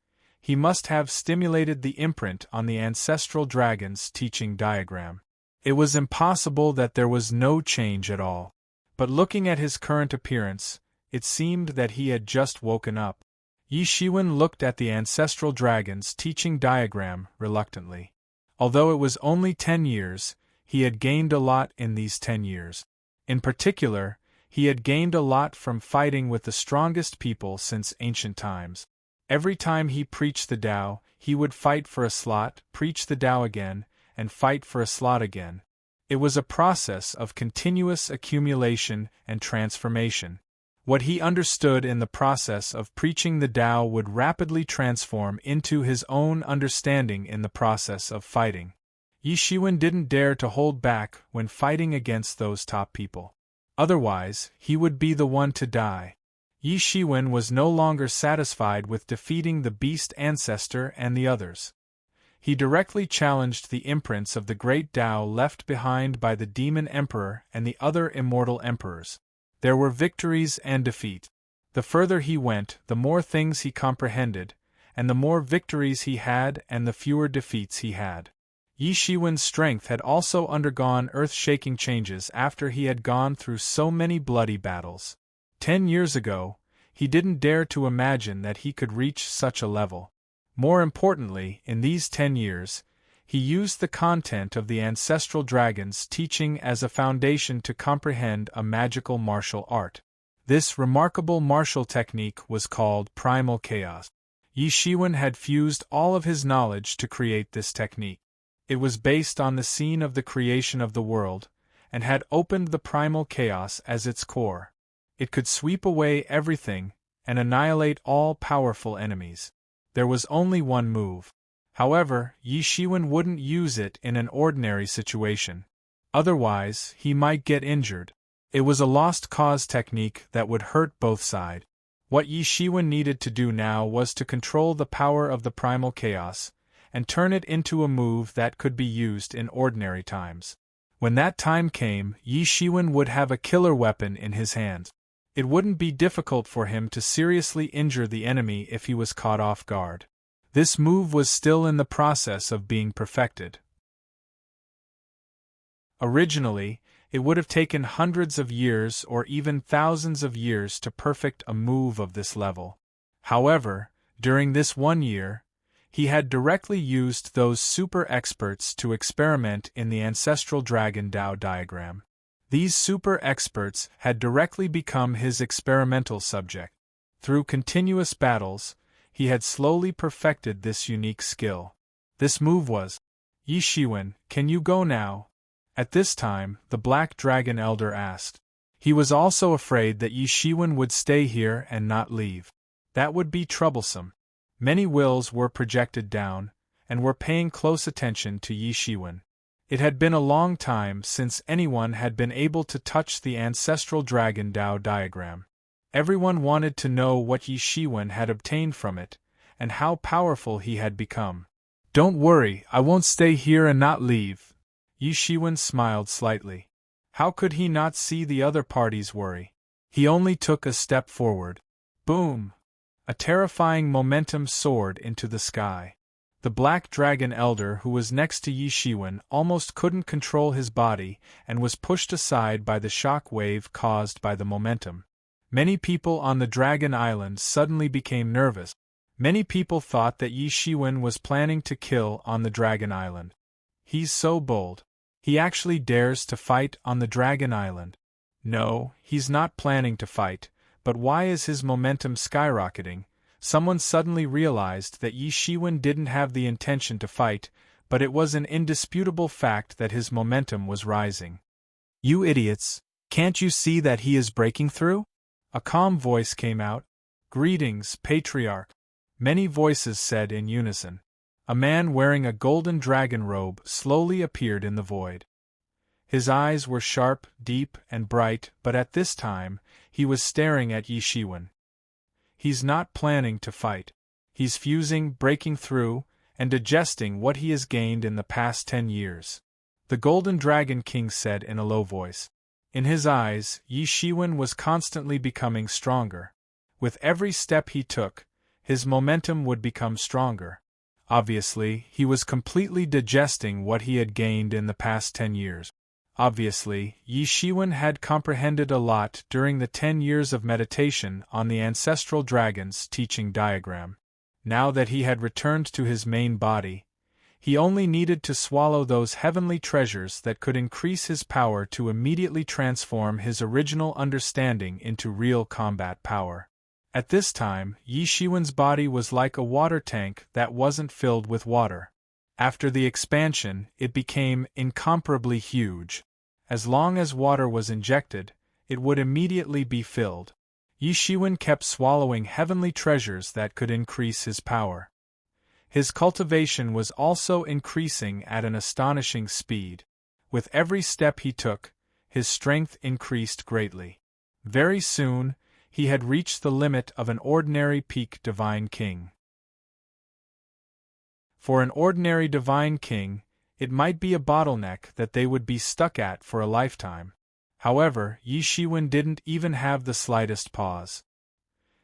[SPEAKER 1] he must have stimulated the imprint on the ancestral dragon's teaching diagram. It was impossible that there was no change at all. But looking at his current appearance, It seemed that he had just woken up. Yi Shiwen looked at the ancestral dragon's teaching diagram reluctantly. Although it was only 10 years, he had gained a lot in these 10 years. In particular, he had gained a lot from fighting with the strongest people since ancient times. Every time he preached the Tao, he would fight for a slot, preach the Tao again, and fight for a slot again. It was a process of continuous accumulation and transformation. What he understood in the process of preaching the Tao would rapidly transform into his own understanding in the process of fighting. Yi Shiwen didn't dare to hold back when fighting against those top people. Otherwise, he would be the one to die. Yi Shiwen was no longer satisfied with defeating the beast ancestor and the others. He directly challenged the imprints of the great Tao left behind by the demon emperor and the other immortal emperors. There were victories and defeat. The further he went, the more things he comprehended, and the more victories he had and the fewer defeats he had. Yi Shiwen's strength had also undergone earth-shaking changes after he had gone through so many bloody battles. 10 years ago, he didn't dare to imagine that he could reach such a level. More importantly, in these 10 years, he used the content of the ancestral dragon's teaching as a foundation to comprehend a magical martial art. This remarkable martial technique was called primal chaos. Yi Shiwen had fused all of his knowledge to create this technique. It was based on the scene of the creation of the world, and had opened the primal chaos as its core. It could sweep away everything and annihilate all powerful enemies. There was only one move. However, Yi Shiwen wouldn't use it in an ordinary situation. Otherwise, he might get injured. It was a lost cause technique that would hurt both sides. What Yi Shiwen needed to do now was to control the power of the primal chaos, and turn it into a move that could be used in ordinary times. When that time came, Yi Shiwen would have a killer weapon in his hands. It wouldn't be difficult for him to seriously injure the enemy if he was caught off guard. This move was still in the process of being perfected. Originally, it would have taken hundreds of years or even thousands of years to perfect a move of this level. However, during this 1 year, he had directly used those super experts to experiment in the ancestral dragon Tao diagram. These super experts had directly become his experimental subject. Through continuous battles, he had slowly perfected this unique skill. This move was, "Yi Shiwen, can you go now?" At this time, the Black Dragon Elder asked. He was also afraid that Yi Shiwen would stay here and not leave. That would be troublesome. Many wills were projected down, and were paying close attention to Yi Shiwen. It had been a long time since anyone had been able to touch the ancestral dragon Tao diagram. Everyone wanted to know what Yi Shiwen had obtained from it, and how powerful he had become. "Don't worry, I won't stay here and not leave." Yi Shiwen smiled slightly. How could he not see the other party's worry? He only took a step forward. Boom! A terrifying momentum soared into the sky. The Black Dragon Elder who was next to Yi Shiwen almost couldn't control his body and was pushed aside by the shock wave caused by the momentum. Many people on the Dragon Island suddenly became nervous. Many people thought that Yi Shiwen was planning to kill on the Dragon Island. He's so bold. He actually dares to fight on the Dragon Island. No, he's not planning to fight, but why is his momentum skyrocketing? Someone suddenly realized that Yi Shiwen didn't have the intention to fight, but it was an indisputable fact that his momentum was rising. "You idiots, can't you see that he is breaking through?" A calm voice came out. "Greetings, Patriarch." Many voices said in unison. A man wearing a golden dragon robe slowly appeared in the void. His eyes were sharp, deep, and bright, but at this time, he was staring at Yi Shiwen. He's not planning to fight. He's fusing, breaking through, and digesting what he has gained in the past 10 years. The Golden Dragon King said in a low voice. In his eyes, Yi Shiwen was constantly becoming stronger. With every step he took, his momentum would become stronger. Obviously, he was completely digesting what he had gained in the past 10 years. Obviously, Yi Shiwen had comprehended a lot during the 10 years of meditation on the ancestral dragon's teaching diagram. Now that he had returned to his main body, he only needed to swallow those heavenly treasures that could increase his power to immediately transform his original understanding into real combat power. At this time, Yi Shiwen's body was like a water tank that wasn't filled with water. After the expansion, it became incomparably huge. As long as water was injected, it would immediately be filled. Yi Shiwen kept swallowing heavenly treasures that could increase his power. His cultivation was also increasing at an astonishing speed. With every step he took, his strength increased greatly. Very soon, he had reached the limit of an ordinary peak divine king. For an ordinary divine king, it might be a bottleneck that they would be stuck at for a lifetime. However, Yi Shiwen didn't even have the slightest pause.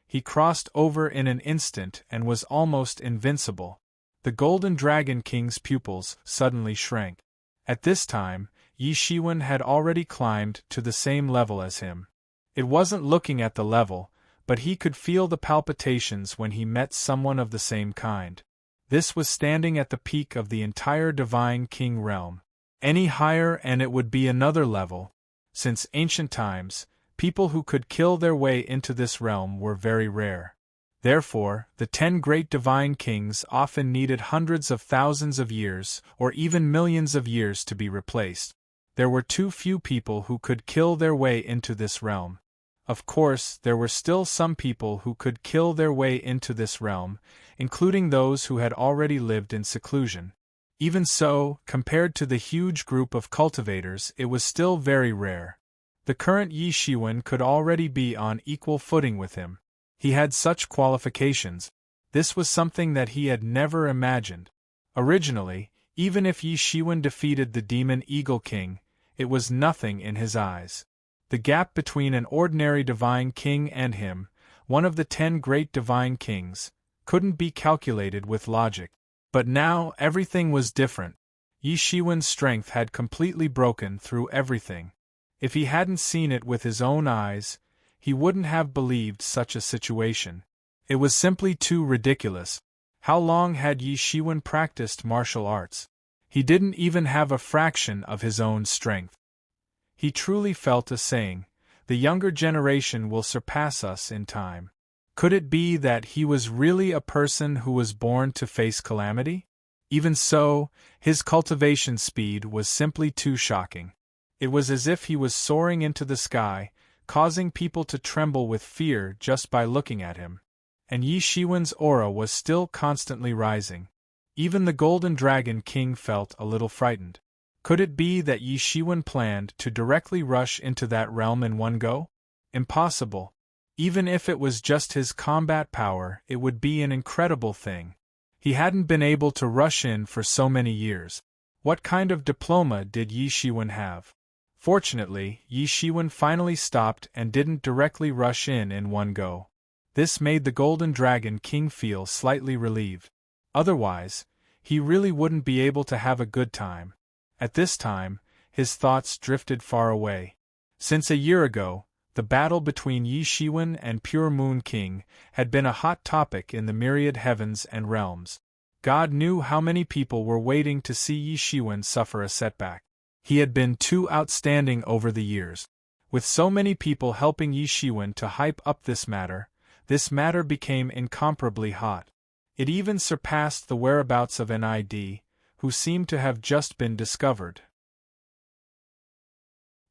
[SPEAKER 1] He crossed over in an instant and was almost invincible. The Golden Dragon King's pupils suddenly shrank. At this time, Yi Shiwen had already climbed to the same level as him. It wasn't looking at the level, but he could feel the palpitations when he met someone of the same kind. This was standing at the peak of the entire Divine King realm. Any higher and it would be another level. Since ancient times, people who could kill their way into this realm were very rare. Therefore, the 10 great divine kings often needed hundreds of thousands of years or even millions of years to be replaced. There were too few people who could kill their way into this realm. Of course, there were still some people who could kill their way into this realm, including those who had already lived in seclusion. Even so, compared to the huge group of cultivators, it was still very rare. The current Yi Shiwen could already be on equal footing with him. He had such qualifications. This was something that he had never imagined. Originally, even if Yi Shiwen defeated the Demon Eagle King, it was nothing in his eyes. The gap between an ordinary divine king and him, one of the 10 great divine kings, couldn't be calculated with logic. But now everything was different. Yi Shiwen's strength had completely broken through everything. If he hadn't seen it with his own eyes, he wouldn't have believed such a situation. It was simply too ridiculous. How long had Yi Shiwen practiced martial arts? He didn't even have a fraction of his own strength. He truly felt a saying, "The younger generation will surpass us in time." Could it be that he was really a person who was born to face calamity? Even so, his cultivation speed was simply too shocking. It was as if he was soaring into the sky, causing people to tremble with fear just by looking at him. And Yi Shiwen's aura was still constantly rising. Even the Golden Dragon King felt a little frightened. Could it be that Yi Shiwen planned to directly rush into that realm in one go? Impossible. Even if it was just his combat power, it would be an incredible thing. He hadn't been able to rush in for so many years. What kind of diploma did Yi Shiwen have? Fortunately, Yi Shiwen finally stopped and didn't directly rush in one go. This made the Golden Dragon King feel slightly relieved. Otherwise, he really wouldn't be able to have a good time. At this time, his thoughts drifted far away. Since a year ago, the battle between Yi Shiwen and Pure Moon King had been a hot topic in the myriad heavens and realms. God knew how many people were waiting to see Yi Shiwen suffer a setback. He had been too outstanding over the years. With so many people helping Yi Shiwen to hype up this matter became incomparably hot. It even surpassed the whereabouts of NID, who seemed to have just been discovered.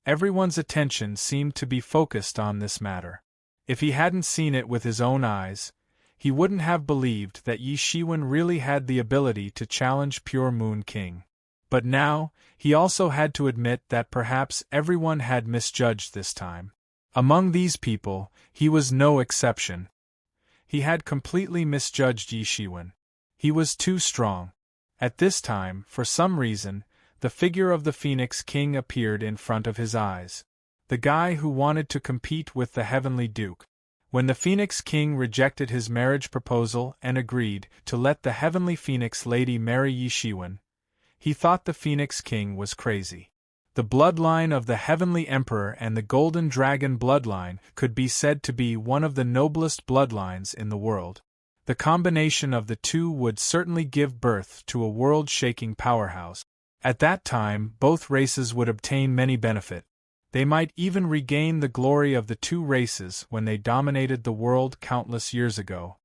[SPEAKER 1] Everyone's attention seemed to be focused on this matter. If he hadn't seen it with his own eyes, he wouldn't have believed that Yi Shiwen really had the ability to challenge Pure Moon King. But now, he also had to admit that perhaps everyone had misjudged this time. Among these people, he was no exception. He had completely misjudged Yi Shiwen. He was too strong. At this time, for some reason, the figure of the Phoenix King appeared in front of his eyes. The guy who wanted to compete with the Heavenly Duke. When the Phoenix King rejected his marriage proposal and agreed to let the Heavenly Phoenix Lady marry Yi Shiwen, he thought the Phoenix King was crazy. The bloodline of the Heavenly Emperor and the Golden Dragon bloodline could be said to be one of the noblest bloodlines in the world. The combination of the two would certainly give birth to a world-shaking powerhouse. At that time, both races would obtain many benefit. They might even regain the glory of the two races when they dominated the world countless years ago.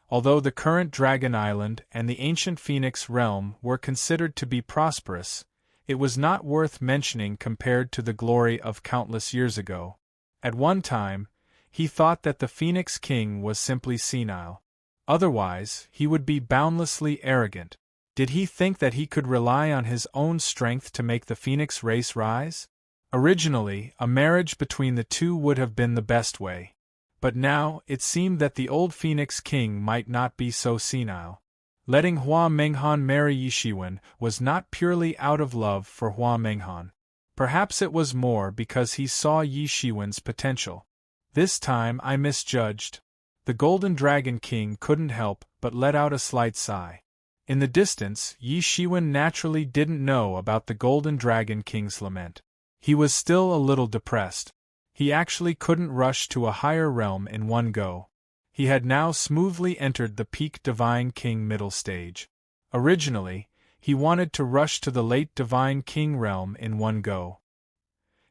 [SPEAKER 1] Although the current Dragon Island and the ancient Phoenix realm were considered to be prosperous, it was not worth mentioning compared to the glory of countless years ago. At one time, he thought that the Phoenix King was simply senile. Otherwise, he would be boundlessly arrogant. Did he think that he could rely on his own strength to make the Phoenix race rise? Originally, a marriage between the two would have been the best way. But now, it seemed that the old Phoenix King might not be so senile. Letting Hua Menghan marry Yi Shiwen was not purely out of love for Hua Menghan. Perhaps it was more because he saw Yi Shiwen's potential. This time I misjudged. The Golden Dragon King couldn't help but let out a slight sigh. In the distance, Yi Shiwen naturally didn't know about the Golden Dragon King's lament. He was still a little depressed. He actually couldn't rush to a higher realm in one go. He had now smoothly entered the peak Divine King middle stage. Originally, he wanted to rush to the late Divine King realm in one go.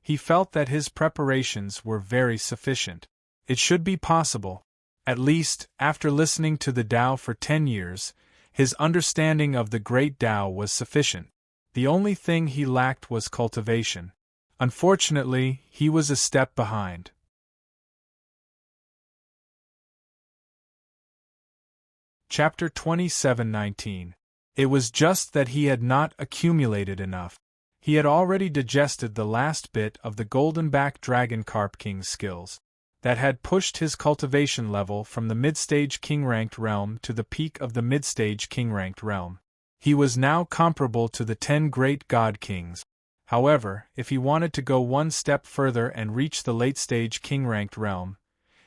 [SPEAKER 1] He felt that his preparations were very sufficient. It should be possible. At least, after listening to the Tao for 10 years, his understanding of the great Tao was sufficient. The only thing he lacked was cultivation. Unfortunately, he was a step behind. Chapter 27:19. It was just that he had not accumulated enough. He had already digested the last bit of the Golden-backed Dragon Carp King's skills. That had pushed his cultivation level from the mid-stage king-ranked realm to the peak of the mid-stage king-ranked realm. He was now comparable to the 10 great god kings. However, if he wanted to go one step further and reach the late-stage king-ranked realm,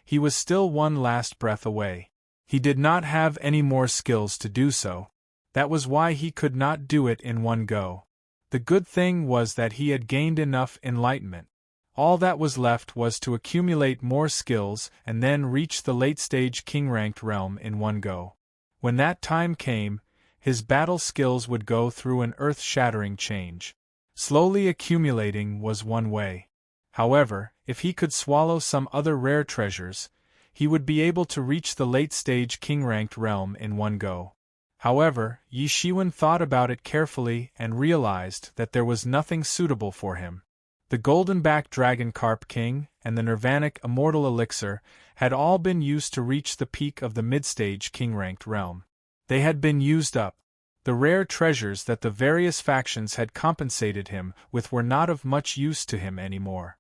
[SPEAKER 1] he was still one last breath away. He did not have any more skills to do so. That was why he could not do it in one go. The good thing was that he had gained enough enlightenment. All that was left was to accumulate more skills and then reach the late-stage king-ranked realm in one go. When that time came, his battle skills would go through an earth-shattering change. Slowly accumulating was one way. However, if he could swallow some other rare treasures, he would be able to reach the late-stage king-ranked realm in one go. However, Yi Shiwen thought about it carefully and realized that there was nothing suitable for him. The Golden-backed Dragon Carp King and the Nirvanic Immortal Elixir had all been used to reach the peak of the mid-stage king-ranked realm. They had been used up. The rare treasures that the various factions had compensated him with were not of much use to him anymore.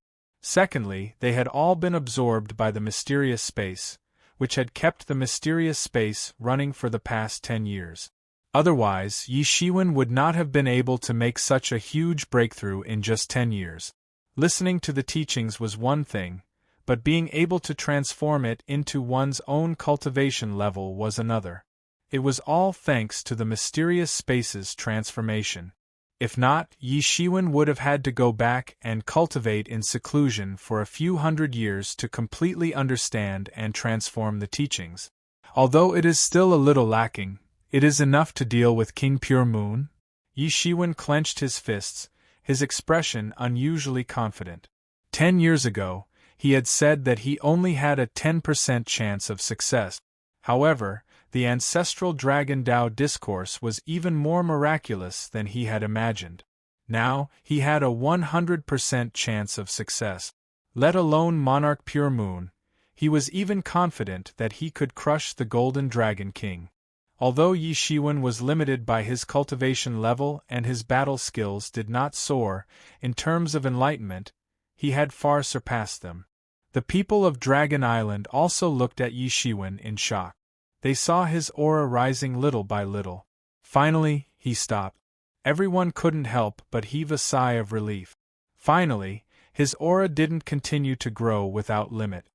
[SPEAKER 1] Secondly, they had all been absorbed by the mysterious space, which had kept the mysterious space running for the past 10 years. Otherwise, Yi Shiwen would not have been able to make such a huge breakthrough in just 10 years. Listening to the teachings was one thing, but being able to transform it into one's own cultivation level was another. It was all thanks to the mysterious space's transformation. If not, Yi Shiwen would have had to go back and cultivate in seclusion for a few hundred years to completely understand and transform the teachings. Although it is still a little lacking, it is enough to deal with King Pure Moon. Yi Shiwen clenched his fists, his expression unusually confident. 10 years ago, he had said that he only had a 10% chance of success. However, the ancestral Dragon Tao discourse was even more miraculous than he had imagined. Now, he had a 100% chance of success. Let alone Monarch Pure Moon, he was even confident that he could crush the Golden Dragon King. Although Yi Shiwen was limited by his cultivation level and his battle skills did not soar, in terms of enlightenment, he had far surpassed them. The people of Dragon Island also looked at Yi Shiwen in shock. They saw his aura rising little by little. Finally, he stopped. Everyone couldn't help but heave a sigh of relief. Finally, his aura didn't continue to grow without limit.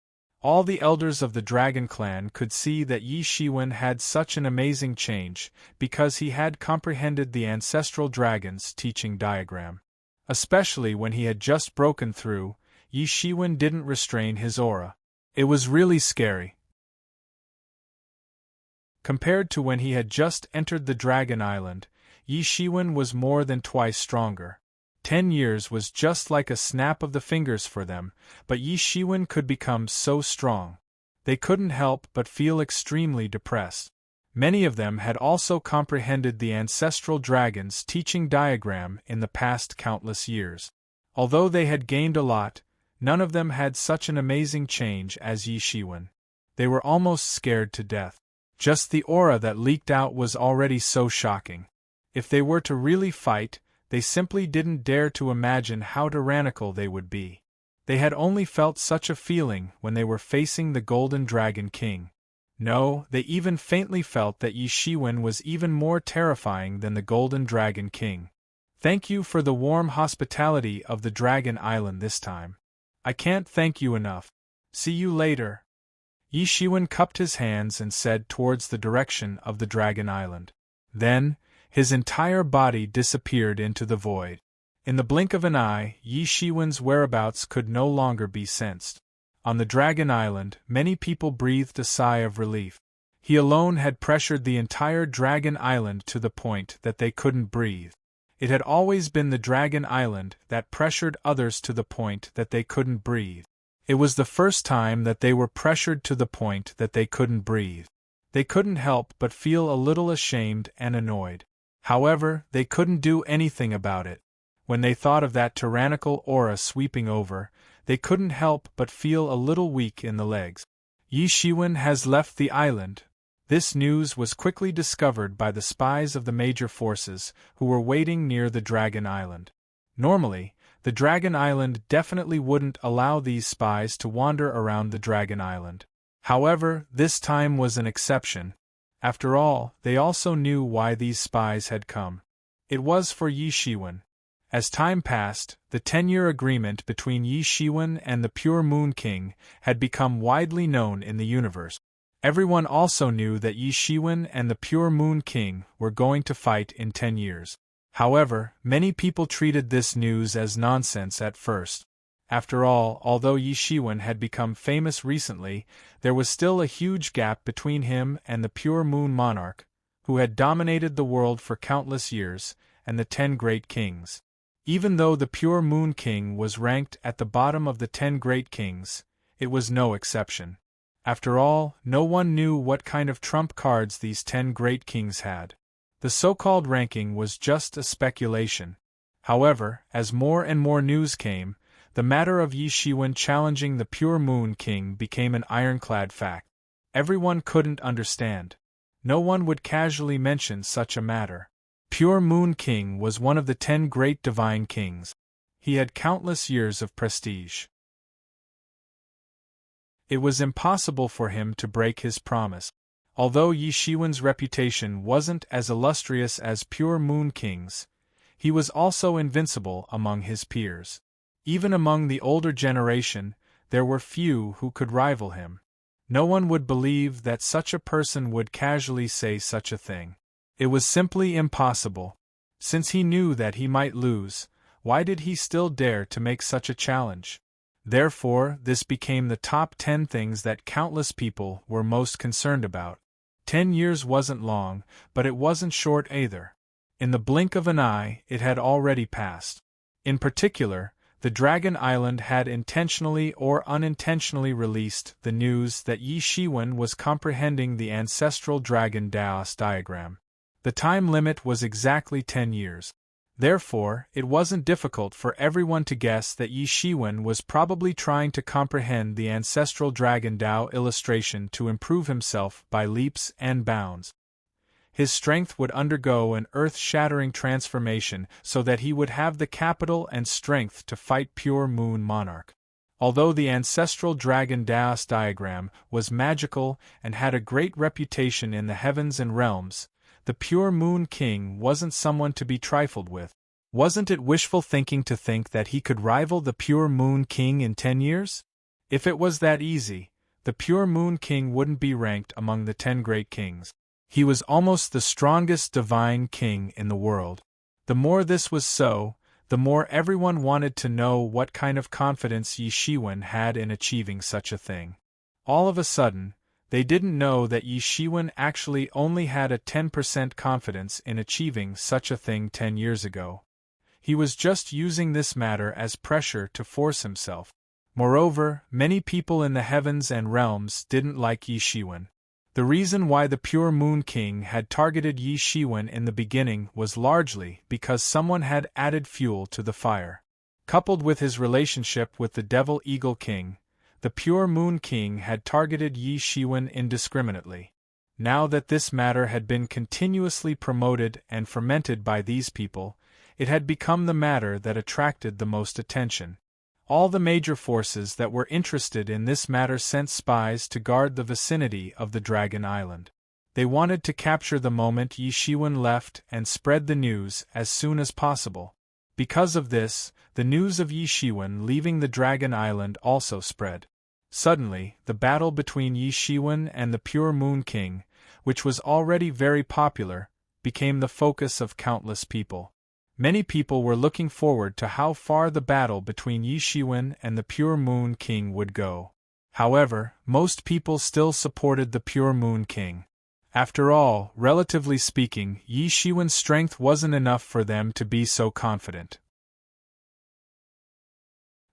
[SPEAKER 1] All the elders of the Dragon Clan could see that Yi Shiwen had such an amazing change because he had comprehended the ancestral dragon's teaching diagram. Especially when he had just broken through, Yi Shiwen didn't restrain his aura. It was really scary. Compared to when he had just entered the Dragon Island, Yi Shiwen was more than twice stronger. 10 years was just like a snap of the fingers for them, but Yi Shiwen could become so strong. They couldn't help but feel extremely depressed. Many of them had also comprehended the ancestral dragon's teaching diagram in the past countless years. Although they had gained a lot, none of them had such an amazing change as Yi Shiwen. They were almost scared to death. Just the aura that leaked out was already so shocking. If they were to really fight, they simply didn't dare to imagine how tyrannical they would be. They had only felt such a feeling when they were facing the Golden Dragon King. No, they even faintly felt that Yi Shiwen was even more terrifying than the Golden Dragon King. Thank you for the warm hospitality of the Dragon Island this time. I can't thank you enough. See you later. Yi Shiwen cupped his hands and said towards the direction of the Dragon Island. Then, his entire body disappeared into the void. In the blink of an eye, Yi Shiwen's whereabouts could no longer be sensed. On the Dragon Island, many people breathed a sigh of relief. He alone had pressured the entire Dragon Island to the point that they couldn't breathe. It had always been the Dragon Island that pressured others to the point that they couldn't breathe. It was the first time that they were pressured to the point that they couldn't breathe. They couldn't help but feel a little ashamed and annoyed. However, they couldn't do anything about it. When they thought of that tyrannical aura sweeping over, they couldn't help but feel a little weak in the legs. Yi Shiwen has left the island. This news was quickly discovered by the spies of the major forces, who were waiting near the Dragon Island. Normally, the Dragon Island definitely wouldn't allow these spies to wander around the Dragon Island. However, this time was an exception. After all, they also knew why these spies had come. It was for Yi Shiwen. As time passed, the 10-year agreement between Yi Shiwen and the Pure Moon King had become widely known in the universe. Everyone also knew that Yi Shiwen and the Pure Moon King were going to fight in 10 years. However, many people treated this news as nonsense at first. After all, although Yi Shiwen had become famous recently, there was still a huge gap between him and the Pure Moon Monarch, who had dominated the world for countless years, and the 10 Great Kings. Even though the Pure Moon King was ranked at the bottom of the 10 Great Kings, it was no exception. After all, no one knew what kind of trump cards these 10 Great Kings had. The so-called ranking was just a speculation. However, as more and more news came, the matter of Yi Shiwen challenging the Pure Moon King became an ironclad fact. Everyone couldn't understand. No one would casually mention such a matter. Pure Moon King was one of the 10 great divine kings. He had countless years of prestige. It was impossible for him to break his promise. Although Yi Shiwen's reputation wasn't as illustrious as Pure Moon King's, he was also invincible among his peers. Even among the older generation, there were few who could rival him. No one would believe that such a person would casually say such a thing. It was simply impossible. Since he knew that he might lose, why did he still dare to make such a challenge? Therefore, this became the top 10 things that countless people were most concerned about. 10 years wasn't long, but it wasn't short either. In the blink of an eye, it had already passed. In particular, the Dragon Island had intentionally or unintentionally released the news that Yi Shiwen was comprehending the ancestral dragon Daos diagram. The time limit was exactly 10 years. Therefore, it wasn't difficult for everyone to guess that Yi Shiwen was probably trying to comprehend the ancestral dragon Dao illustration to improve himself by leaps and bounds. His strength would undergo an earth-shattering transformation so that he would have the capital and strength to fight Pure Moon Monarch. Although the ancestral dragon Daos diagram was magical and had a great reputation in the heavens and realms, the Pure Moon King wasn't someone to be trifled with. Wasn't it wishful thinking to think that he could rival the Pure Moon King in 10 years? If it was that easy, the Pure Moon King wouldn't be ranked among the 10 Great Kings. He was almost the strongest divine king in the world. The more this was so, the more everyone wanted to know what kind of confidence Yi Shiwen had in achieving such a thing. All of a sudden, they didn't know that Yi Shiwen actually only had a 10% confidence in achieving such a thing 10 years ago. He was just using this matter as pressure to force himself. Moreover, many people in the heavens and realms didn't like Yi Shiwen. The reason why the Pure Moon King had targeted Yi Shiwen in the beginning was largely because someone had added fuel to the fire. Coupled with his relationship with the Devil Eagle King, the Pure Moon King had targeted Yi Shiwen indiscriminately. Now that this matter had been continuously promoted and fermented by these people, it had become the matter that attracted the most attention. All the major forces that were interested in this matter sent spies to guard the vicinity of the Dragon Island. They wanted to capture the moment Yi Shiwen left and spread the news as soon as possible. Because of this, the news of Yi Shiwen leaving the Dragon Island also spread. Suddenly, the battle between Yi Shiwen and the Pure Moon King, which was already very popular, became the focus of countless people. Many people were looking forward to how far the battle between Yi Shiwen and the Pure Moon King would go. However, most people still supported the Pure Moon King. After all, relatively speaking, Yi Shiwen's strength wasn't enough for them to be so confident.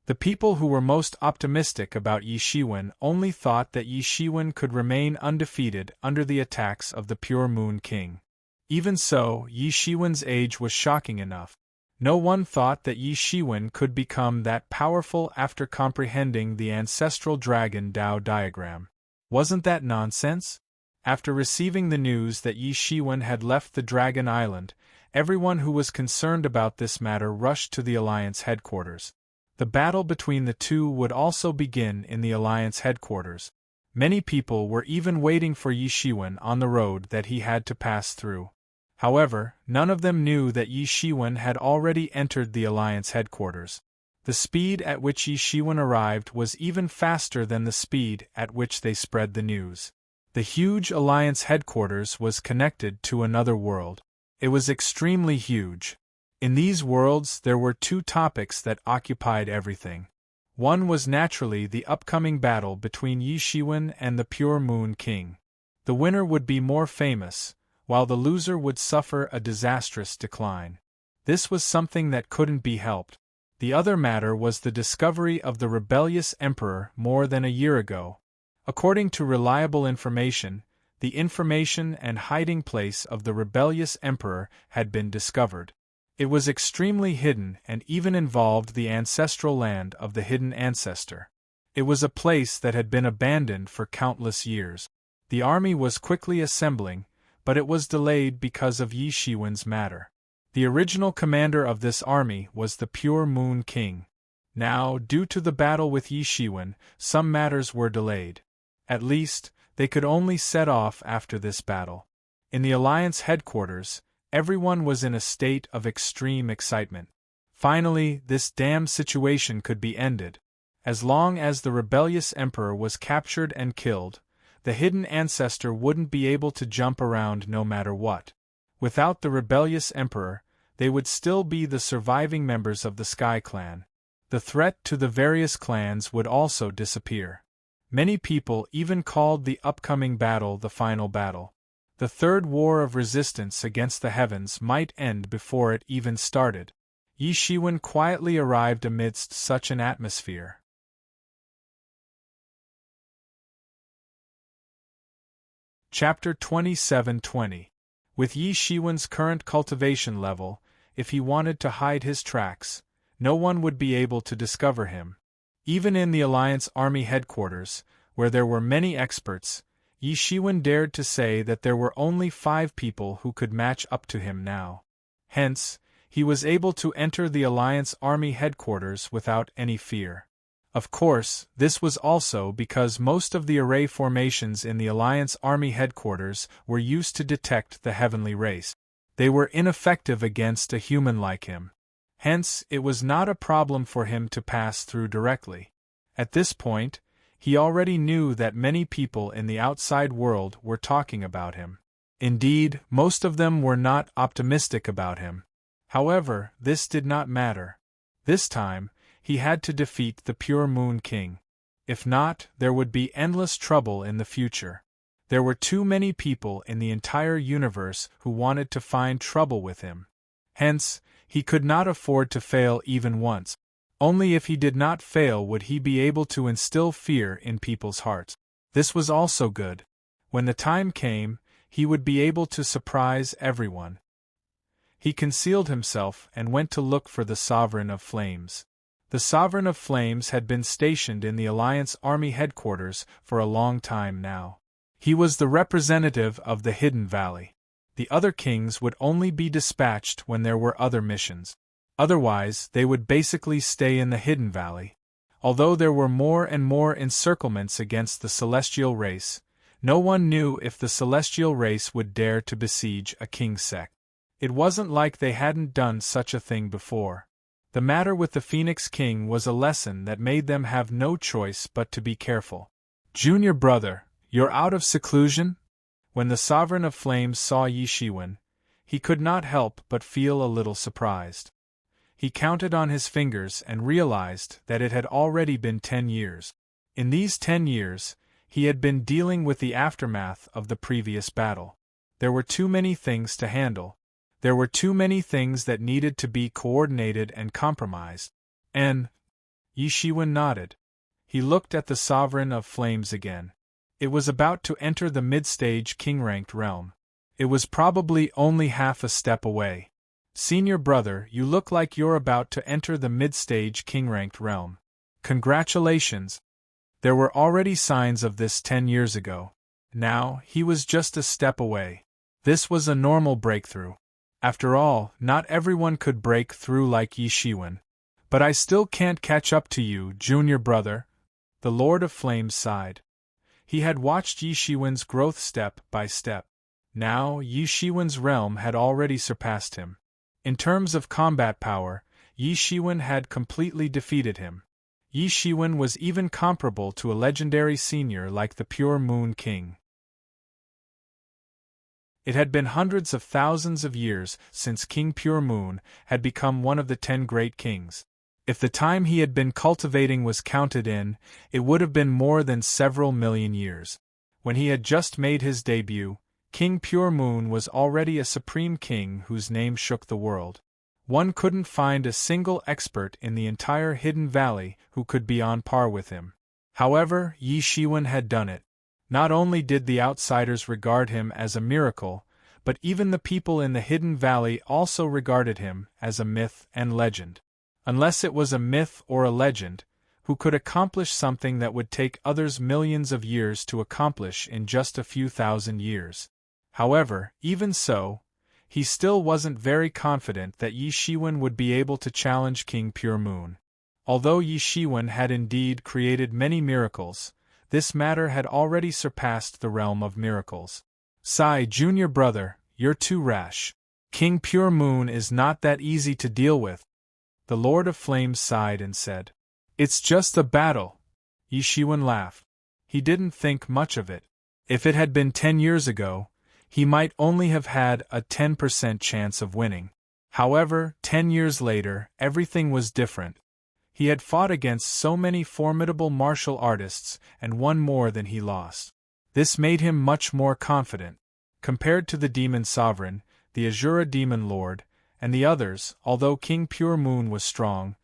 [SPEAKER 1] The people who were most optimistic about Yi Shiwen only thought that Yi Shiwen could remain undefeated under the attacks of the Pure Moon King. Even so, Yi Shiwen's age was shocking enough. No one thought that Yi Shiwen could become that powerful after comprehending the ancestral dragon Tao diagram. Wasn't that nonsense? After receiving the news that Yi Shiwen had left the Dragon Island, everyone who was concerned about this matter rushed to the Alliance headquarters. The battle between the two would also begin in the Alliance headquarters. Many people were even waiting for Yi Shiwen on the road that he had to pass through. However, none of them knew that Yi Shiwen had already entered the Alliance headquarters. The speed at which Yi Shiwen arrived was even faster than the speed at which they spread the news. The huge Alliance headquarters was connected to another world. It was extremely huge. In these worlds there were two topics that occupied everything. One was naturally the upcoming battle between Yi Shiwen and the Pure Moon King. The winner would be more famous, while the loser would suffer a disastrous decline. This was something that couldn't be helped. The other matter was the discovery of the rebellious emperor more than a year ago. According to reliable information, the information and hiding place of the rebellious emperor had been discovered. It was extremely hidden and even involved the ancestral land of the hidden ancestor. It was a place that had been abandoned for countless years. The army was quickly assembling, but it was delayed because of Yi Shiwen's matter. The original commander of this army was the Pure Moon King. Now, due to the battle with Yi Shiwen, some matters were delayed. At least, they could only set off after this battle. In the Alliance headquarters, everyone was in a state of extreme excitement. Finally, this damned situation could be ended. As long as the rebellious emperor was captured and killed, the hidden ancestor wouldn't be able to jump around no matter what. Without the rebellious emperor, they would still be the surviving members of the Sky Clan. The threat to the various clans would also disappear. Many people even called the upcoming battle the final battle. The third war of resistance against the heavens might end before it even started. Yi Shiwen quietly arrived amidst such an atmosphere. Chapter 27:20. With Yi Shiwen's current cultivation level, if he wanted to hide his tracks, no one would be able to discover him. Even in the Alliance Army headquarters, where there were many experts, Yi Shiwen dared to say that there were only 5 people who could match up to him now. Hence, he was able to enter the Alliance Army headquarters without any fear. Of course, this was also because most of the array formations in the Alliance Army headquarters were used to detect the heavenly race. They were ineffective against a human like him. Hence, it was not a problem for him to pass through directly. At this point, he already knew that many people in the outside world were talking about him. Indeed, most of them were not optimistic about him. However, this did not matter. This time, he had to defeat the Pure Moon King. If not, there would be endless trouble in the future. There were too many people in the entire universe who wanted to find trouble with him. Hence, he could not afford to fail even once. Only if he did not fail would he be able to instill fear in people's hearts. This was also good. When the time came, he would be able to surprise everyone. He concealed himself and went to look for the Sovereign of Flames. The Sovereign of Flames had been stationed in the Alliance Army headquarters for a long time now. He was the representative of the Hidden Valley. The other kings would only be dispatched when there were other missions. Otherwise, they would basically stay in the Hidden Valley. Although there were more and more encirclements against the celestial race, no one knew if the celestial race would dare to besiege a king's sect. It wasn't like they hadn't done such a thing before. The matter with the Phoenix King was a lesson that made them have no choice but to be careful. "Junior brother, you're out of seclusion?" When the Sovereign of Flames saw Yi Shiwen, he could not help but feel a little surprised. He counted on his fingers and realized that it had already been 10 years. In these 10 years, he had been dealing with the aftermath of the previous battle. There were too many things to handle. There were too many things that needed to be coordinated and compromised. And Yi Shiwen nodded. He looked at the Sovereign of Flames again. It was about to enter the mid-stage king-ranked realm. It was probably only half a step away. "Senior brother, you look like you're about to enter the mid-stage king-ranked realm. Congratulations!" There were already signs of this 10 years ago. Now, he was just a step away. This was a normal breakthrough. After all, not everyone could break through like Yi Shiwen. "But I still can't catch up to you, junior brother," the Lord of Flames sighed. He had watched Yi Shiwen's growth step by step. Now, Yi Shiwen's realm had already surpassed him. In terms of combat power, Yi Shiwen had completely defeated him. Yi Shiwen was even comparable to a legendary senior like the Pure Moon King. It had been hundreds of thousands of years since King Pure Moon had become one of the 10 great kings. If the time he had been cultivating was counted in, it would have been more than several million years. When he had just made his debut, King Pure Moon was already a supreme king whose name shook the world. One couldn't find a single expert in the entire Hidden Valley who could be on par with him. However, Yi Shiwen had done it. Not only did the outsiders regard him as a miracle, but even the people in the Hidden Valley also regarded him as a myth and legend. Unless it was a myth or a legend, who could accomplish something that would take others millions of years to accomplish in just a few thousand years. However, even so, he still wasn't very confident that Yi Shiwen would be able to challenge King Pure Moon. Although Yi Shiwen had indeed created many miracles, this matter had already surpassed the realm of miracles. "Sai, junior brother, you're too rash. King Pure Moon is not that easy to deal with." The Lord of Flames sighed and said, "It's just a battle." Yi Shiwen laughed. He didn't think much of it. If it had been 10 years ago, he might only have had a 10% chance of winning. However, 10 years later, everything was different. He had fought against so many formidable martial artists and won more than he lost. This made him much more confident. Compared to the Demon Sovereign, the Azura Demon Lord, and the others, although King Pure Moon was strong,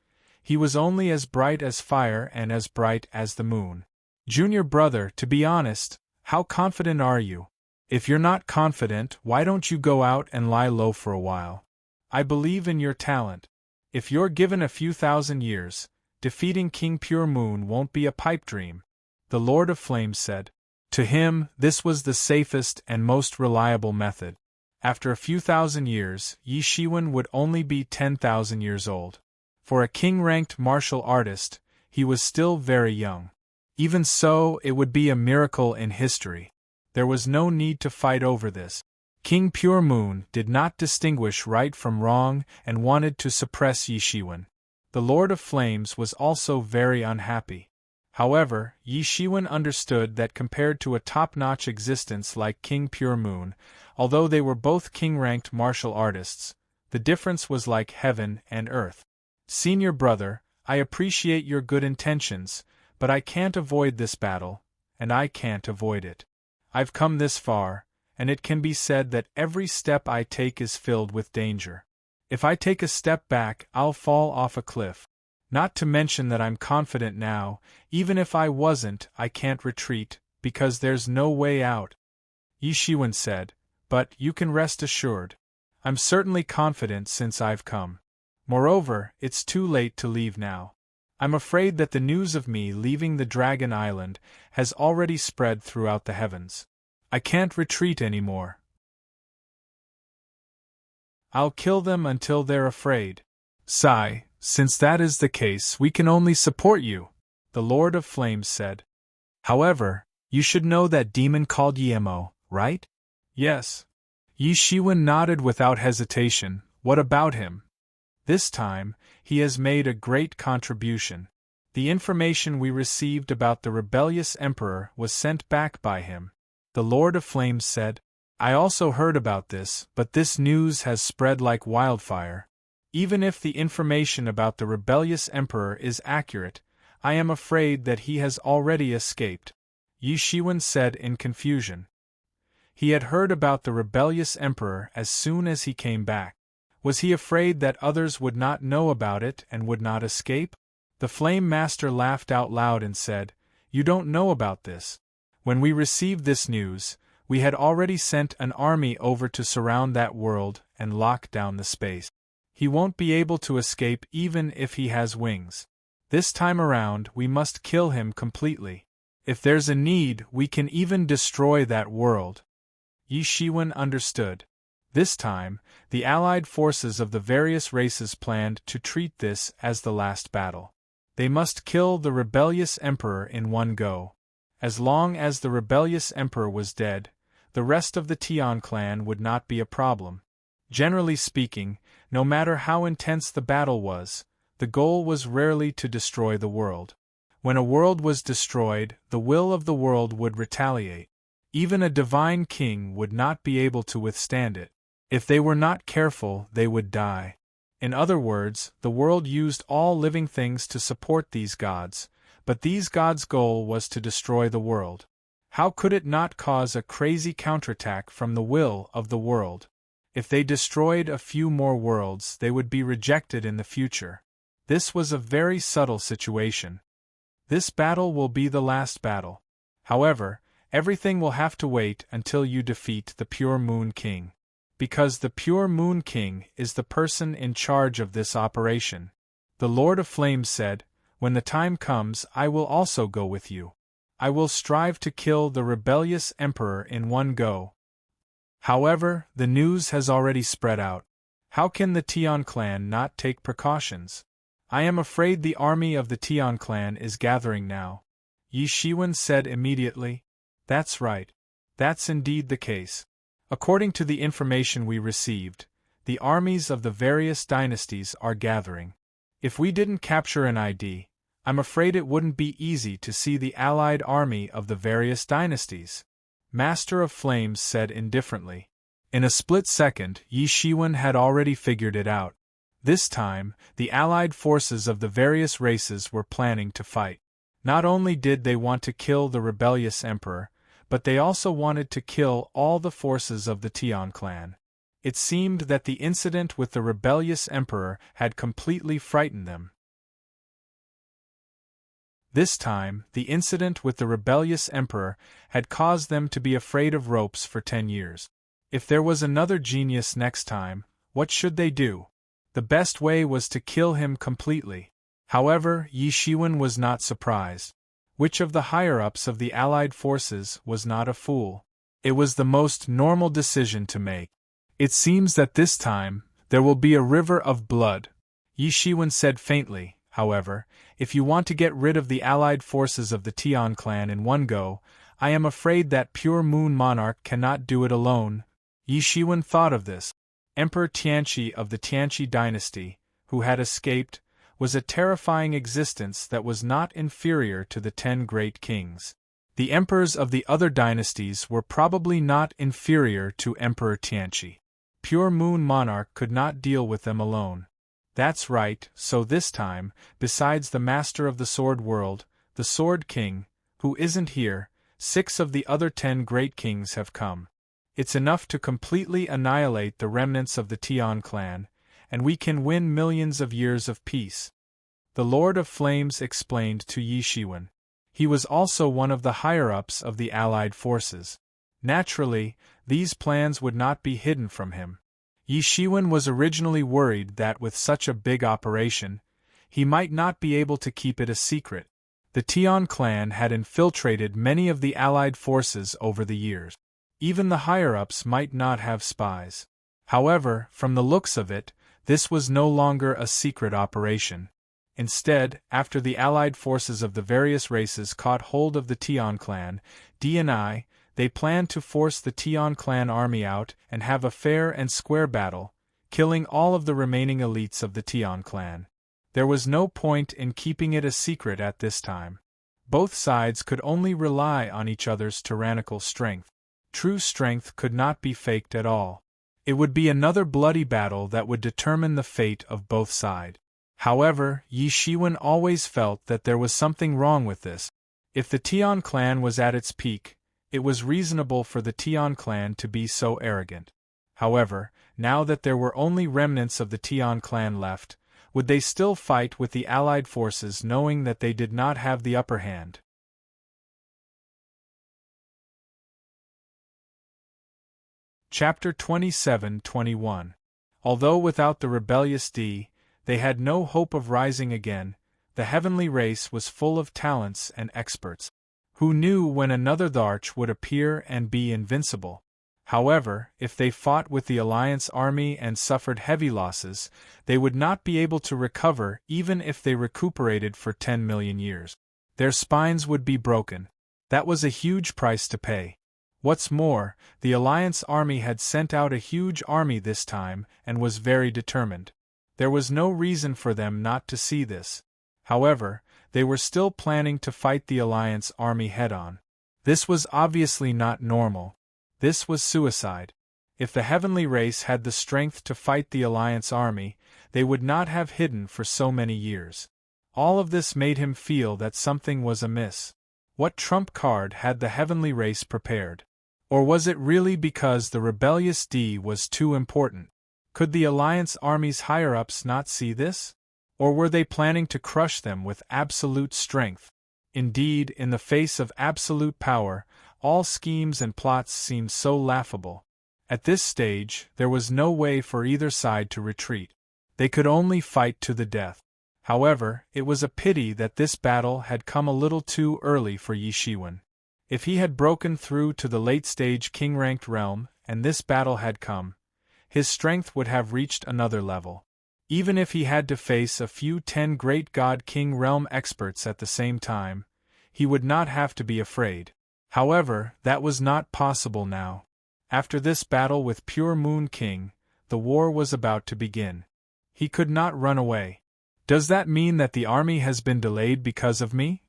[SPEAKER 1] he was only as bright as fire and as bright as the moon. "Junior brother, to be honest, how confident are you? If you're not confident, why don't you go out and lie low for a while? I believe in your talent. If you're given a few thousand years, defeating King Pure Moon won't be a pipe dream," the Lord of Flames said. To him, this was the safest and most reliable method. After a few thousand years, Yi Shiwen would only be 10,000 years old. For a king-ranked martial artist, he was still very young. Even so, it would be a miracle in history. There was no need to fight over this. King Pure Moon did not distinguish right from wrong and wanted to suppress Yi Shiwen. The Lord of Flames was also very unhappy. However, Yi Shiwen understood that compared to a top-notch existence like King Pure Moon, although they were both king-ranked martial artists, The difference was like heaven and earth. Senior brother, I appreciate your good intentions, but I can't avoid this battle, and I can't avoid it. I've come this far, and it can be said that every step I take is filled with danger. If I take a step back, I'll fall off a cliff. Not to mention that I'm confident now, even if I wasn't, I can't retreat, because there's no way out. Yi Shiwen said, but you can rest assured. I'm certainly confident since I've come. Moreover, it's too late to leave now. I'm afraid that the news of me leaving the Dragon Island has already spread throughout the heavens. I can't retreat anymore. I'll kill them until they're afraid. Sigh, since that is the case, we can only support you, the Lord of Flames said. However, you should know that demon called Yemo, right? Yes. Yi Shiwen nodded without hesitation. What about him? This time, he has made a great contribution. The information we received about the rebellious emperor was sent back by him, the Lord of Flames said. I also heard about this, but this news has spread like wildfire. Even if the information about the rebellious emperor is accurate, I am afraid that he has already escaped, Yi Shiwen said in confusion. He had heard about the rebellious emperor as soon as he came back. Was he afraid that others would not know about it and would not escape? The Flame Master laughed out loud and said, You don't know about this. When we received this news, we had already sent an army over to surround that world and lock down the space. He won't be able to escape even if he has wings. This time around, we must kill him completely. If there's a need, we can even destroy that world. Yi Shiwen understood. This time, the allied forces of the various races planned to treat this as the last battle. They must kill the rebellious emperor in one go. As long as the rebellious emperor was dead, the rest of the Tian clan would not be a problem. Generally speaking, no matter how intense the battle was, the goal was rarely to destroy the world. When a world was destroyed, the will of the world would retaliate. Even a divine king would not be able to withstand it. If they were not careful, they would die. In other words, the world used all living things to support these gods, but these gods' goal was to destroy the world. How could it not cause a crazy counterattack from the will of the world? If they destroyed a few more worlds, they would be rejected in the future. This was a very subtle situation. This battle will be the last battle. However, everything will have to wait until you defeat the Pure Moon King. Because the Pure Moon King is the person in charge of this operation. The Lord of Flames said, When the time comes, I will also go with you. I will strive to kill the rebellious emperor in one go. However, the news has already spread out. How can the Tian clan not take precautions? I am afraid the army of the Tian clan is gathering now. Yi Shiwen said immediately. That's right. That's indeed the case. According to the information we received, the armies of the various dynasties are gathering. If we didn't capture an ID, I'm afraid it wouldn't be easy to see the allied army of the various dynasties, Master of Flames said indifferently. In a split second, Yi Shiwen had already figured it out. This time, the allied forces of the various races were planning to fight. Not only did they want to kill the rebellious emperor, but they also wanted to kill all the forces of the Tian clan. It seemed that the incident with the rebellious emperor had completely frightened them. This time, the incident with the rebellious emperor had caused them to be afraid of ropes for 10 years. If there was another genius next time, what should they do? The best way was to kill him completely. However, Yi Shiwen was not surprised. Which of the higher-ups of the allied forces was not a fool? It was the most normal decision to make. It seems that this time, there will be a river of blood. Yi Shiwen said faintly, however, if you want to get rid of the allied forces of the Tian clan in one go, I am afraid that Pure Moon Monarch cannot do it alone. Yi Shiwen thought of this. Emperor Tianqi of the Tianqi dynasty, who had escaped, was a terrifying existence that was not inferior to the 10 great kings. The emperors of the other dynasties were probably not inferior to Emperor Tianqi. Pure Moon Monarch could not deal with them alone. That's right, so this time, besides the Master of the Sword World, the Sword King, who isn't here, 6 of the other 10 great kings have come. It's enough to completely annihilate the remnants of the Tian clan, and we can win millions of years of peace. The Lord of Flames explained to Yi Shiwen. He was also one of the higher-ups of the Allied forces. Naturally, these plans would not be hidden from him. Yi Shiwen was originally worried that with such a big operation, he might not be able to keep it a secret. The Tian clan had infiltrated many of the Allied forces over the years. Even the higher-ups might not have spies. However, from the looks of it, this was no longer a secret operation. Instead, after the Allied forces of the various races caught hold of the Tian clan, D&I, they planned to force the Tian clan army out and have a fair and square battle, killing all of the remaining elites of the Tian clan. There was no point in keeping it a secret at this time. Both sides could only rely on each other's tyrannical strength. True strength could not be faked at all. It would be another bloody battle that would determine the fate of both sides. However, Yi Shiwen always felt that there was something wrong with this. If the Tian clan was at its peak, it was reasonable for the Tian clan to be so arrogant. However, now that there were only remnants of the Tian clan left, would they still fight with the Allied forces knowing that they did not have the upper hand? Chapter 27-21. Although without the rebellious D, they had no hope of rising again, the heavenly race was full of talents and experts. Who knew when another Dharch would appear and be invincible? However, if they fought with the Alliance army and suffered heavy losses, they would not be able to recover even if they recuperated for 10 million years. Their spines would be broken. That was a huge price to pay. What's more, the Alliance army had sent out a huge army this time and was very determined. There was no reason for them not to see this. However, they were still planning to fight the Alliance army head-on. This was obviously not normal. This was suicide. If the heavenly race had the strength to fight the Alliance army, they would not have hidden for so many years. All of this made him feel that something was amiss. What trump card had the heavenly race prepared? Or was it really because the rebellious D was too important? Could the Alliance army's higher-ups not see this? Or were they planning to crush them with absolute strength? Indeed, in the face of absolute power, all schemes and plots seemed so laughable. At this stage, there was no way for either side to retreat. They could only fight to the death. However, it was a pity that this battle had come a little too early for Yi Shiwen. If he had broken through to the late-stage king-ranked realm, and this battle had come, his strength would have reached another level. Even if he had to face a few 10 great God-King realm experts at the same time, he would not have to be afraid. However, that was not possible now. After this battle with Pure Moon King, the war was about to begin. He could not run away. Does that mean that the army has been delayed because of me?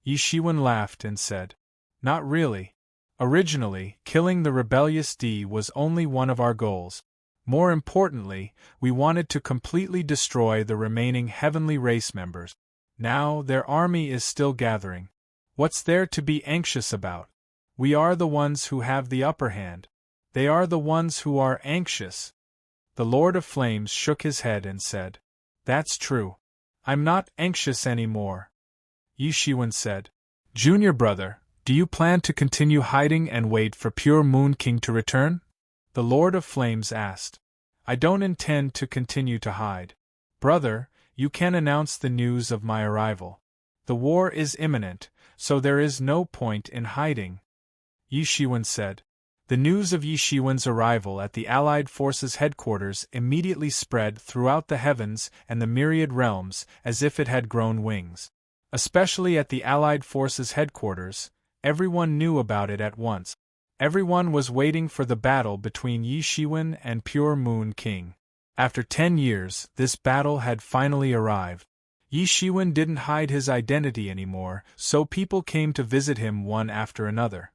[SPEAKER 1] Yi Shiwen laughed and said, Not really. Originally, killing the rebellious D was only one of our goals. More importantly, we wanted to completely destroy the remaining heavenly race members. Now, their army is still gathering. What's there to be anxious about? We are the ones who have the upper hand. They are the ones who are anxious. The Lord of Flames shook his head and said, That's true. I'm not anxious anymore. Yi Shiwen said, Junior brother, do you plan to continue hiding and wait for Pure Moon King to return? The Lord of Flames asked. I don't intend to continue to hide. Brother, you can announce the news of my arrival. The war is imminent, so there is no point in hiding. Yi Shiwen said. The news of Yi Shiwen's arrival at the Allied forces' headquarters immediately spread throughout the heavens and the myriad realms as if it had grown wings. Especially at the Allied forces' headquarters, everyone knew about it at once. Everyone was waiting for the battle between Yi Shiwen and Pure Moon King. After 10 years, this battle had finally arrived. Yi Shiwen didn't hide his identity anymore, so people came to visit him one after another.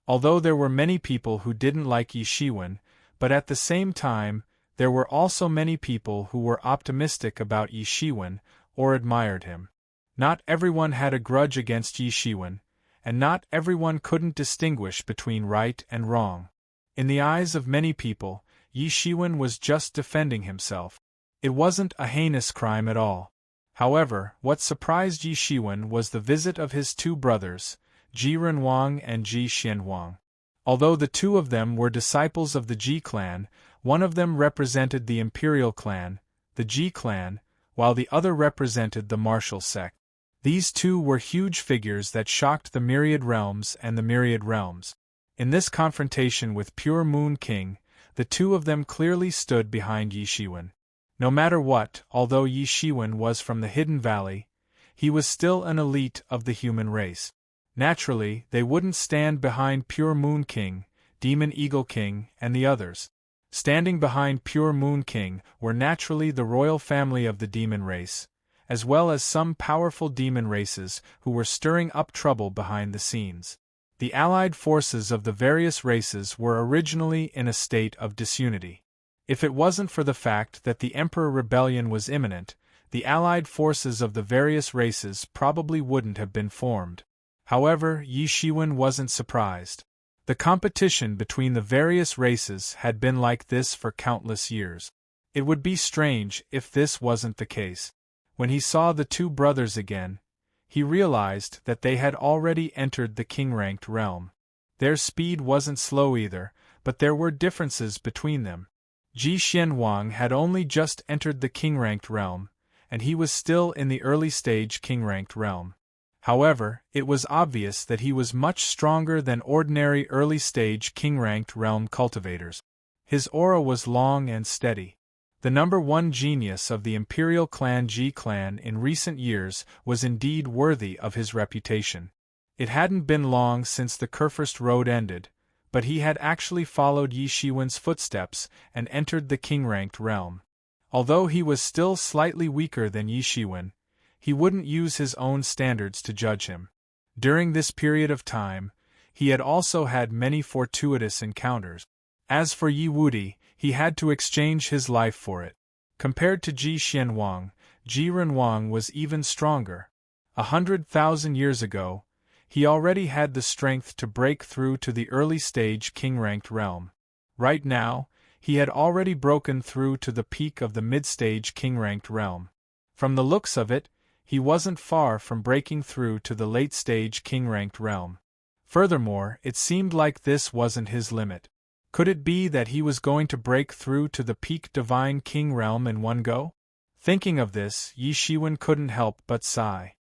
[SPEAKER 1] Although there were many people who didn't like Yi Shiwen, but at the same time, there were also many people who were optimistic about Yi Shiwen or admired him. Not everyone had a grudge against Yi Shiwen, and not everyone couldn't distinguish between right and wrong. In the eyes of many people, Yi Shiwen was just defending himself. It wasn't a heinous crime at all. However, what surprised Yi Shiwen was the visit of his two brothers, Ji Renwang and Ji Xianhuang. Although the two of them were disciples of the Ji clan, one of them represented the imperial clan, the Ji clan, while the other represented the martial sect. These two were huge figures that shocked the myriad realms and the myriad realms. In this confrontation with Pure Moon King, the two of them clearly stood behind Yi Shiwen. No matter what, although Yi Shiwen was from the Hidden Valley, he was still an elite of the human race. Naturally, they wouldn't stand behind Pure Moon King, Demon Eagle King, and the others. Standing behind Pure Moon King were naturally the royal family of the demon race, as well as some powerful demon races who were stirring up trouble behind the scenes. The allied forces of the various races were originally in a state of disunity. If it wasn't for the fact that the Emperor Rebellion was imminent, the allied forces of the various races probably wouldn't have been formed. However, Yi Shiwen wasn't surprised. The competition between the various races had been like this for countless years. It would be strange if this wasn't the case. When he saw the two brothers again, he realized that they had already entered the king-ranked realm. Their speed wasn't slow either, but there were differences between them. Ji Xianhuang had only just entered the king-ranked realm, and he was still in the early-stage king-ranked realm. However, it was obvious that he was much stronger than ordinary early-stage king-ranked realm cultivators. His aura was long and steady. The number one genius of the imperial clan Ji clan in recent years was indeed worthy of his reputation. It hadn't been long since the Kurfürst Road ended, but he had actually followed Yi Shiwen's footsteps and entered the king-ranked realm. Although he was still slightly weaker than Yi Shiwen, he wouldn't use his own standards to judge him. During this period of time, he had also had many fortuitous encounters. As for Yi Wudi, he had to exchange his life for it. Compared to Ji Xianhuang, Ji Renwang was even stronger. 100,000 years ago, he already had the strength to break through to the early-stage king-ranked realm. Right now, he had already broken through to the peak of the mid-stage king-ranked realm. From the looks of it, he wasn't far from breaking through to the late-stage king-ranked realm. Furthermore, it seemed like this wasn't his limit. Could it be that he was going to break through to the peak divine king realm in one go? Thinking of this, Yi Shiwen couldn't help but sigh.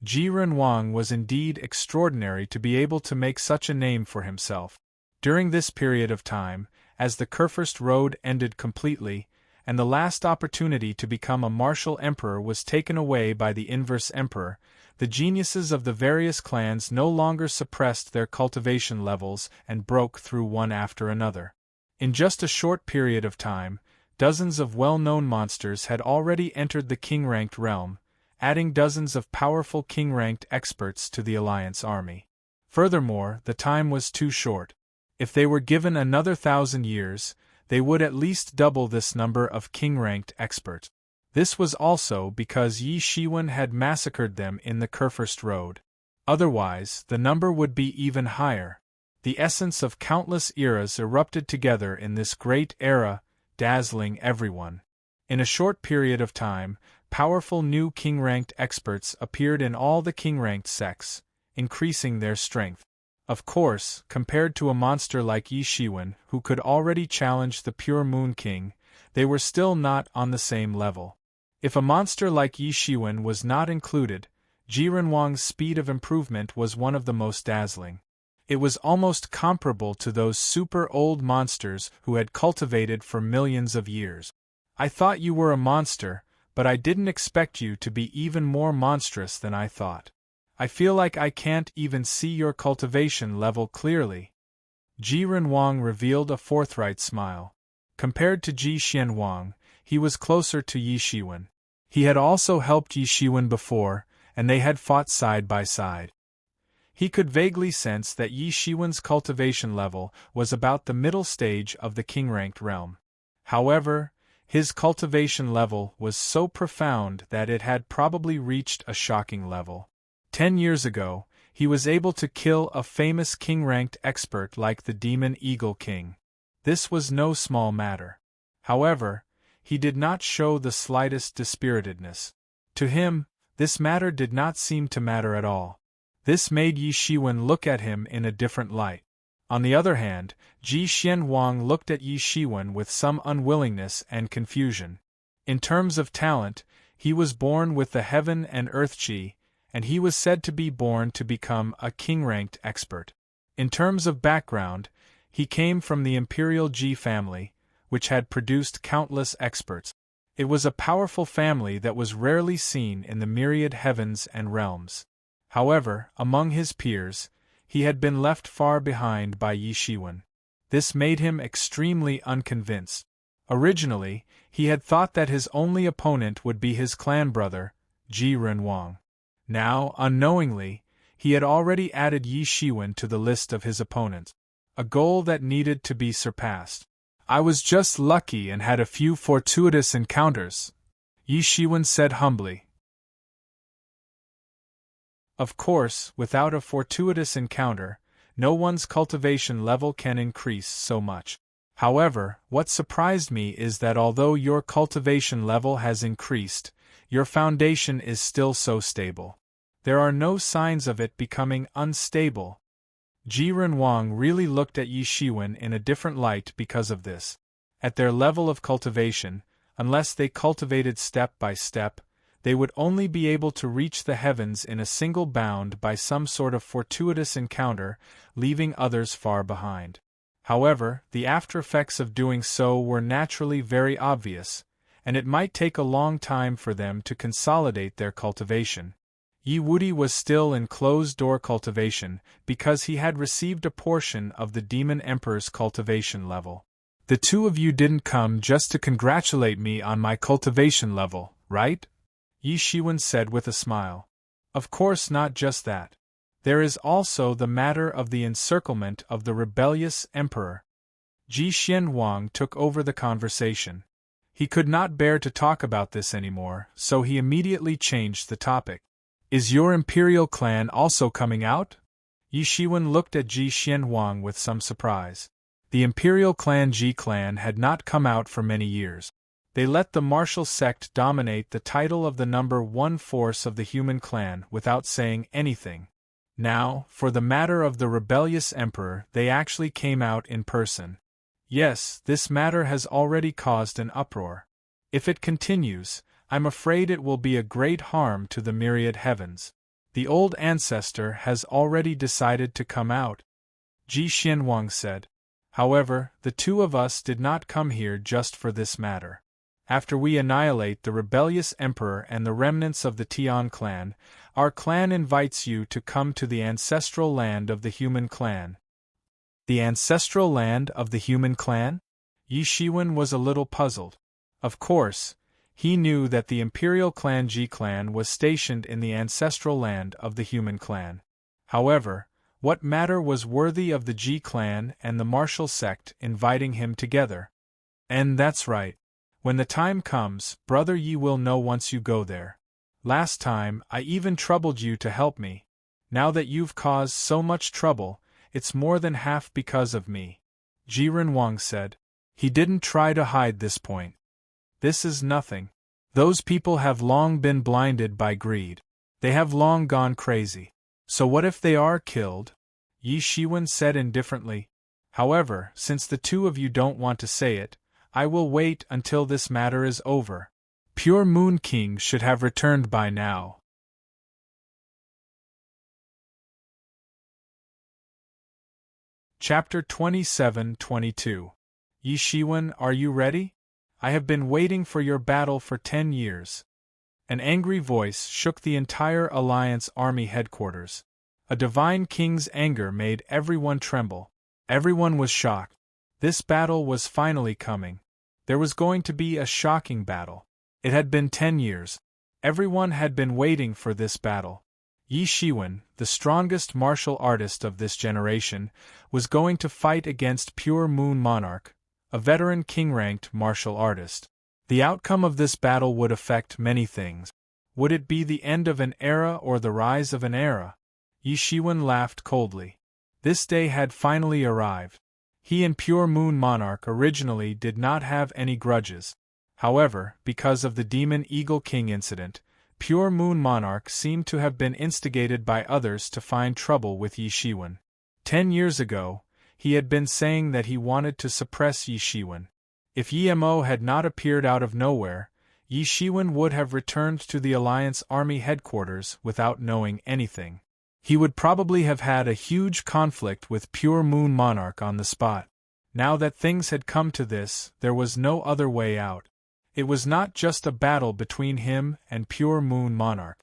[SPEAKER 1] Ji Renwang was indeed extraordinary to be able to make such a name for himself. During this period of time, as the Kurfürst Road ended completely, and the last opportunity to become a martial emperor was taken away by the inverse emperor, the geniuses of the various clans no longer suppressed their cultivation levels and broke through one after another. In just a short period of time, dozens of well-known monsters had already entered the king-ranked realm, adding dozens of powerful king-ranked experts to the Alliance army. Furthermore, the time was too short. If they were given another 1,000 years, they would at least double this number of king-ranked experts. This was also because Yi Shiwen had massacred them in the Kurfürst Road. Otherwise, the number would be even higher. The essence of countless eras erupted together in this great era, dazzling everyone. In a short period of time, powerful new king-ranked experts appeared in all the king-ranked sects, increasing their strength. Of course, compared to a monster like Yi Shiwen, who could already challenge the Pure Moon King, they were still not on the same level. If a monster like Yi Shiwen was not included, Ji Renwang's speed of improvement was one of the most dazzling. It was almost comparable to those super-old monsters who had cultivated for millions of years. I thought you were a monster, but I didn't expect you to be even more monstrous than I thought. I feel like I can't even see your cultivation level clearly. Ji Renwang revealed a forthright smile. Compared to Ji Xianhuang, he was closer to Yi Shiwen. He had also helped Yi Shiwen before, and they had fought side by side. He could vaguely sense that Yi Shiwen's cultivation level was about the middle stage of the king-ranked realm. However, his cultivation level was so profound that it had probably reached a shocking level. 10 years ago, he was able to kill a famous king-ranked expert like the Demon Eagle King. This was no small matter. However, he did not show the slightest dispiritedness. To him, this matter did not seem to matter at all. This made Yi Shiwen look at him in a different light. On the other hand, Ji Xianhuang looked at Yi Shiwen with some unwillingness and confusion. In terms of talent, he was born with the heaven and earth chi, and he was said to be born to become a king-ranked expert. In terms of background, he came from the imperial Ji family, which had produced countless experts. It was a powerful family that was rarely seen in the myriad heavens and realms. However, among his peers, he had been left far behind by Yi Shiwen. This made him extremely unconvinced. Originally, he had thought that his only opponent would be his clan brother, Ji Renwang. Now, unknowingly, he had already added Yi Shiwen to the list of his opponents, a goal that needed to be surpassed. "I was just lucky and had a few fortuitous encounters," Yi Shiwen said humbly. Of course, without a fortuitous encounter, no one's cultivation level can increase so much. However, what surprised me is that although your cultivation level has increased, your foundation is still so stable. There are no signs of it becoming unstable. Ji Renwang really looked at Yi Shiwen in a different light because of this. At their level of cultivation, unless they cultivated step by step, they would only be able to reach the heavens in a single bound by some sort of fortuitous encounter, leaving others far behind. However, the after-effects of doing so were naturally very obvious, and it might take a long time for them to consolidate their cultivation. Yi Wudi was still in closed-door cultivation because he had received a portion of the Demon Emperor's cultivation level. "The two of you didn't come just to congratulate me on my cultivation level, right?" Yi Shiwen said with a smile. "Of course, not just that. There is also the matter of the encirclement of the rebellious emperor." Ji Xianhuang took over the conversation. He could not bear to talk about this anymore, so he immediately changed the topic. "Is your imperial clan also coming out?" Yi Shiwen looked at Ji Xianhuang with some surprise. The imperial clan Ji clan had not come out for many years. They let the martial sect dominate the title of the number one force of the human clan without saying anything. Now, for the matter of the rebellious emperor, they actually came out in person. Yes, this matter has already caused an uproar. If it continues, I'm afraid it will be a great harm to the myriad heavens. The old ancestor has already decided to come out, Ji Xianhuang said. However, the two of us did not come here just for this matter. After we annihilate the rebellious emperor and the remnants of the Tian clan, our clan invites you to come to the ancestral land of the human clan. The ancestral land of the human clan? Yi Shiwen was a little puzzled. Of course, he knew that the imperial clan Ji clan was stationed in the ancestral land of the human clan. However, what matter was worthy of the Ji clan and the martial sect inviting him together? And that's right. When the time comes, Brother Yi will know once you go there. Last time, I even troubled you to help me. Now that you've caused so much trouble, it's more than half because of me, Ji Renwang said. He didn't try to hide this point. This is nothing. Those people have long been blinded by greed. They have long gone crazy. So what if they are killed? Yi Shiwen said indifferently. However, since the two of you don't want to say it, I will wait until this matter is over. Pure Moon King should have returned by now. Chapter 27-22. Yi Shiwen, are you ready? I have been waiting for your battle for 10 years. An angry voice shook the entire Alliance Army headquarters. A divine king's anger made everyone tremble. Everyone was shocked. This battle was finally coming. There was going to be a shocking battle. It had been 10 years. Everyone had been waiting for this battle. Yi Shiwen, the strongest martial artist of this generation, was going to fight against Pure Moon Monarch, a veteran king-ranked martial artist. The outcome of this battle would affect many things. Would it be the end of an era or the rise of an era? Yi Shiwen laughed coldly. This day had finally arrived. He and Pure Moon Monarch originally did not have any grudges. However, because of the Demon Eagle King incident, Pure Moon Monarch seemed to have been instigated by others to find trouble with Yi Shiwen. 10 years ago, he had been saying that he wanted to suppress Yi Shiwen. If Yi Mo had not appeared out of nowhere, Yi Shiwen would have returned to the Alliance Army headquarters without knowing anything. He would probably have had a huge conflict with Pure Moon Monarch on the spot. Now that things had come to this, there was no other way out. It was not just a battle between him and Pure Moon Monarch.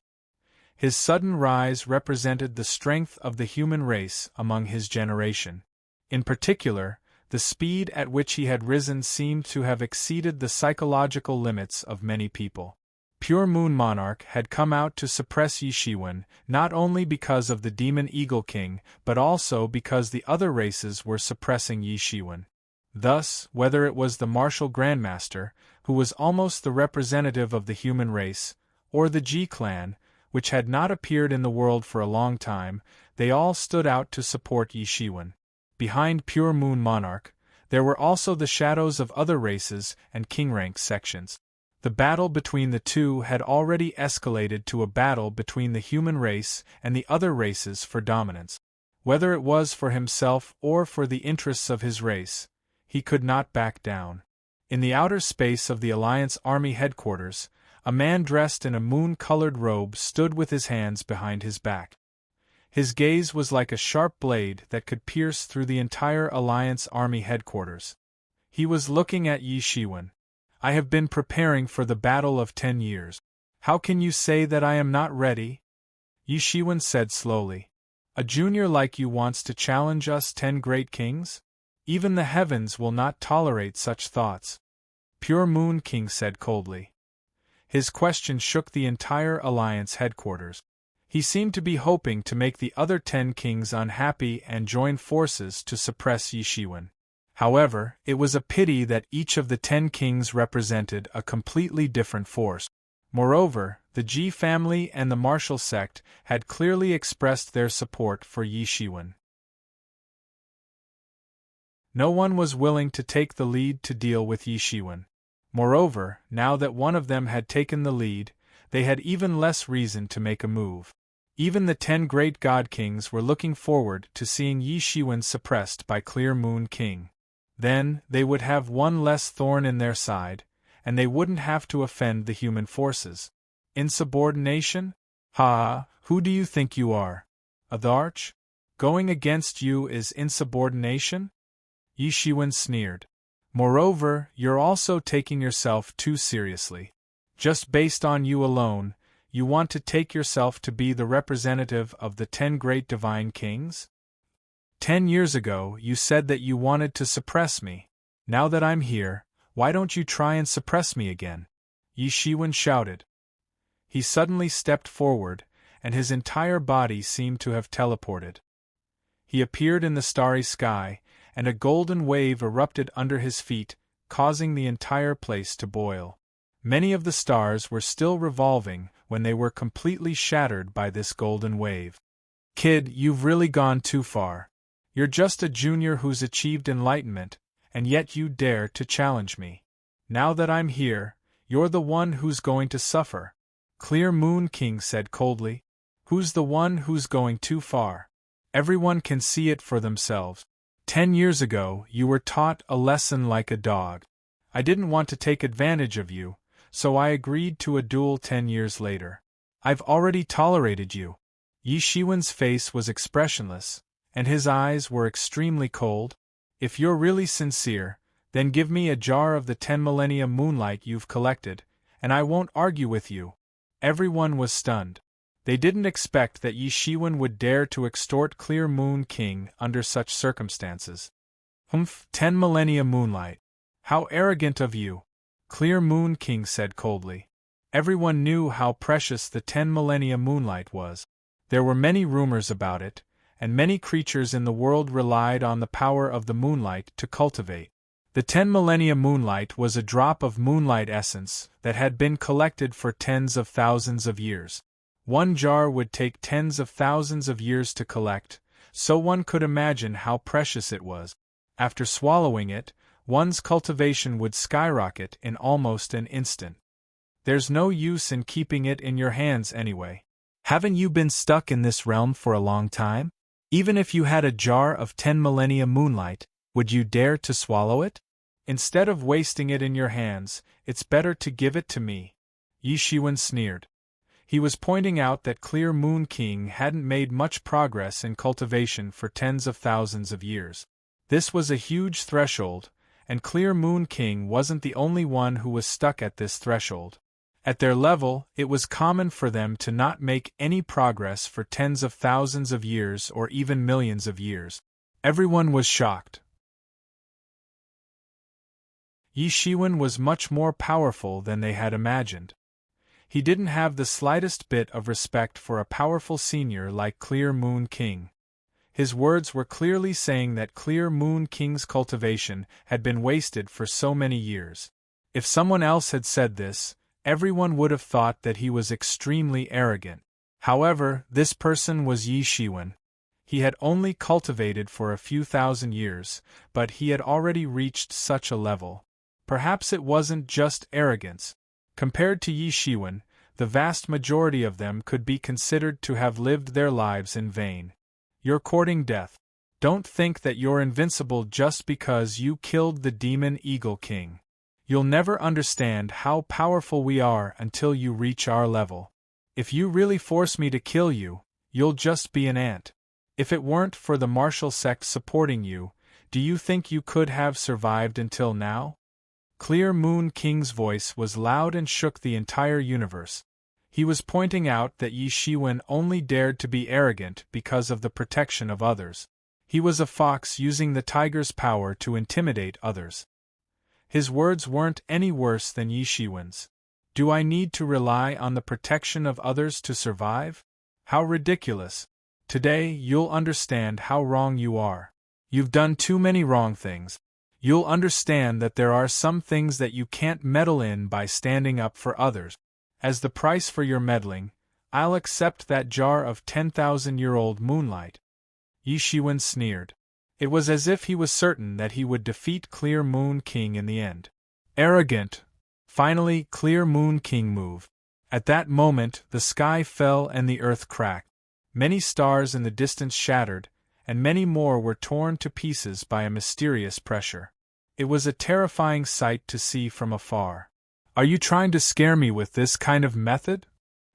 [SPEAKER 1] His sudden rise represented the strength of the human race among his generation. In particular, the speed at which he had risen seemed to have exceeded the psychological limits of many people. Pure Moon Monarch had come out to suppress Yi Shiwen, not only because of the Demon Eagle King, but also because the other races were suppressing Yi Shiwen. Thus, whether it was the Martial Grandmaster, who was almost the representative of the human race, or the Ji clan, which had not appeared in the world for a long time, they all stood out to support Yi Shiwen. Behind Pure Moon Monarch, there were also the shadows of other races and king-rank sections. The battle between the two had already escalated to a battle between the human race and the other races for dominance. Whether it was for himself or for the interests of his race, he could not back down. In the outer space of the Alliance Army headquarters, a man dressed in a moon-colored robe stood with his hands behind his back. His gaze was like a sharp blade that could pierce through the entire Alliance Army headquarters. He was looking at Yi Shiwen. "I have been preparing for the battle of 10 years. How can you say that I am not ready?" Yi Shiwen said slowly. "A junior like you wants to challenge us 10 great kings? Even the heavens will not tolerate such thoughts." Pure Moon King said coldly. His question shook the entire Alliance headquarters. He seemed to be hoping to make the other 10 kings unhappy and join forces to suppress Yi Shiwen. However, it was a pity that each of the 10 kings represented a completely different force. Moreover, the Ji family and the martial sect had clearly expressed their support for Yi Shiwen. No one was willing to take the lead to deal with Yi Shiwen. Moreover, now that one of them had taken the lead, they had even less reason to make a move. Even the 10 great god kings were looking forward to seeing Yi Shiwen suppressed by Clear Moon King. Then, they would have one less thorn in their side, and they wouldn't have to offend the human forces. Insubordination? Ha! Who do you think you are? A Tharch? Going against you is insubordination? Yi Shiwen sneered. Moreover, you're also taking yourself too seriously. Just based on you alone, you want to take yourself to be the representative of the 10 great divine kings? 10 years ago, you said that you wanted to suppress me. Now that I'm here, why don't you try and suppress me again? Yi Shiwen shouted. He suddenly stepped forward, and his entire body seemed to have teleported. He appeared in the starry sky, and a golden wave erupted under his feet, causing the entire place to boil. Many of the stars were still revolving when they were completely shattered by this golden wave. Kid, you've really gone too far. You're just a junior who's achieved enlightenment, and yet you dare to challenge me. Now that I'm here, you're the one who's going to suffer. Clear Moon King said coldly. Who's the one who's going too far? Everyone can see it for themselves. 10 years ago, you were taught a lesson like a dog. I didn't want to take advantage of you, so I agreed to a duel 10 years later. I've already tolerated you. Yi Shiwen's face was expressionless, and his eyes were extremely cold. If you're really sincere, then give me a jar of the 10 millennia moonlight you've collected, and I won't argue with you. Everyone was stunned. They didn't expect that Yi Shiwen would dare to extort Clear Moon King under such circumstances. 10 millennia moonlight. How arrogant of you! Clear Moon King said coldly. Everyone knew how precious the 10 millennia moonlight was. There were many rumors about it, and many creatures in the world relied on the power of the moonlight to cultivate. The 10 millennia moonlight was a drop of moonlight essence that had been collected for tens of thousands of years. One jar would take tens of thousands of years to collect, so one could imagine how precious it was. After swallowing it, one's cultivation would skyrocket in almost an instant. There's no use in keeping it in your hands anyway. Haven't you been stuck in this realm for a long time? Even if you had a jar of 10 millennia moonlight, would you dare to swallow it? Instead of wasting it in your hands, it's better to give it to me. Yi Shiwen sneered. He was pointing out that Clear Moon King hadn't made much progress in cultivation for tens of thousands of years. This was a huge threshold, and Clear Moon King wasn't the only one who was stuck at this threshold. At their level, it was common for them to not make any progress for tens of thousands of years or even millions of years. Everyone was shocked. Yi Shiwen was much more powerful than they had imagined. He didn't have the slightest bit of respect for a powerful senior like Clear Moon King. His words were clearly saying that Clear Moon King's cultivation had been wasted for so many years. If someone else had said this, everyone would have thought that he was extremely arrogant. However, this person was Yi Shiwen. He had only cultivated for a few thousand years, but he had already reached such a level. Perhaps it wasn't just arrogance. Compared to Yi Shiwen, the vast majority of them could be considered to have lived their lives in vain. You're courting death. Don't think that you're invincible just because you killed the demon Eagle King. You'll never understand how powerful we are until you reach our level. If you really force me to kill you, you'll just be an ant. If it weren't for the martial sect supporting you, do you think you could have survived until now? Clear Moon King's voice was loud and shook the entire universe. He was pointing out that Yi Shiwen only dared to be arrogant because of the protection of others. He was a fox using the tiger's power to intimidate others. His words weren't any worse than Yi Shiwen's. Do I need to rely on the protection of others to survive? How ridiculous. Today you'll understand how wrong you are. You've done too many wrong things. You'll understand that there are some things that you can't meddle in by standing up for others. As the price for your meddling, I'll accept that jar of 10,000-year-old moonlight. Yi Shiwen sneered. It was as if he was certain that he would defeat Clear Moon King in the end. Arrogant. Finally, Clear Moon King moved. At that moment, the sky fell and the earth cracked. Many stars in the distance shattered, and many more were torn to pieces by a mysterious pressure. It was a terrifying sight to see from afar. Are you trying to scare me with this kind of method?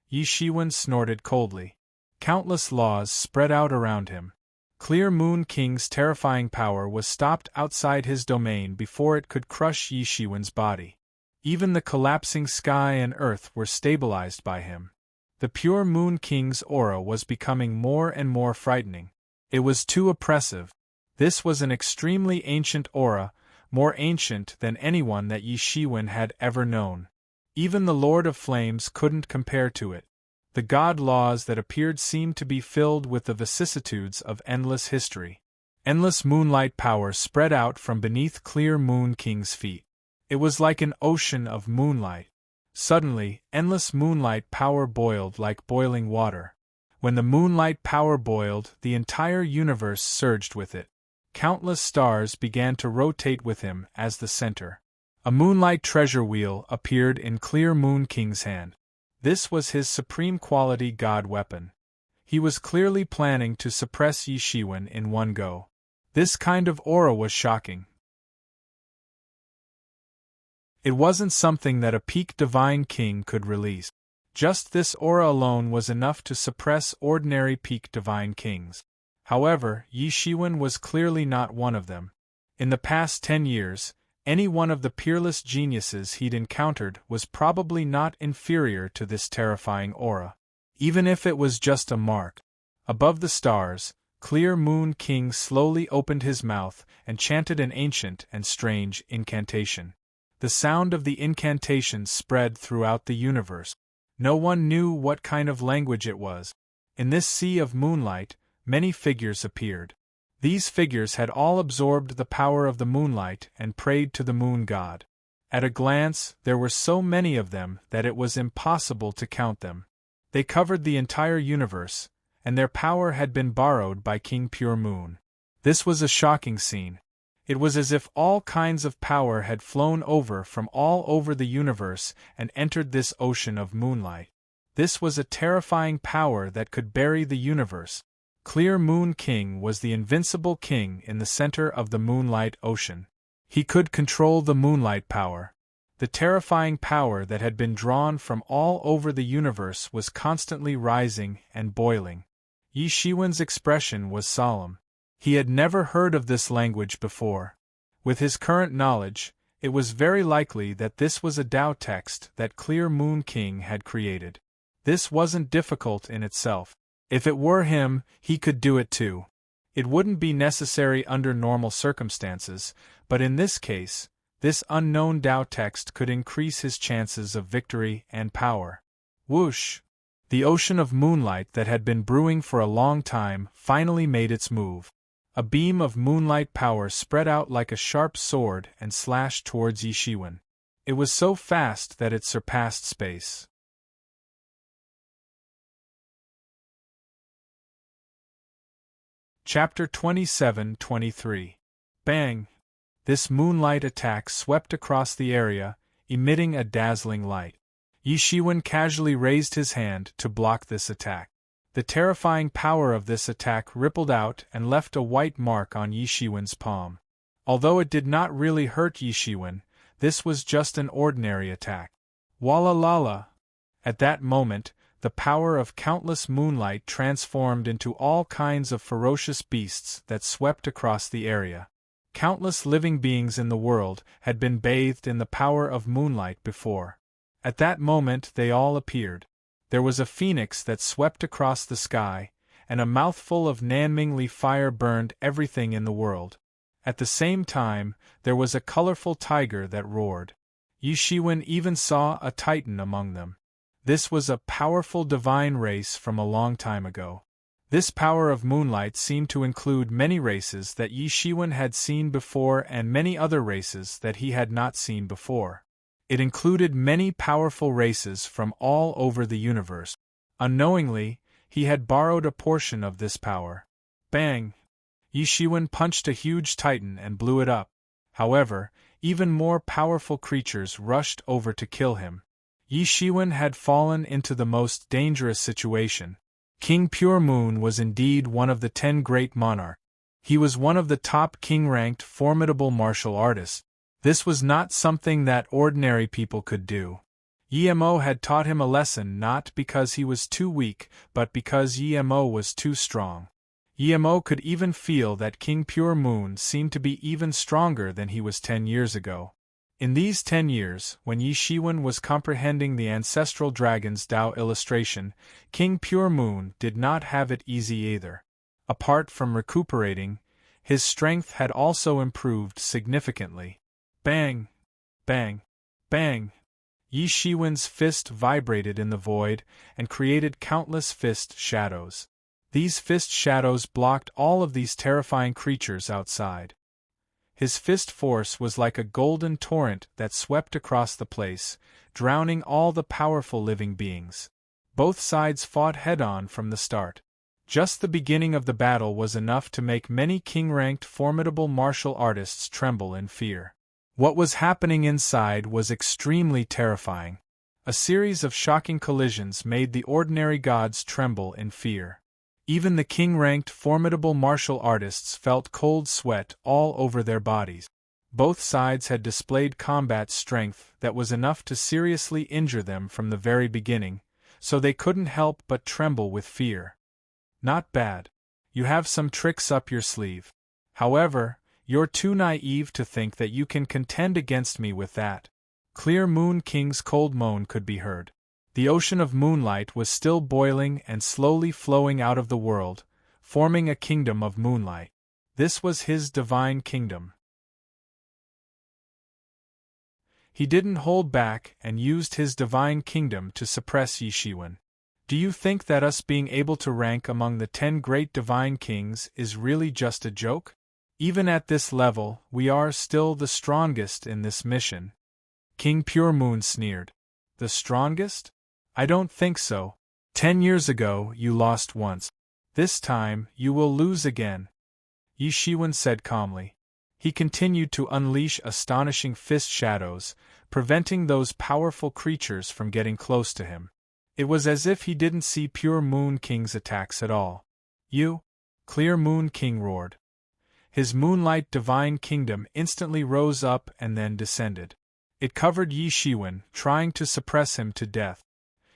[SPEAKER 1] Yi Shiwen snorted coldly. Countless laws spread out around him. Clear Moon King's terrifying power was stopped outside his domain before it could crush Yi Shiwen's body. Even the collapsing sky and earth were stabilized by him. The pure Moon King's aura was becoming more and more frightening. It was too oppressive. This was an extremely ancient aura, more ancient than anyone that Yi Shiwen had ever known. Even the Lord of Flames couldn't compare to it. The god laws that appeared seemed to be filled with the vicissitudes of endless history. Endless moonlight power spread out from beneath Clear Moon King's feet. It was like an ocean of moonlight. Suddenly, endless moonlight power boiled like boiling water. When the moonlight power boiled, the entire universe surged with it. Countless stars began to rotate with him as the center. A moonlight treasure wheel appeared in Clear Moon King's hand. This was his supreme quality god weapon. He was clearly planning to suppress Yi Shiwen in one go. This kind of aura was shocking. It wasn't something that a peak divine king could release. Just this aura alone was enough to suppress ordinary peak divine kings. However, Yi Shiwen was clearly not one of them. In the past 10 years, any one of the peerless geniuses he'd encountered was probably not inferior to this terrifying aura. Even if it was just a mark. Above the stars, Clear Moon King slowly opened his mouth and chanted an ancient and strange incantation. The sound of the incantation spread throughout the universe. No one knew what kind of language it was. In this sea of moonlight, many figures appeared. These figures had all absorbed the power of the moonlight and prayed to the moon god. At a glance, there were so many of them that it was impossible to count them. They covered the entire universe, and their power had been borrowed by King Pure Moon. This was a shocking scene. It was as if all kinds of power had flown over from all over the universe and entered this ocean of moonlight. This was a terrifying power that could bury the universe. Clear Moon King was the invincible king in the center of the moonlight ocean. He could control the moonlight power. The terrifying power that had been drawn from all over the universe was constantly rising and boiling. Yi Shiwen's expression was solemn. He had never heard of this language before. With his current knowledge, it was very likely that this was a Tao text that Clear Moon King had created. This wasn't difficult in itself. If it were him, he could do it too. It wouldn't be necessary under normal circumstances, but in this case, this unknown Tao text could increase his chances of victory and power. Whoosh! The ocean of moonlight that had been brewing for a long time finally made its move. A beam of moonlight power spread out like a sharp sword and slashed towards Yi Shiwen. It was so fast that it surpassed space. Chapter 27-23. Bang! This moonlight attack swept across the area, emitting a dazzling light. Yi Shiwen casually raised his hand to block this attack. The terrifying power of this attack rippled out and left a white mark on Yi Shiwen's palm. Although it did not really hurt Yi Shiwen, this was just an ordinary attack. Walla lala! At that moment, the power of countless moonlight transformed into all kinds of ferocious beasts that swept across the area. Countless living beings in the world had been bathed in the power of moonlight before. At that moment they all appeared. There was a phoenix that swept across the sky, and a mouthful of Nanmingli fire burned everything in the world. At the same time, there was a colorful tiger that roared. Yi Shiwen even saw a titan among them. This was a powerful divine race from a long time ago. This power of moonlight seemed to include many races that Yi Shiwen had seen before and many other races that he had not seen before. It included many powerful races from all over the universe. Unknowingly, he had borrowed a portion of this power. Bang! Yi Shiwen punched a huge titan and blew it up. However, even more powerful creatures rushed over to kill him. Yi Shiwen had fallen into the most dangerous situation. King Pure Moon was indeed one of the 10 great monarchs. He was one of the top king-ranked formidable martial artists. This was not something that ordinary people could do. Yemo had taught him a lesson not because he was too weak, but because Yemo was too strong. Yemo could even feel that King Pure Moon seemed to be even stronger than he was 10 years ago. In these 10 years, when Yi Shiwen was comprehending the ancestral dragon's Tao illustration, King Pure Moon did not have it easy either. Apart from recuperating, his strength had also improved significantly. Bang! Bang! Bang! Yi Shiwen's fist vibrated in the void and created countless fist shadows. These fist shadows blocked all of these terrifying creatures outside. His fist force was like a golden torrent that swept across the place, drowning all the powerful living beings. Both sides fought head-on from the start. Just the beginning of the battle was enough to make many king-ranked formidable martial artists tremble in fear. What was happening inside was extremely terrifying. A series of shocking collisions made the ordinary gods tremble in fear. Even the king-ranked formidable martial artists felt cold sweat all over their bodies. Both sides had displayed combat strength that was enough to seriously injure them from the very beginning, so they couldn't help but tremble with fear. Not bad. You have some tricks up your sleeve. However, you're too naive to think that you can contend against me with that. Clear Moon King's cold moan could be heard. The ocean of moonlight was still boiling and slowly flowing out of the world, forming a kingdom of moonlight. This was his divine kingdom. He didn't hold back and used his divine kingdom to suppress Yi Shiwen. Do you think that us being able to rank among the 10 great divine kings is really just a joke? Even at this level, we are still the strongest in this mission. King Pure Moon sneered. The strongest? I don't think so. 10 years ago, you lost once. This time, you will lose again, Yi Shiwen said calmly. He continued to unleash astonishing fist shadows, preventing those powerful creatures from getting close to him. It was as if he didn't see Pure Moon King's attacks at all. You? Clear Moon King roared. His moonlight divine kingdom instantly rose up and then descended. It covered Yi Shiwen, trying to suppress him to death.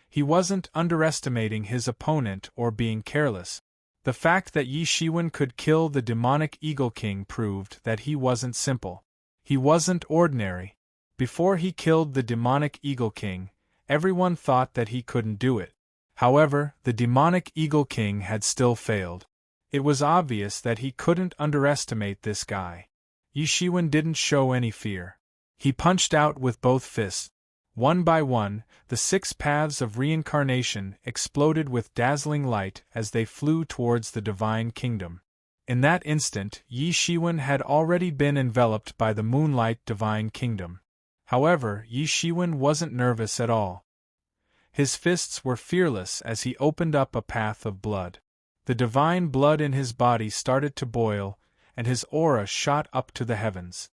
[SPEAKER 1] He wasn't underestimating his opponent or being careless. The fact that Yi Shiwen could kill the demonic Eagle King proved that he wasn't simple. He wasn't ordinary. Before he killed the demonic Eagle King, everyone thought that he couldn't do it. However, the demonic Eagle King had still failed. It was obvious that he couldn't underestimate this guy. Yi Shiwen didn't show any fear. He punched out with both fists. One by one, the 6 paths of reincarnation exploded with dazzling light as they flew towards the divine kingdom. In that instant, Yi Shiwen had already been enveloped by the moonlight divine kingdom. However, Yi Shiwen wasn't nervous at all. His fists were fearless as he opened up a path of blood. The divine blood in his body started to boil, and his aura shot up to the heavens.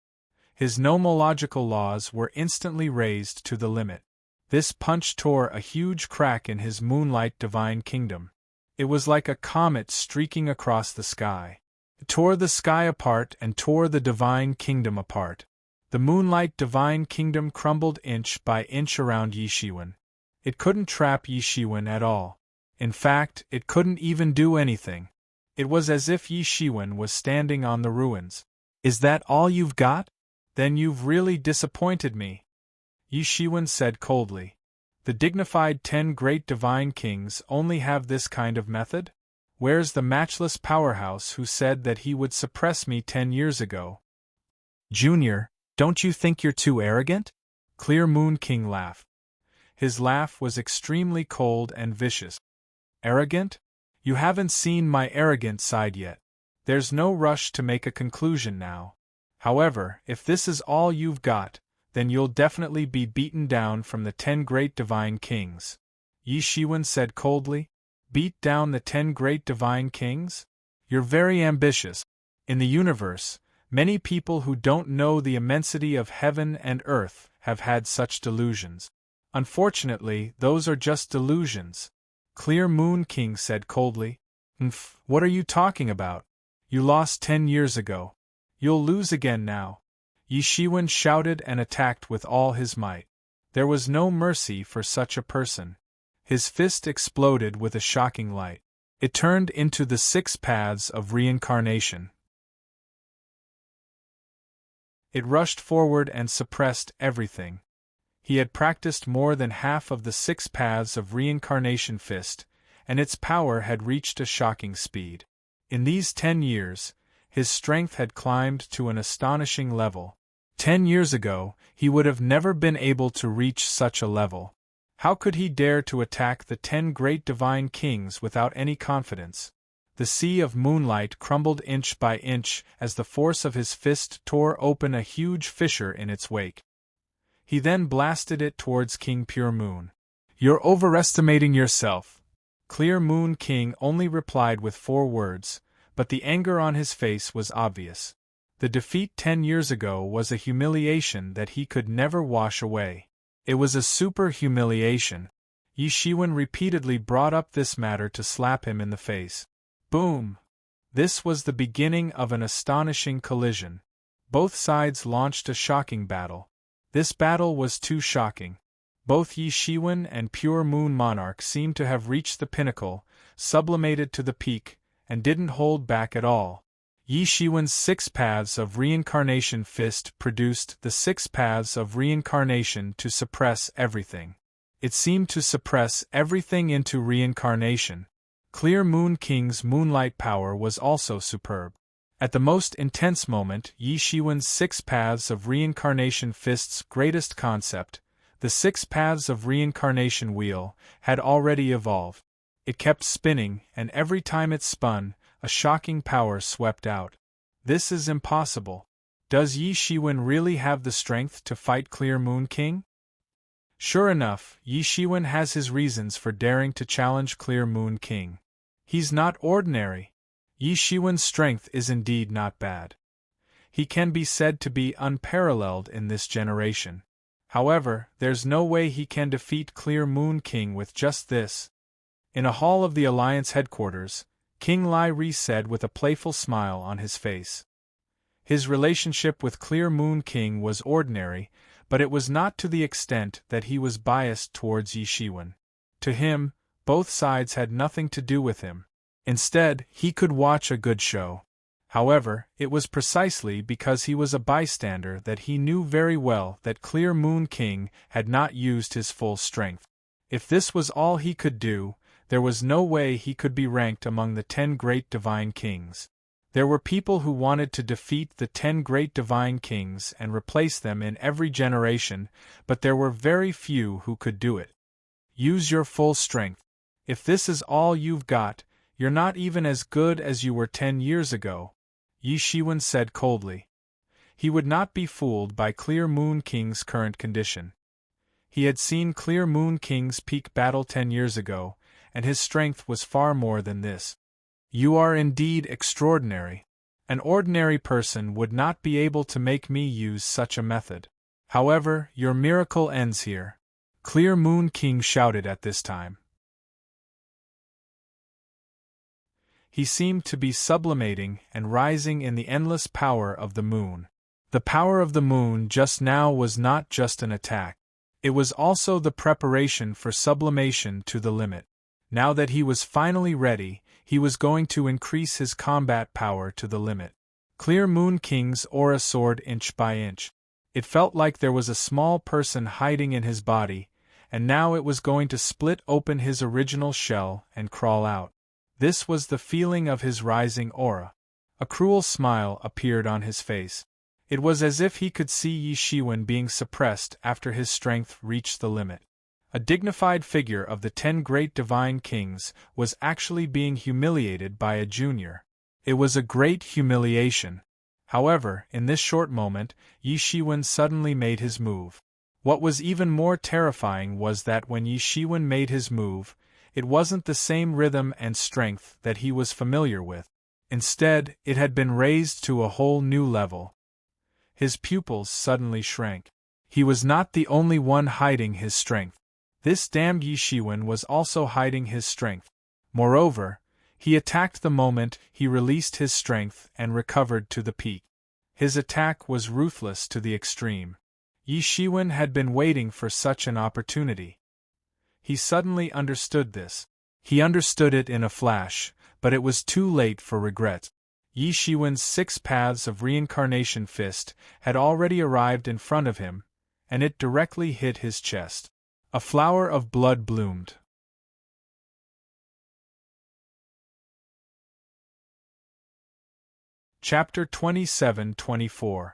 [SPEAKER 1] His nomological laws were instantly raised to the limit. This punch tore a huge crack in his moonlight divine kingdom. It was like a comet streaking across the sky. It tore the sky apart and tore the divine kingdom apart. The moonlight divine kingdom crumbled inch by inch around Yi Shiwen. It couldn't trap Yi Shiwen at all. In fact, it couldn't even do anything. It was as if Yi Shiwen was standing on the ruins. Is that all you've got? Then you've really disappointed me, Yi Shiwen said coldly. The dignified 10 great divine kings only have this kind of method? Where's the matchless powerhouse who said that he would suppress me 10 years ago? Junior, don't you think you're too arrogant? Clear Moon King laughed. His laugh was extremely cold and vicious. Arrogant? You haven't seen my arrogant side yet. There's no rush to make a conclusion now. However, if this is all you've got, then you'll definitely be beaten down from the 10 great divine kings. Yi Shiwen said coldly. Beat down the 10 great divine kings? You're very ambitious. In the universe, many people who don't know the immensity of heaven and earth have had such delusions. Unfortunately, those are just delusions. Clear Moon King said coldly. What are you talking about? You lost 10 years ago. You'll lose again now. Yi Shiwen shouted and attacked with all his might. There was no mercy for such a person. His fist exploded with a shocking light. It turned into the 6 paths of reincarnation. It rushed forward and suppressed everything. He had practiced more than half of the 6 paths of reincarnation fist, and its power had reached a shocking speed. In these 10 years, his strength had climbed to an astonishing level. 10 years ago, he would have never been able to reach such a level. How could he dare to attack the 10 great divine kings without any confidence? The sea of moonlight crumbled inch by inch as the force of his fist tore open a huge fissure in its wake. He then blasted it towards King Pure Moon. You're overestimating yourself. Clear Moon King only replied with 4 words, but the anger on his face was obvious. The defeat 10 years ago was a humiliation that he could never wash away. It was a super humiliation. Yi Shiwen repeatedly brought up this matter to slap him in the face. Boom! This was the beginning of an astonishing collision. Both sides launched a shocking battle. This battle was too shocking. Both Yi Shiwen and Pure Moon Monarch seemed to have reached the pinnacle, sublimated to the peak, and didn't hold back at all. Yi Shiwen's 6 paths of reincarnation fist produced the 6 paths of reincarnation to suppress everything. It seemed to suppress everything into reincarnation. Clear Moon King's moonlight power was also superb. At the most intense moment, Yi Shiwen's 6 paths of reincarnation fist's greatest concept, The 6 paths of reincarnation wheel had already evolved. It kept spinning, and every time it spun, a shocking power swept out. This is impossible. Does Yi Shiwen really have the strength to fight Clear Moon King? Sure enough, Yi Shiwen has his reasons for daring to challenge Clear Moon King. He's not ordinary. Yi Shiwen's strength is indeed not bad. He can be said to be unparalleled in this generation. However, there's no way he can defeat Clear Moon King with just this. In a hall of the Alliance headquarters, King Lai Ri said with a playful smile on his face. His relationship with Clear Moon King was ordinary, but it was not to the extent that he was biased towards Yi Shiwen. To him, both sides had nothing to do with him. Instead, he could watch a good show. However, it was precisely because he was a bystander that he knew very well that Clear Moon King had not used his full strength. If this was all he could do, there was no way he could be ranked among the 10 great divine kings. There were people who wanted to defeat the 10 great divine kings and replace them in every generation, but there were very few who could do it. Use your full strength. If this is all you've got, you're not even as good as you were 10 years ago, Yi Shiwen said coldly. He would not be fooled by Clear Moon King's current condition. He had seen Clear Moon King's peak battle 10 years ago, and his strength was far more than this. You are indeed extraordinary. An ordinary person would not be able to make me use such a method. However, your miracle ends here. Clear Moon King shouted at this time. He seemed to be sublimating and rising in the endless power of the moon. The power of the moon just now was not just an attack. It was also the preparation for sublimation to the limit. Now that he was finally ready, he was going to increase his combat power to the limit. Clear Moon King's aura soared inch by inch. It felt like there was a small person hiding in his body, and now it was going to split open his original shell and crawl out. This was the feeling of his rising aura. A cruel smile appeared on his face. It was as if he could see Yi Shiwen being suppressed after his strength reached the limit. A dignified figure of the 10 great divine kings was actually being humiliated by a junior. It was a great humiliation. However, in this short moment, Yi Shiwen suddenly made his move. What was even more terrifying was that when Yi Shiwen made his move, it wasn't the same rhythm and strength that he was familiar with. Instead, it had been raised to a whole new level. His pupils suddenly shrank. He was not the only one hiding his strength. This damned Yi Shiwen was also hiding his strength. Moreover, he attacked the moment he released his strength and recovered to the peak. His attack was ruthless to the extreme. Yi Shiwen had been waiting for such an opportunity. He suddenly understood this. He understood it in a flash, but it was too late for regret. Yi Shiwen's 6 paths of reincarnation fist had already arrived in front of him, and it directly hit his chest. A flower of blood bloomed. Chapter 27-24.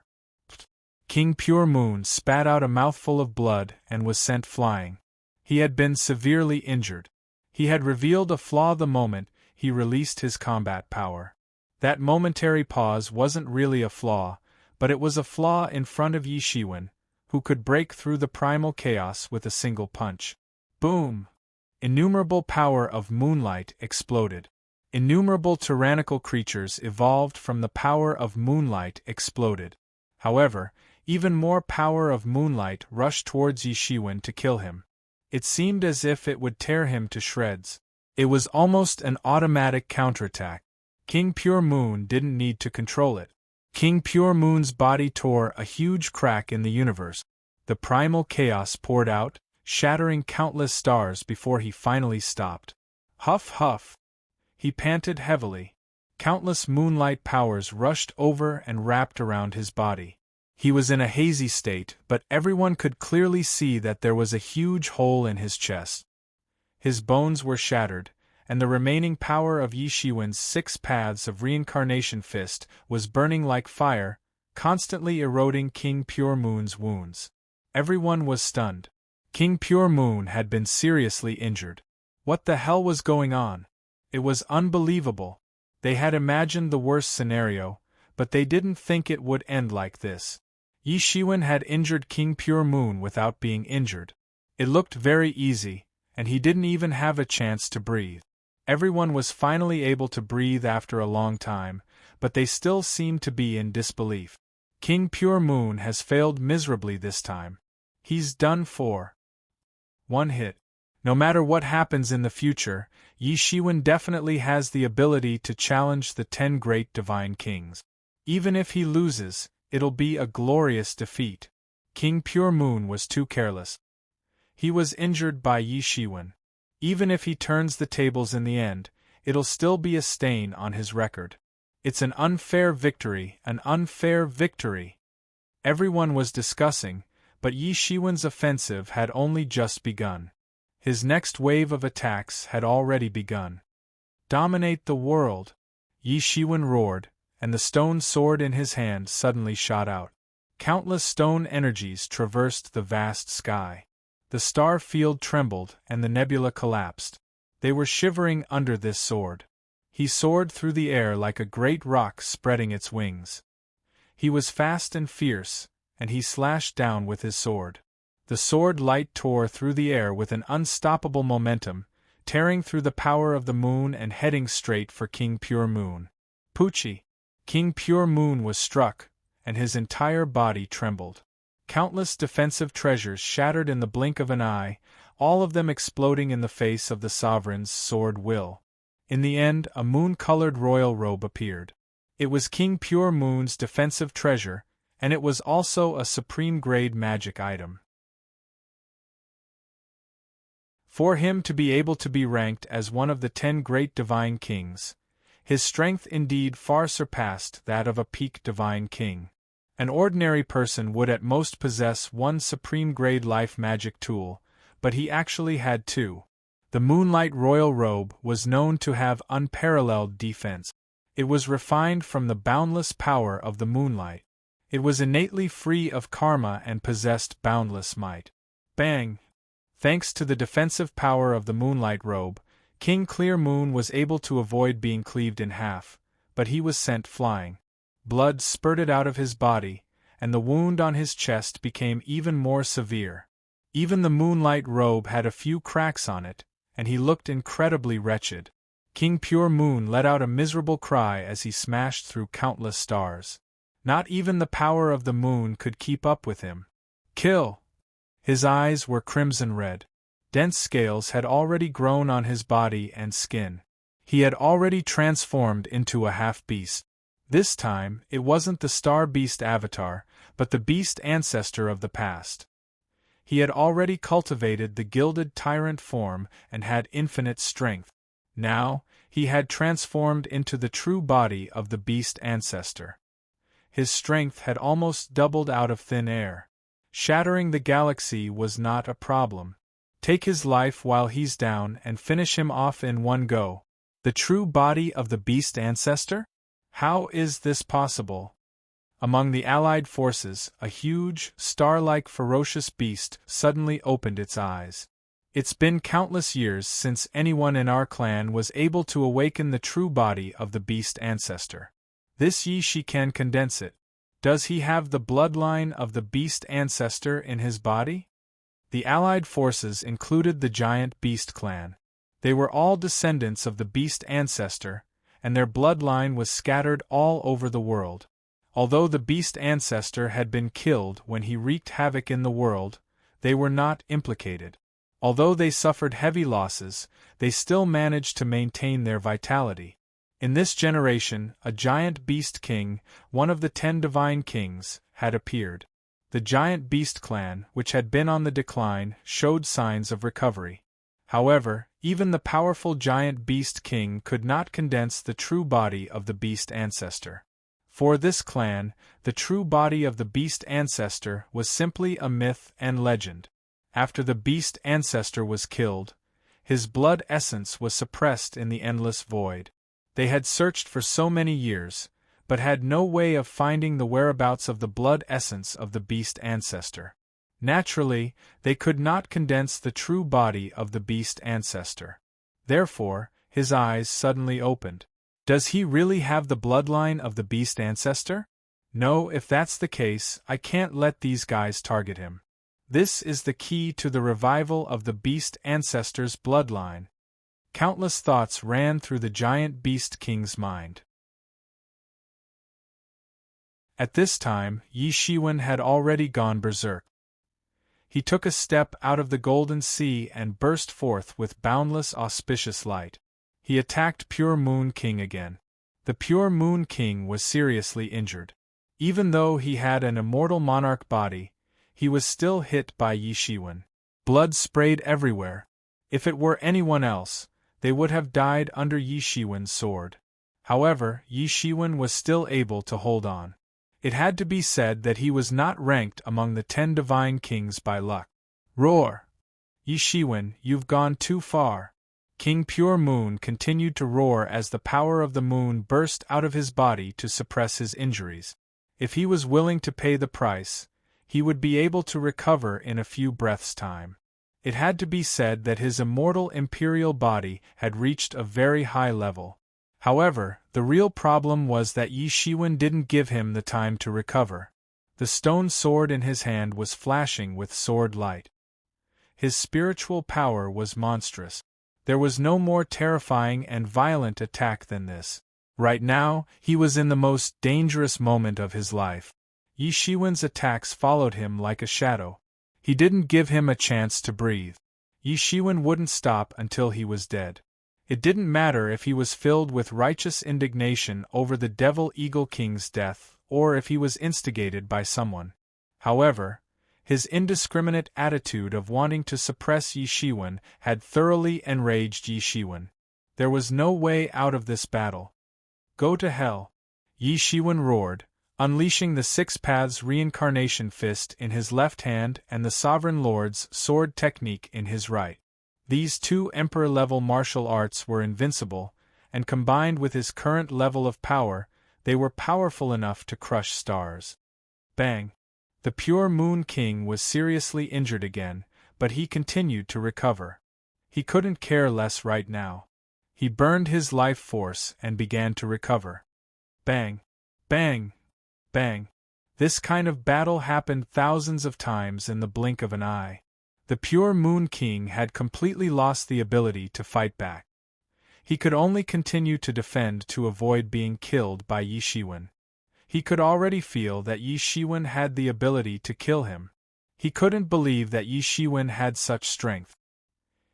[SPEAKER 1] King Pure Moon spat out a mouthful of blood and was sent flying. He had been severely injured. He had revealed a flaw the moment he released his combat power. That momentary pause wasn't really a flaw, but it was a flaw in front of Yi Shiwen, who could break through the primal chaos with a single punch. Boom! Innumerable power of moonlight exploded. Innumerable tyrannical creatures evolved from the power of moonlight exploded. However, even more power of moonlight rushed towards Yi Shiwen to kill him. It seemed as if it would tear him to shreds. It was almost an automatic counterattack. King Pure Moon didn't need to control it. King Pure Moon's body tore a huge crack in the universe. The primal chaos poured out, shattering countless stars before he finally stopped. Huff huff! He panted heavily. Countless moonlight powers rushed over and wrapped around his body. He was in a hazy state, but everyone could clearly see that there was a huge hole in his chest. His bones were shattered, and the remaining power of Yi Shiwen's 6 paths of reincarnation fist was burning like fire, constantly eroding King Pure Moon's wounds. Everyone was stunned. King Pure Moon had been seriously injured. What the hell was going on? It was unbelievable. They had imagined the worst scenario, but they didn't think it would end like this. Yi Shiwen had injured King Pure Moon without being injured. It looked very easy, and he didn't even have a chance to breathe. Everyone was finally able to breathe after a long time, but they still seemed to be in disbelief. King Pure Moon has failed miserably this time. He's done for. One hit. No matter what happens in the future, Yi Shiwen definitely has the ability to challenge the 10 great divine kings. Even if he loses, it'll be a glorious defeat. King Pure Moon was too careless. He was injured by Yi Shiwen. Even if he turns the tables in the end, it'll still be a stain on his record. It's an unfair victory, an unfair victory. Everyone was discussing, but Yi Shiwen's offensive had only just begun. His next wave of attacks had already begun. Dominate the world! Yi Shiwen roared, and the stone sword in his hand suddenly shot out. Countless stone energies traversed the vast sky. The star field trembled and the nebula collapsed. They were shivering under this sword. He soared through the air like a great rock spreading its wings. He was fast and fierce, and he slashed down with his sword. The sword light tore through the air with an unstoppable momentum, tearing through the power of the moon and heading straight for King Pure Moon. Poochie! King Pure Moon was struck, and his entire body trembled. Countless defensive treasures shattered in the blink of an eye, all of them exploding in the face of the sovereign's sword will. In the end, a moon-colored royal robe appeared. It was King Pure Moon's defensive treasure, and it was also a supreme-grade magic item. For him to be able to be ranked as one of the 10 great divine kings, his strength indeed far surpassed that of a peak divine king. An ordinary person would at most possess one supreme-grade life magic tool, but he actually had 2. The Moonlight Royal Robe was known to have unparalleled defense. It was refined from the boundless power of the moonlight. It was innately free of karma and possessed boundless might. Bang! Thanks to the defensive power of the Moonlight Robe, King Clear Moon was able to avoid being cleaved in half, but he was sent flying. Blood spurted out of his body, and the wound on his chest became even more severe. Even the Moonlight Robe had a few cracks on it, and he looked incredibly wretched. King Pure Moon let out a miserable cry as he smashed through countless stars. Not even the power of the moon could keep up with him. Kill! His eyes were crimson red. Dense scales had already grown on his body and skin. He had already transformed into a half-beast. This time, it wasn't the Star Beast avatar, but the beast ancestor of the past. He had already cultivated the gilded tyrant form and had infinite strength. Now, he had transformed into the true body of the beast ancestor. His strength had almost doubled out of thin air. Shattering the galaxy was not a problem. Take his life while he's down and finish him off in one go. The true body of the beast ancestor? How is this possible? Among the allied forces, a huge, star-like ferocious beast suddenly opened its eyes. It's been countless years since anyone in our clan was able to awaken the true body of the beast ancestor. This Yi Shi can condense it. Does he have the bloodline of the beast ancestor in his body? The allied forces included the giant beast clan. They were all descendants of the beast ancestor, and their bloodline was scattered all over the world. Although the beast ancestor had been killed when he wreaked havoc in the world, they were not implicated. Although they suffered heavy losses, they still managed to maintain their vitality. In this generation, a giant beast king, one of the 10 divine kings, had appeared. The giant beast clan, which had been on the decline, showed signs of recovery. However, even the powerful giant beast king could not condense the true body of the beast ancestor. For this clan, the true body of the beast ancestor was simply a myth and legend. After the beast ancestor was killed, his blood essence was suppressed in the endless void. They had searched for so many years, but had no way of finding the whereabouts of the blood essence of the beast ancestor. Naturally, they could not condense the true body of the beast ancestor. Therefore, his eyes suddenly opened. Does he really have the bloodline of the beast ancestor? No, if that's the case, I can't let these guys target him. This is the key to the revival of the beast ancestor's bloodline. Countless thoughts ran through the giant beast king's mind. At this time, Yi Shiwen had already gone berserk. He took a step out of the golden sea and burst forth with boundless auspicious light. He attacked Pure Moon King again. The Pure Moon King was seriously injured. Even though he had an immortal monarch body, he was still hit by Yi Shiwen. Blood sprayed everywhere. If it were anyone else, they would have died under Yi Shiwen's sword. However, Yi Shiwen was still able to hold on. It had to be said that he was not ranked among the 10 divine kings by luck. Roar! Yi Shiwen, you've gone too far. King Pure Moon continued to roar as the power of the moon burst out of his body to suppress his injuries. If he was willing to pay the price, he would be able to recover in a few breaths' time. It had to be said that his immortal imperial body had reached a very high level. However, the real problem was that Yi Shiwen didn't give him the time to recover. The stone sword in his hand was flashing with sword light. His spiritual power was monstrous. There was no more terrifying and violent attack than this. Right now, he was in the most dangerous moment of his life. Yi Shiwen's attacks followed him like a shadow. He didn't give him a chance to breathe. Yi Shiwen wouldn't stop until he was dead. It didn't matter if he was filled with righteous indignation over the Devil Eagle King's death, or if he was instigated by someone. However, his indiscriminate attitude of wanting to suppress Yi Shiwen had thoroughly enraged Yi Shiwen. There was no way out of this battle. Go to hell! Yi Shiwen roared, unleashing the Six Paths Reincarnation Fist in his left hand and the Sovereign Lord's sword technique in his right. These two Emperor-level martial arts were invincible, and combined with his current level of power, they were powerful enough to crush stars. Bang! The Pure Moon King was seriously injured again, but he continued to recover. He couldn't care less right now. He burned his life force and began to recover. Bang! Bang! Bang! This kind of battle happened thousands of times in the blink of an eye. The Pure Moon King had completely lost the ability to fight back. He could only continue to defend to avoid being killed by Yi Shiwen. He could already feel that Yi Shiwen had the ability to kill him. He couldn't believe that Yi Shiwen had such strength.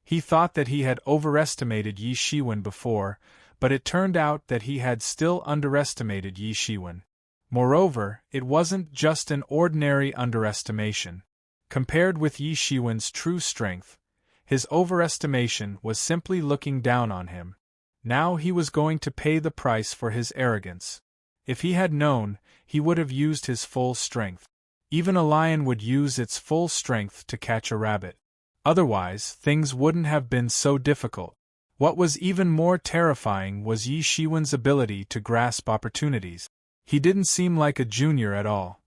[SPEAKER 1] He thought that he had overestimated Yi Shiwen before, but it turned out that he had still underestimated Yi Shiwen. Moreover, it wasn't just an ordinary underestimation. Compared with Yi Shiwen's true strength, his overestimation was simply looking down on him. Now he was going to pay the price for his arrogance. If he had known, he would have used his full strength. Even a lion would use its full strength to catch a rabbit. Otherwise, things wouldn't have been so difficult. What was even more terrifying was Yi Shiwen's ability to grasp opportunities. He didn't seem like a junior at all.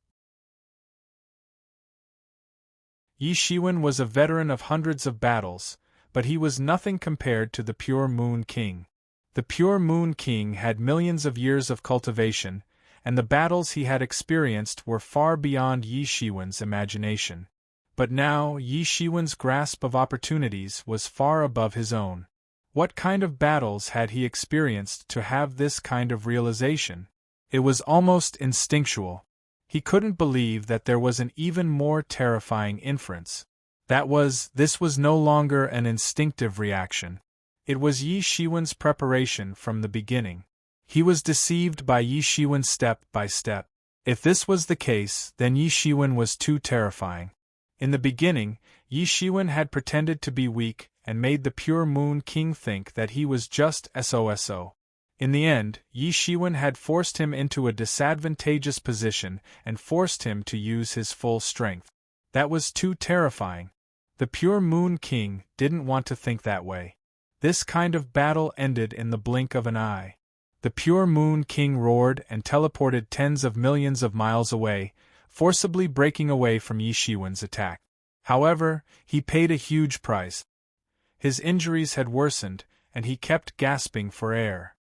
[SPEAKER 1] Yi Shiwen was a veteran of hundreds of battles, but he was nothing compared to the Pure Moon King. The Pure Moon King had millions of years of cultivation, and the battles he had experienced were far beyond Yi Shiwen's imagination. But now Yi Shiwen's grasp of opportunities was far above his own. What kind of battles had he experienced to have this kind of realization? It was almost instinctual. He couldn't believe that there was an even more terrifying inference. This was no longer an instinctive reaction. It was Yi Shiwen's preparation from the beginning. He was deceived by Yi Shiwen step by step. If this was the case, then Yi Shiwen was too terrifying. In the beginning, Yi Shiwen had pretended to be weak and made the Pure Moon King think that he was just SOSO. In the end, Yi Shiwen had forced him into a disadvantageous position and forced him to use his full strength. That was too terrifying. The Pure Moon King didn't want to think that way. This kind of battle ended in the blink of an eye. The Pure Moon King roared and teleported tens of millions of miles away, forcibly breaking away from Yi Shiwen's attack. However, he paid a huge price. His injuries had worsened, and he kept gasping for air.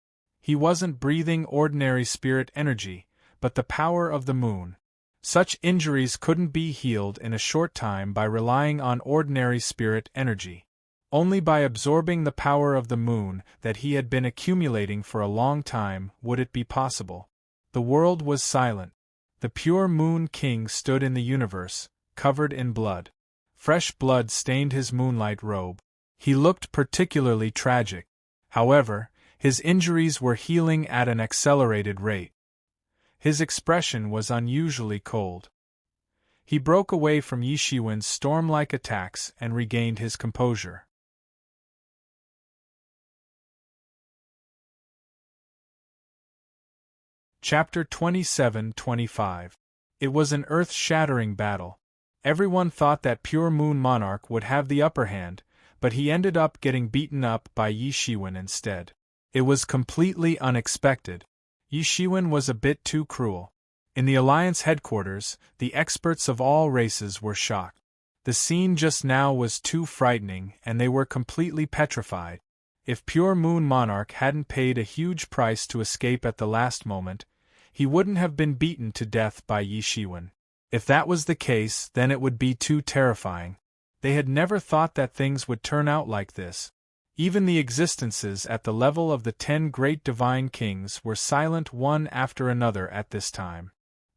[SPEAKER 1] He wasn't breathing ordinary spirit energy, but the power of the moon. Such injuries couldn't be healed in a short time by relying on ordinary spirit energy. Only by absorbing the power of the moon that he had been accumulating for a long time would it be possible. The world was silent. The pure Moon King stood in the universe, covered in blood. Fresh blood stained his moonlight robe. He looked particularly tragic. However, his injuries were healing at an accelerated rate. His expression was unusually cold. He broke away from Yishiwen's storm-like attacks and regained his composure. Chapter 27-25. It was an earth-shattering battle. Everyone thought that Pure Moon Monarch would have the upper hand, but he ended up getting beaten up by Yishiwen instead. It was completely unexpected. Yishiwen was a bit too cruel. In the Alliance headquarters, the experts of all races were shocked. The scene just now was too frightening, and they were completely petrified. If Pure Moon Monarch hadn't paid a huge price to escape at the last moment, he wouldn't have been beaten to death by Yishiwen. If that was the case, then it would be too terrifying. They had never thought that things would turn out like this. Even the existences at the level of the 10 great divine kings were silent one after another at this time.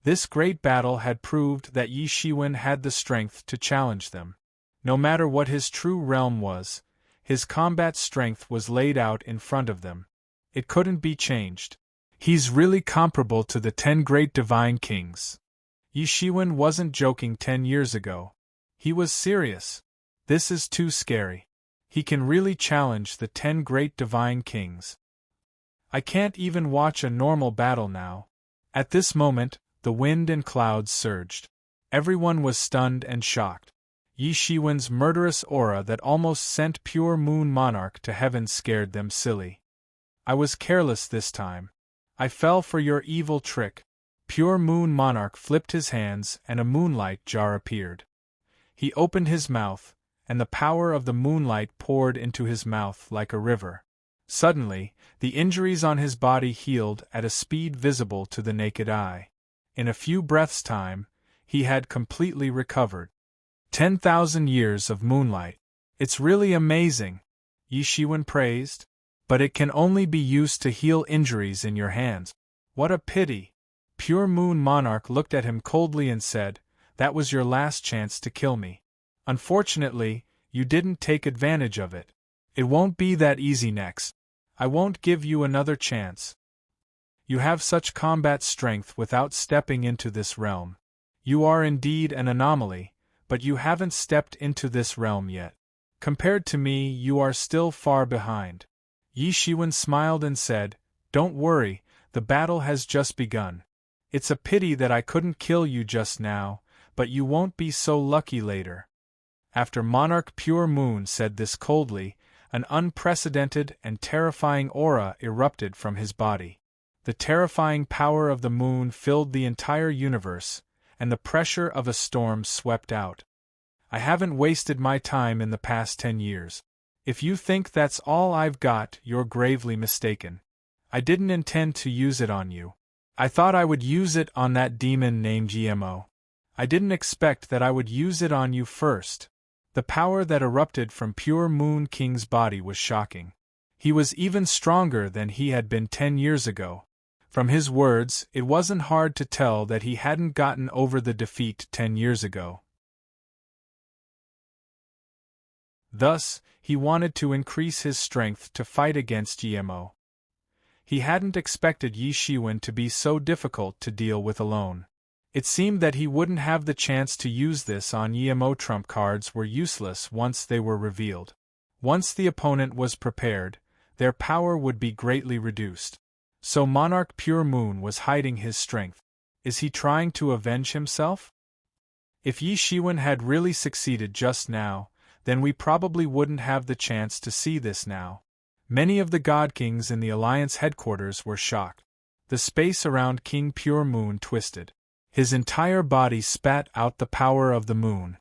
[SPEAKER 1] This great battle had proved that Yishiwen had the strength to challenge them. No matter what his true realm was, his combat strength was laid out in front of them. It couldn't be changed. He's really comparable to the 10 great divine kings. Yishiwen wasn't joking 10 years ago. He was serious. This is too scary. He can really challenge the 10 great divine kings. I can't even watch a normal battle now. At this moment, the wind and clouds surged. Everyone was stunned and shocked. Yishiwen's murderous aura that almost sent Pure Moon Monarch to heaven scared them silly. I was careless this time. I fell for your evil trick. Pure Moon Monarch flipped his hands and a moonlight jar appeared. He opened his mouth, and the power of the moonlight poured into his mouth like a river. Suddenly, the injuries on his body healed at a speed visible to the naked eye. In a few breaths' time, he had completely recovered. 10,000 years of moonlight. It's really amazing, Yishiwen praised. But it can only be used to heal injuries in your hands. What a pity. Pure Moon Monarch looked at him coldly and said, "That was your last chance to kill me. Unfortunately, you didn't take advantage of it. It won't be that easy next. I won't give you another chance. You have such combat strength without stepping into this realm. You are indeed an anomaly, but you haven't stepped into this realm yet. Compared to me, you are still far behind." Yishiwen smiled and said, "Don't worry, the battle has just begun. It's a pity that I couldn't kill you just now, but you won't be so lucky later." After Monarch Pure Moon said this coldly, an unprecedented and terrifying aura erupted from his body. The terrifying power of the moon filled the entire universe, and the pressure of a storm swept out. I haven't wasted my time in the past 10 years. If you think that's all I've got, you're gravely mistaken. I didn't intend to use it on you. I thought I would use it on that demon named GMO. I didn't expect that I would use it on you first. The power that erupted from Pure Moon King's body was shocking. He was even stronger than he had been 10 years ago. From his words, it wasn't hard to tell that he hadn't gotten over the defeat 10 years ago. Thus, he wanted to increase his strength to fight against GMO. He hadn't expected Yishiwen to be so difficult to deal with alone. It seemed that he wouldn't have the chance to use this on GMO. Trump cards were useless once they were revealed. Once the opponent was prepared, their power would be greatly reduced. So Monarch Pure Moon was hiding his strength. Is he trying to avenge himself? If Yishiwen had really succeeded just now, then we probably wouldn't have the chance to see this now. Many of the God Kings in the Alliance headquarters were shocked. The space around King Pure Moon twisted. His entire body spat out the power of the moon.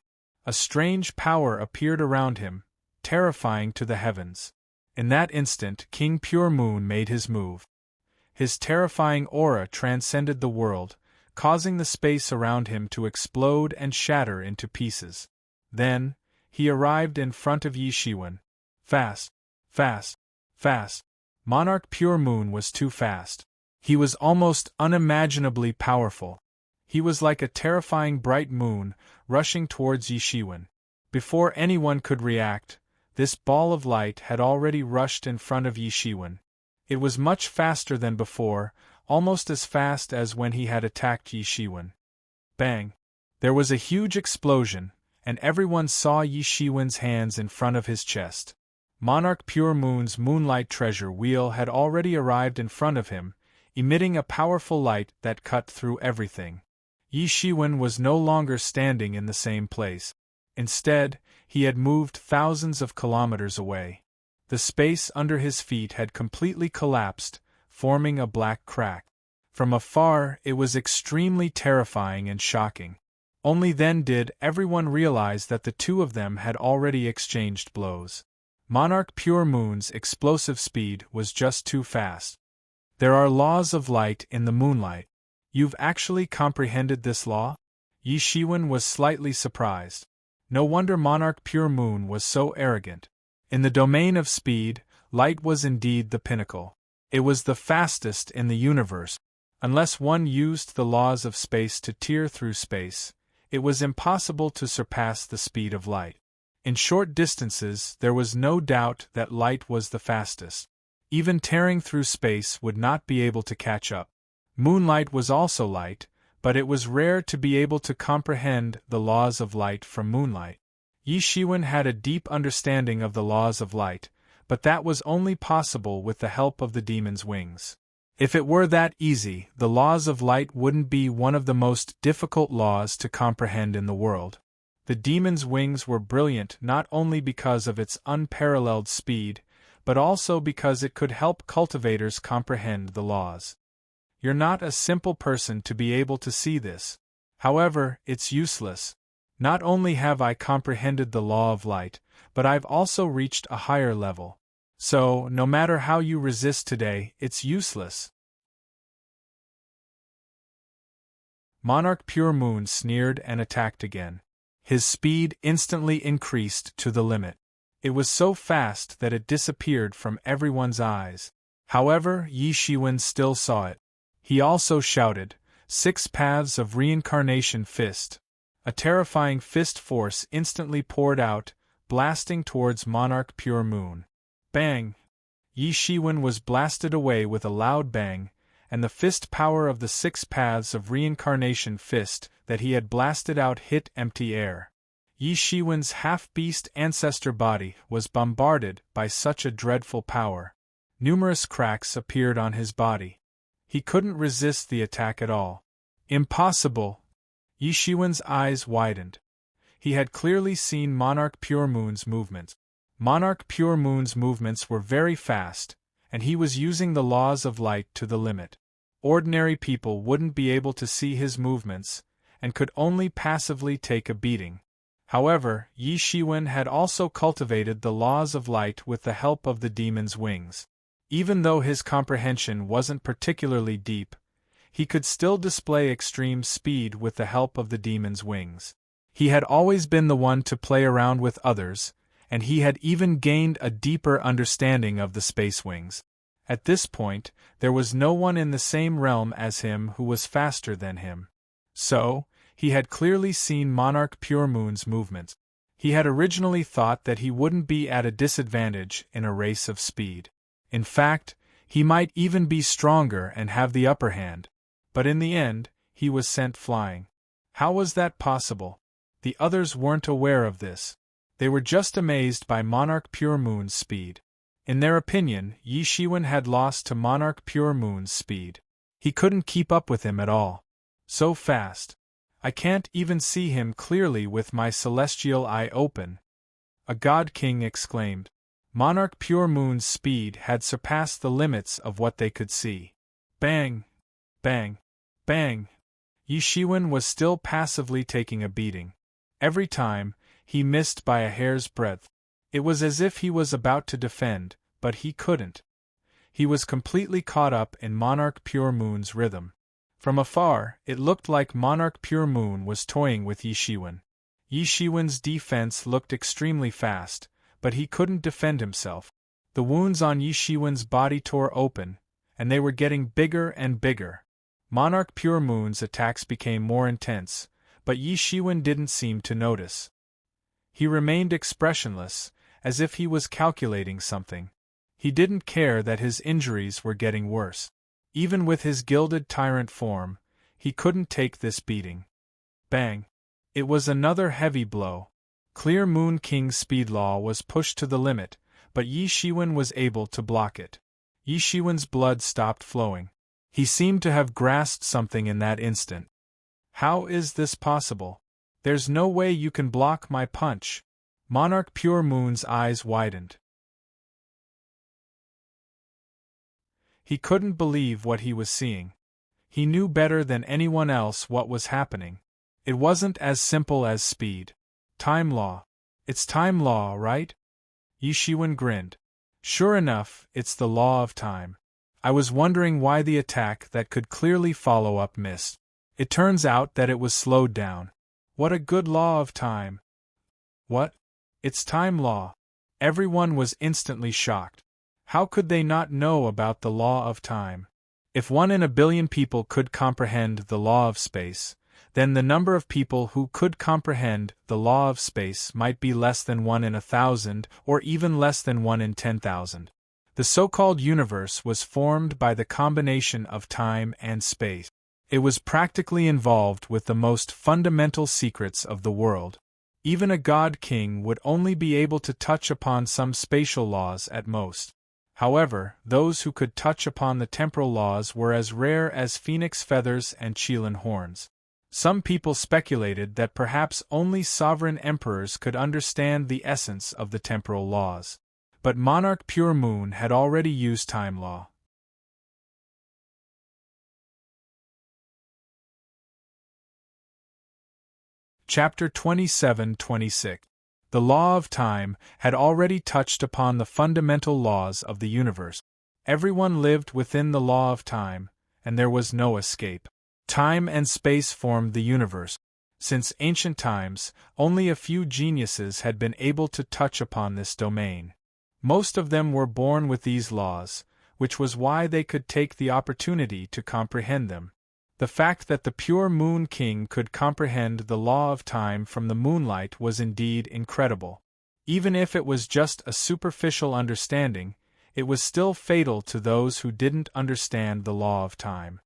[SPEAKER 1] A strange power appeared around him, terrifying to the heavens. In that instant, King Pure Moon made his move. His terrifying aura transcended the world, causing the space around him to explode and shatter into pieces. Then, he arrived in front of Yi Shiwen. Fast, fast, fast. Monarch Pure Moon was too fast. He was almost unimaginably powerful. He was like a terrifying bright moon, rushing towards Yi Shiwen. Before anyone could react, this ball of light had already rushed in front of Yi Shiwen. It was much faster than before, almost as fast as when he had attacked Yi Shiwen. Bang! There was a huge explosion, and everyone saw Yi Shiwen's hands in front of his chest. Monarch Pure Moon's moonlight treasure wheel had already arrived in front of him, emitting a powerful light that cut through everything. Yi Shiwen was no longer standing in the same place. Instead, he had moved thousands of kilometers away. The space under his feet had completely collapsed, forming a black crack. From afar, it was extremely terrifying and shocking. Only then did everyone realize that the two of them had already exchanged blows. Monarch Pure Moon's explosive speed was just too fast. There are laws of light in the moonlight. You've actually comprehended this law? Yi Shiwen was slightly surprised. No wonder Monarch Pure Moon was so arrogant. In the domain of speed, light was indeed the pinnacle. It was the fastest in the universe. Unless one used the laws of space to tear through space, it was impossible to surpass the speed of light. In short distances, there was no doubt that light was the fastest. Even tearing through space would not be able to catch up. Moonlight was also light, but it was rare to be able to comprehend the laws of light from moonlight. Yi Shiwen had a deep understanding of the laws of light, but that was only possible with the help of the demon's wings. If it were that easy, the laws of light wouldn't be one of the most difficult laws to comprehend in the world. The demon's wings were brilliant not only because of its unparalleled speed, but also because it could help cultivators comprehend the laws. You're not a simple person to be able to see this. However, it's useless. Not only have I comprehended the law of light, but I've also reached a higher level. So, no matter how you resist today, it's useless. Monarch Pure Moon sneered and attacked again. His speed instantly increased to the limit. It was so fast that it disappeared from everyone's eyes. However, Yi Shiwen still saw it. He also shouted, "6 paths of reincarnation fist." A terrifying fist force instantly poured out, blasting towards Monarch Pure Moon. Bang! Yi Shiwen was blasted away with a loud bang, and the fist power of the 6 paths of reincarnation fist that he had blasted out hit empty air. Yi Shiwen's half-beast ancestor body was bombarded by such a dreadful power. Numerous cracks appeared on his body. He couldn't resist the attack at all. Impossible! Yi Shiwen's eyes widened. He had clearly seen Monarch Pure Moon's movements. Monarch Pure Moon's movements were very fast, and he was using the laws of light to the limit. Ordinary people wouldn't be able to see his movements, and could only passively take a beating. However, Yi Shiwen had also cultivated the laws of light with the help of the demon's wings. Even though his comprehension wasn't particularly deep, he could still display extreme speed with the help of the demon's wings. He had always been the one to play around with others, and he had even gained a deeper understanding of the space wings. At this point, there was no one in the same realm as him who was faster than him. So, he had clearly seen Monarch Pure Moon's movements. He had originally thought that he wouldn't be at a disadvantage in a race of speed. In fact, he might even be stronger and have the upper hand. But in the end, he was sent flying. How was that possible? The others weren't aware of this. They were just amazed by Monarch Pure Moon's speed. In their opinion, Yi Shiwen had lost to Monarch Pure Moon's speed. He couldn't keep up with him at all. So fast. I can't even see him clearly with my celestial eye open. A God King exclaimed. Monarch Pure Moon's speed had surpassed the limits of what they could see. Bang! Bang! Bang! Yi Shiwen was still passively taking a beating. Every time, He missed by a hair's breadth. It was as if he was about to defend, but he couldn't. He was completely caught up in Monarch Pure Moon's rhythm. From afar, it looked like Monarch Pure Moon was toying with Yi Shiwen. Yi Shiwen's defense looked extremely fast, but he couldn't defend himself. The wounds on Yi Shiwen's body tore open, and they were getting bigger and bigger. Monarch Pure Moon's attacks became more intense, but Yi Shiwen didn't seem to notice. He remained expressionless, as if he was calculating something. He didn't care that his injuries were getting worse. Even with his gilded tyrant form, he couldn't take this beating. Bang! It was another heavy blow. Clear Moon King's speed law was pushed to the limit, but Yi Shiwen was able to block it. Yi Shiwen's blood stopped flowing. He seemed to have grasped something in that instant. How is this possible? There's no way you can block my punch. Monarch Pure Moon's eyes widened. He couldn't believe what he was seeing. He knew better than anyone else what was happening. It wasn't as simple as speed. Time law. It's time law, right? Yi Shiwen grinned. Sure enough, it's the law of time. I was wondering why the attack that could clearly follow up missed. It turns out that it was slowed down. What a good law of time. What? It's time law. Everyone was instantly shocked. How could they not know about the law of time? If 1 in a billion people could comprehend the law of space, then the number of people who could comprehend the law of space might be less than 1 in 1,000 or even less than 1 in 10,000. The so-called universe was formed by the combination of time and space. It was practically involved with the most fundamental secrets of the world. Even a god-king would only be able to touch upon some spatial laws at most. However, those who could touch upon the temporal laws were as rare as phoenix feathers and Qilin horns. Some people speculated that perhaps only sovereign emperors could understand the essence of the temporal laws. But Monarch Pure Moon had already used time law. Chapter 27-26. The law of time had already touched upon the fundamental laws of the universe. Everyone lived within the law of time, and there was no escape. Time and space formed the universe. Since ancient times, only a few geniuses had been able to touch upon this domain. Most of them were born with these laws, which was why they could take the opportunity to comprehend them. The fact that the Pure Moon King could comprehend the law of time from the moonlight was indeed incredible. Even if it was just a superficial understanding, it was still fatal to those who didn't understand the law of time.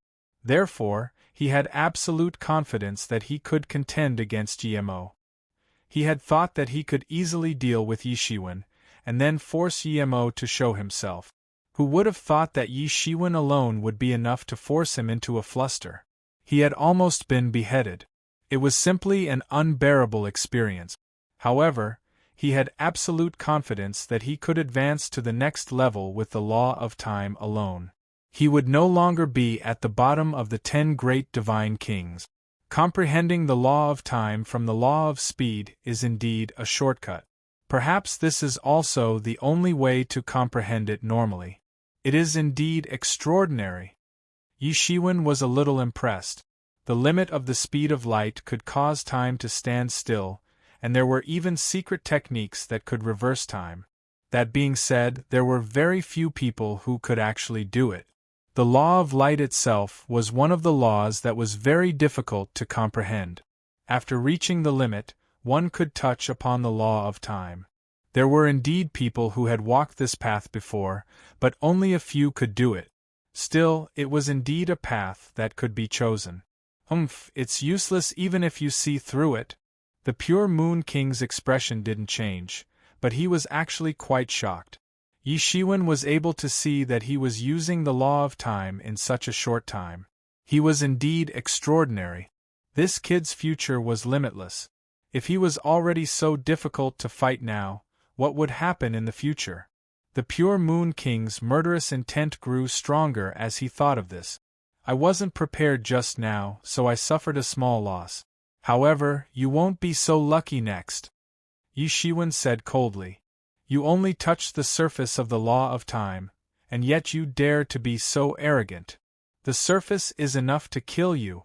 [SPEAKER 1] Therefore, he had absolute confidence that he could contend against GMO. He had thought that he could easily deal with Yi Shiwen, and then force Yimo to show himself. Who would have thought that Yi Shiwen alone would be enough to force him into a fluster? He had almost been beheaded. It was simply an unbearable experience. However, he had absolute confidence that he could advance to the next level with the law of time alone. He would no longer be at the bottom of the 10 great divine kings. Comprehending the law of time from the law of speed is indeed a shortcut. Perhaps this is also the only way to comprehend it normally. It is indeed extraordinary. Yi Shiwen was a little impressed. The limit of the speed of light could cause time to stand still, and there were even secret techniques that could reverse time. That being said, there were very few people who could actually do it. The law of light itself was one of the laws that was very difficult to comprehend. After reaching the limit, one could touch upon the law of time. There were indeed people who had walked this path before, but only a few could do it. Still, it was indeed a path that could be chosen. It's useless even if you see through it. The Pure Moon King's expression didn't change, but he was actually quite shocked. Yi Shiwen was able to see that he was using the law of time in such a short time. He was indeed extraordinary. This kid's future was limitless. If he was already so difficult to fight now, what would happen in the future? The Pure Moon King's murderous intent grew stronger as he thought of this. I wasn't prepared just now, so I suffered a small loss. However, you won't be so lucky next. Yi Shiwen said coldly. You only touched the surface of the law of time, and yet you dare to be so arrogant. The surface is enough to kill you.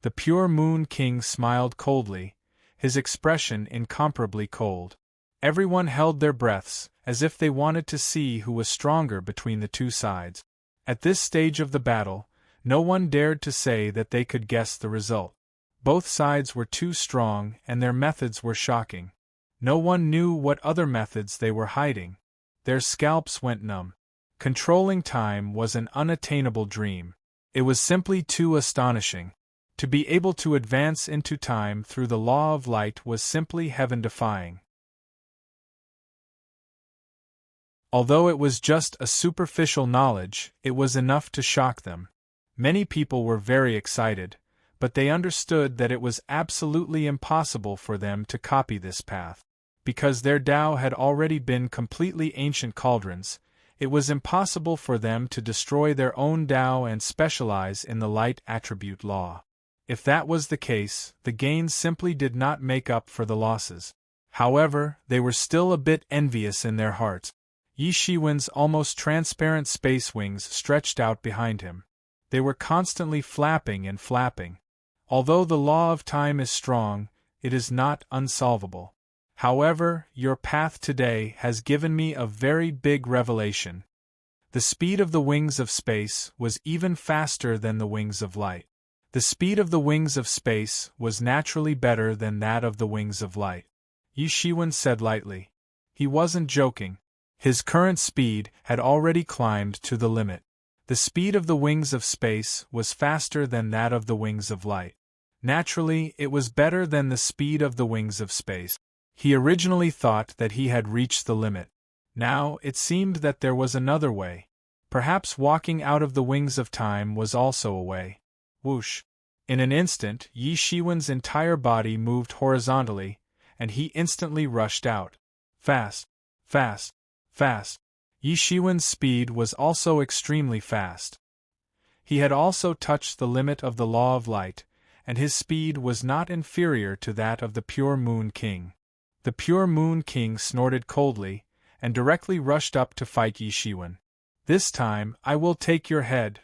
[SPEAKER 1] The pure Moon King smiled coldly, his expression incomparably cold. Everyone held their breaths, as if they wanted to see who was stronger between the two sides. At this stage of the battle, no one dared to say that they could guess the result. Both sides were too strong and their methods were shocking. No one knew what other methods they were hiding. Their scalps went numb. Controlling time was an unattainable dream. It was simply too astonishing. To be able to advance into time through the law of light was simply heaven-defying. Although it was just a superficial knowledge, it was enough to shock them. Many people were very excited, but they understood that it was absolutely impossible for them to copy this path. Because their Tao had already been completely ancient cauldrons, it was impossible for them to destroy their own Tao and specialize in the light attribute law. If that was the case, the gains simply did not make up for the losses. However, they were still a bit envious in their hearts. Yi Shiwen's almost transparent space wings stretched out behind him. They were constantly flapping and flapping. Although the law of time is strong, it is not unsolvable. However, your path today has given me a very big revelation. The speed of the wings of space was even faster than the wings of light. The speed of the wings of space was naturally better than that of the wings of light. Yi Shiwen said lightly. He wasn't joking. His current speed had already climbed to the limit. The speed of the wings of space was faster than that of the wings of light. Naturally, it was better than the speed of the wings of space. He originally thought that he had reached the limit. Now, it seemed that there was another way. Perhaps walking out of the wings of time was also a way. Whoosh! In an instant, Yi Shiwen's entire body moved horizontally, and he instantly rushed out. Fast, fast, fast. Yi Shiwen's speed was also extremely fast. He had also touched the limit of the law of light, and his speed was not inferior to that of the pure Moon King. The pure Moon King snorted coldly, and directly rushed up to fight Yi Shiwen. This time, I will take your head.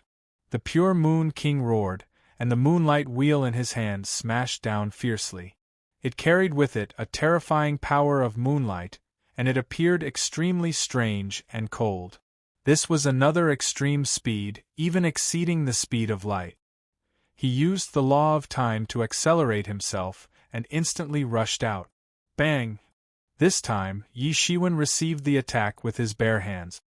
[SPEAKER 1] The pure Moon King roared, and the moonlight wheel in his hand smashed down fiercely. It carried with it a terrifying power of moonlight, and it appeared extremely strange and cold. This was another extreme speed, even exceeding the speed of light. He used the law of time to accelerate himself, and instantly rushed out. Bang! This time, Yi Shiwen received the attack with his bare hands.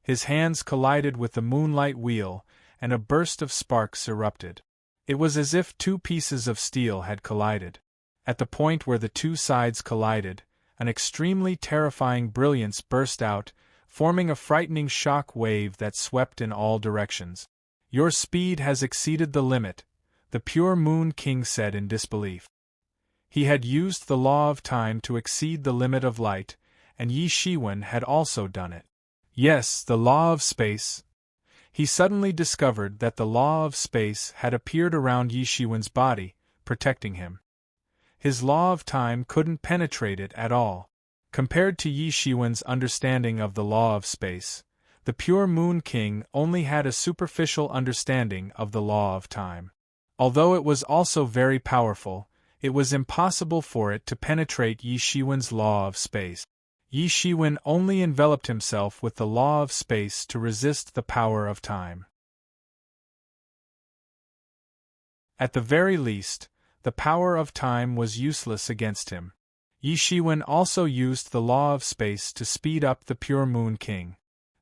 [SPEAKER 1] His hands collided with the moonlight wheel, and a burst of sparks erupted. It was as if two pieces of steel had collided. At the point where the two sides collided, an extremely terrifying brilliance burst out, forming a frightening shock wave that swept in all directions. Your speed has exceeded the limit, the pure Moon King said in disbelief. He had used the law of time to exceed the limit of light, and Yi Shiwen had also done it. Yes, the law of space. He suddenly discovered that the law of space had appeared around Yi Shiwen's body, protecting him. His law of time couldn't penetrate it at all. Compared to Yi Shiwen's understanding of the law of space, the pure Moon King only had a superficial understanding of the law of time. Although it was also very powerful, it was impossible for it to penetrate Yi Shiwen's law of space. Yi Shiwen only enveloped himself with the law of space to resist the power of time. At the very least, the power of time was useless against him. Yi Shiwen also used the law of space to speed up the pure Moon King.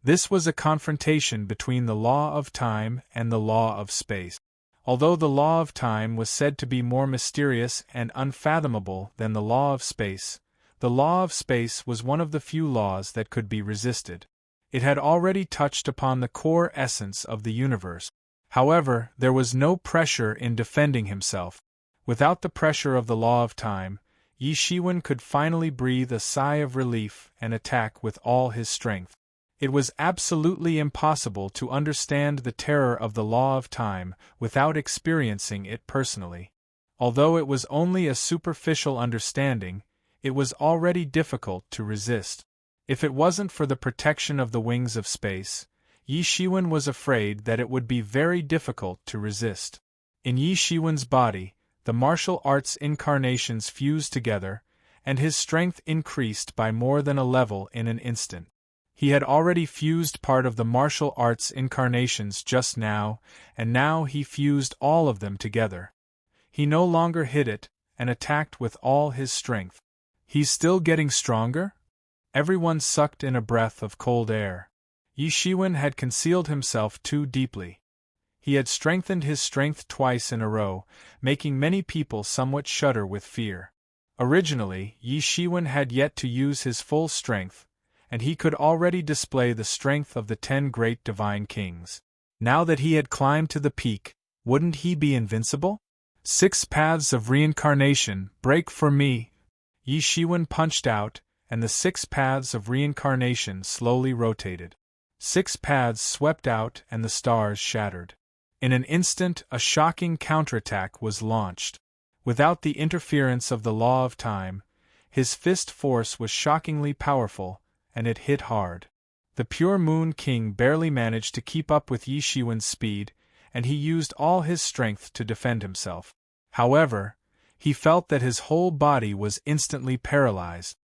[SPEAKER 1] This was a confrontation between the law of time and the law of space. Although the law of time was said to be more mysterious and unfathomable than the law of space, the law of space was one of the few laws that could be resisted. It had already touched upon the core essence of the universe. However, there was no pressure in defending himself. Without the pressure of the law of time, Yi Shiwen could finally breathe a sigh of relief and attack with all his strength. It was absolutely impossible to understand the terror of the law of time without experiencing it personally. Although it was only a superficial understanding, it was already difficult to resist. If it wasn't for the protection of the wings of space, Yi Shiwen was afraid that it would be very difficult to resist. In Yi Shiwen's body, the martial arts incarnations fused together, and his strength increased by more than a level in an instant. He had already fused part of the martial arts incarnations just now, and now he fused all of them together. He no longer hid it, and attacked with all his strength. He's still getting stronger? Everyone sucked in a breath of cold air. Yi Shiwen had concealed himself too deeply. He had strengthened his strength twice in a row, making many people somewhat shudder with fear. Originally, Yi Shiwen had yet to use his full strength, and he could already display the strength of the 10 great divine kings. Now that he had climbed to the peak, wouldn't he be invincible? 6 paths of reincarnation, break for me! Yi Shiwen punched out, and the 6 paths of reincarnation slowly rotated. 6 paths swept out and the stars shattered. In an instant, a shocking counterattack was launched. Without the interference of the law of time, his fist force was shockingly powerful, and it hit hard. The Pure Moon King barely managed to keep up with Yi Shiwen's speed, and he used all his strength to defend himself. However, he felt that his whole body was instantly paralyzed.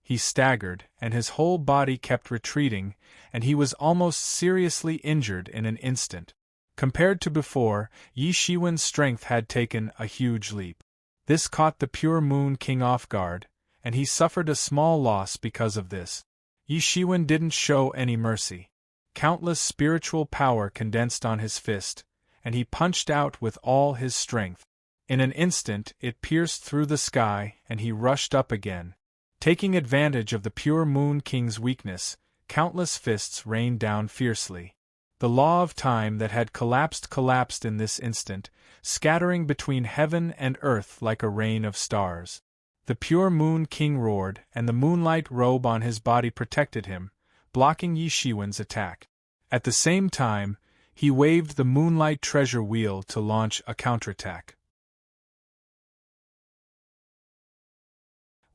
[SPEAKER 1] He staggered, and his whole body kept retreating, and he was almost seriously injured in an instant. Compared to before, Yi Shiwen's strength had taken a huge leap. This caught the Pure Moon King off guard, and he suffered a small loss because of this. Yi Shiwen didn't show any mercy. Countless spiritual power condensed on his fist, and he punched out with all his strength. In an instant, it pierced through the sky, and he rushed up again. Taking advantage of the Pure Moon King's weakness, countless fists rained down fiercely. The law of time that had collapsed in this instant, scattering between heaven and earth like a rain of stars. The Pure Moon King roared, and the moonlight robe on his body protected him, blocking Yi Shiwen's attack. At the same time, he waved the moonlight treasure wheel to launch a counterattack.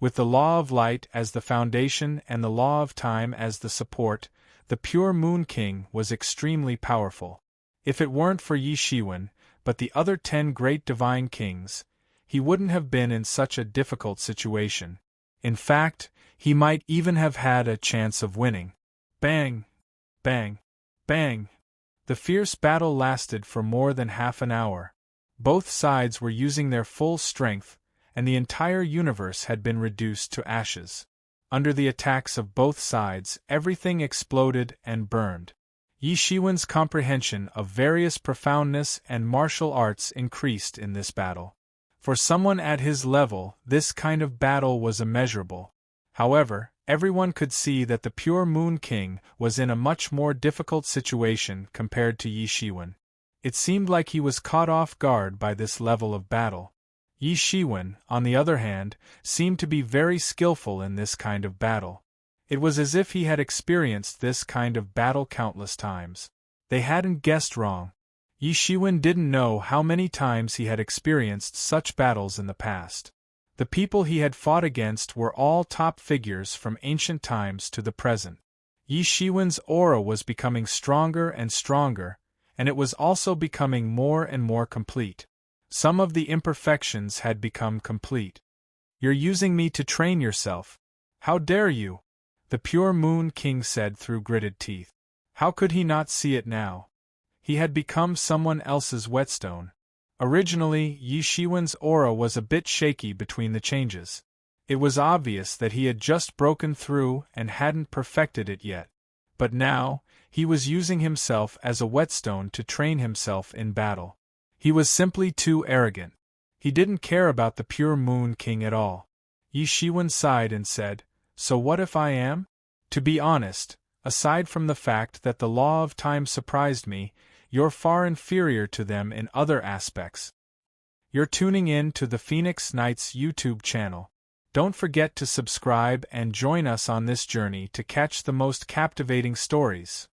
[SPEAKER 1] With the law of light as the foundation and the law of time as the support, the Pure Moon King was extremely powerful. If it weren't for Yi Shiwen, but the other 10 great divine kings, he wouldn't have been in such a difficult situation. In fact, he might even have had a chance of winning. Bang! Bang! Bang! The fierce battle lasted for more than half an hour. Both sides were using their full strength, and the entire universe had been reduced to ashes. Under the attacks of both sides, everything exploded and burned. Yi Shiwen's comprehension of various profoundness and martial arts increased in this battle. For someone at his level, this kind of battle was immeasurable. However, everyone could see that the Pure Moon King was in a much more difficult situation compared to Yi Shiwen. It seemed like he was caught off guard by this level of battle. Yi Shiwen, on the other hand, seemed to be very skillful in this kind of battle. It was as if he had experienced this kind of battle countless times. They hadn't guessed wrong. Yi Shiwen didn't know how many times he had experienced such battles in the past. The people he had fought against were all top figures from ancient times to the present. Yi Shiwen's aura was becoming stronger and stronger, and it was also becoming more and more complete. Some of the imperfections had become complete. "You're using me to train yourself. How dare you?" the Pure Moon King said through gritted teeth. How could he not see it now? He had become someone else's whetstone. Originally, Yi Shiwen's aura was a bit shaky between the changes. It was obvious that he had just broken through and hadn't perfected it yet. But now, he was using himself as a whetstone to train himself in battle. He was simply too arrogant. He didn't care about the Pure Moon King at all. Yi Shiwen sighed and said, "So what if I am? To be honest, aside from the fact that the law of time surprised me, you're far inferior to them in other aspects." You're tuning in to the Phoenix Knights YouTube channel. Don't forget to subscribe and join us on this journey to catch the most captivating stories.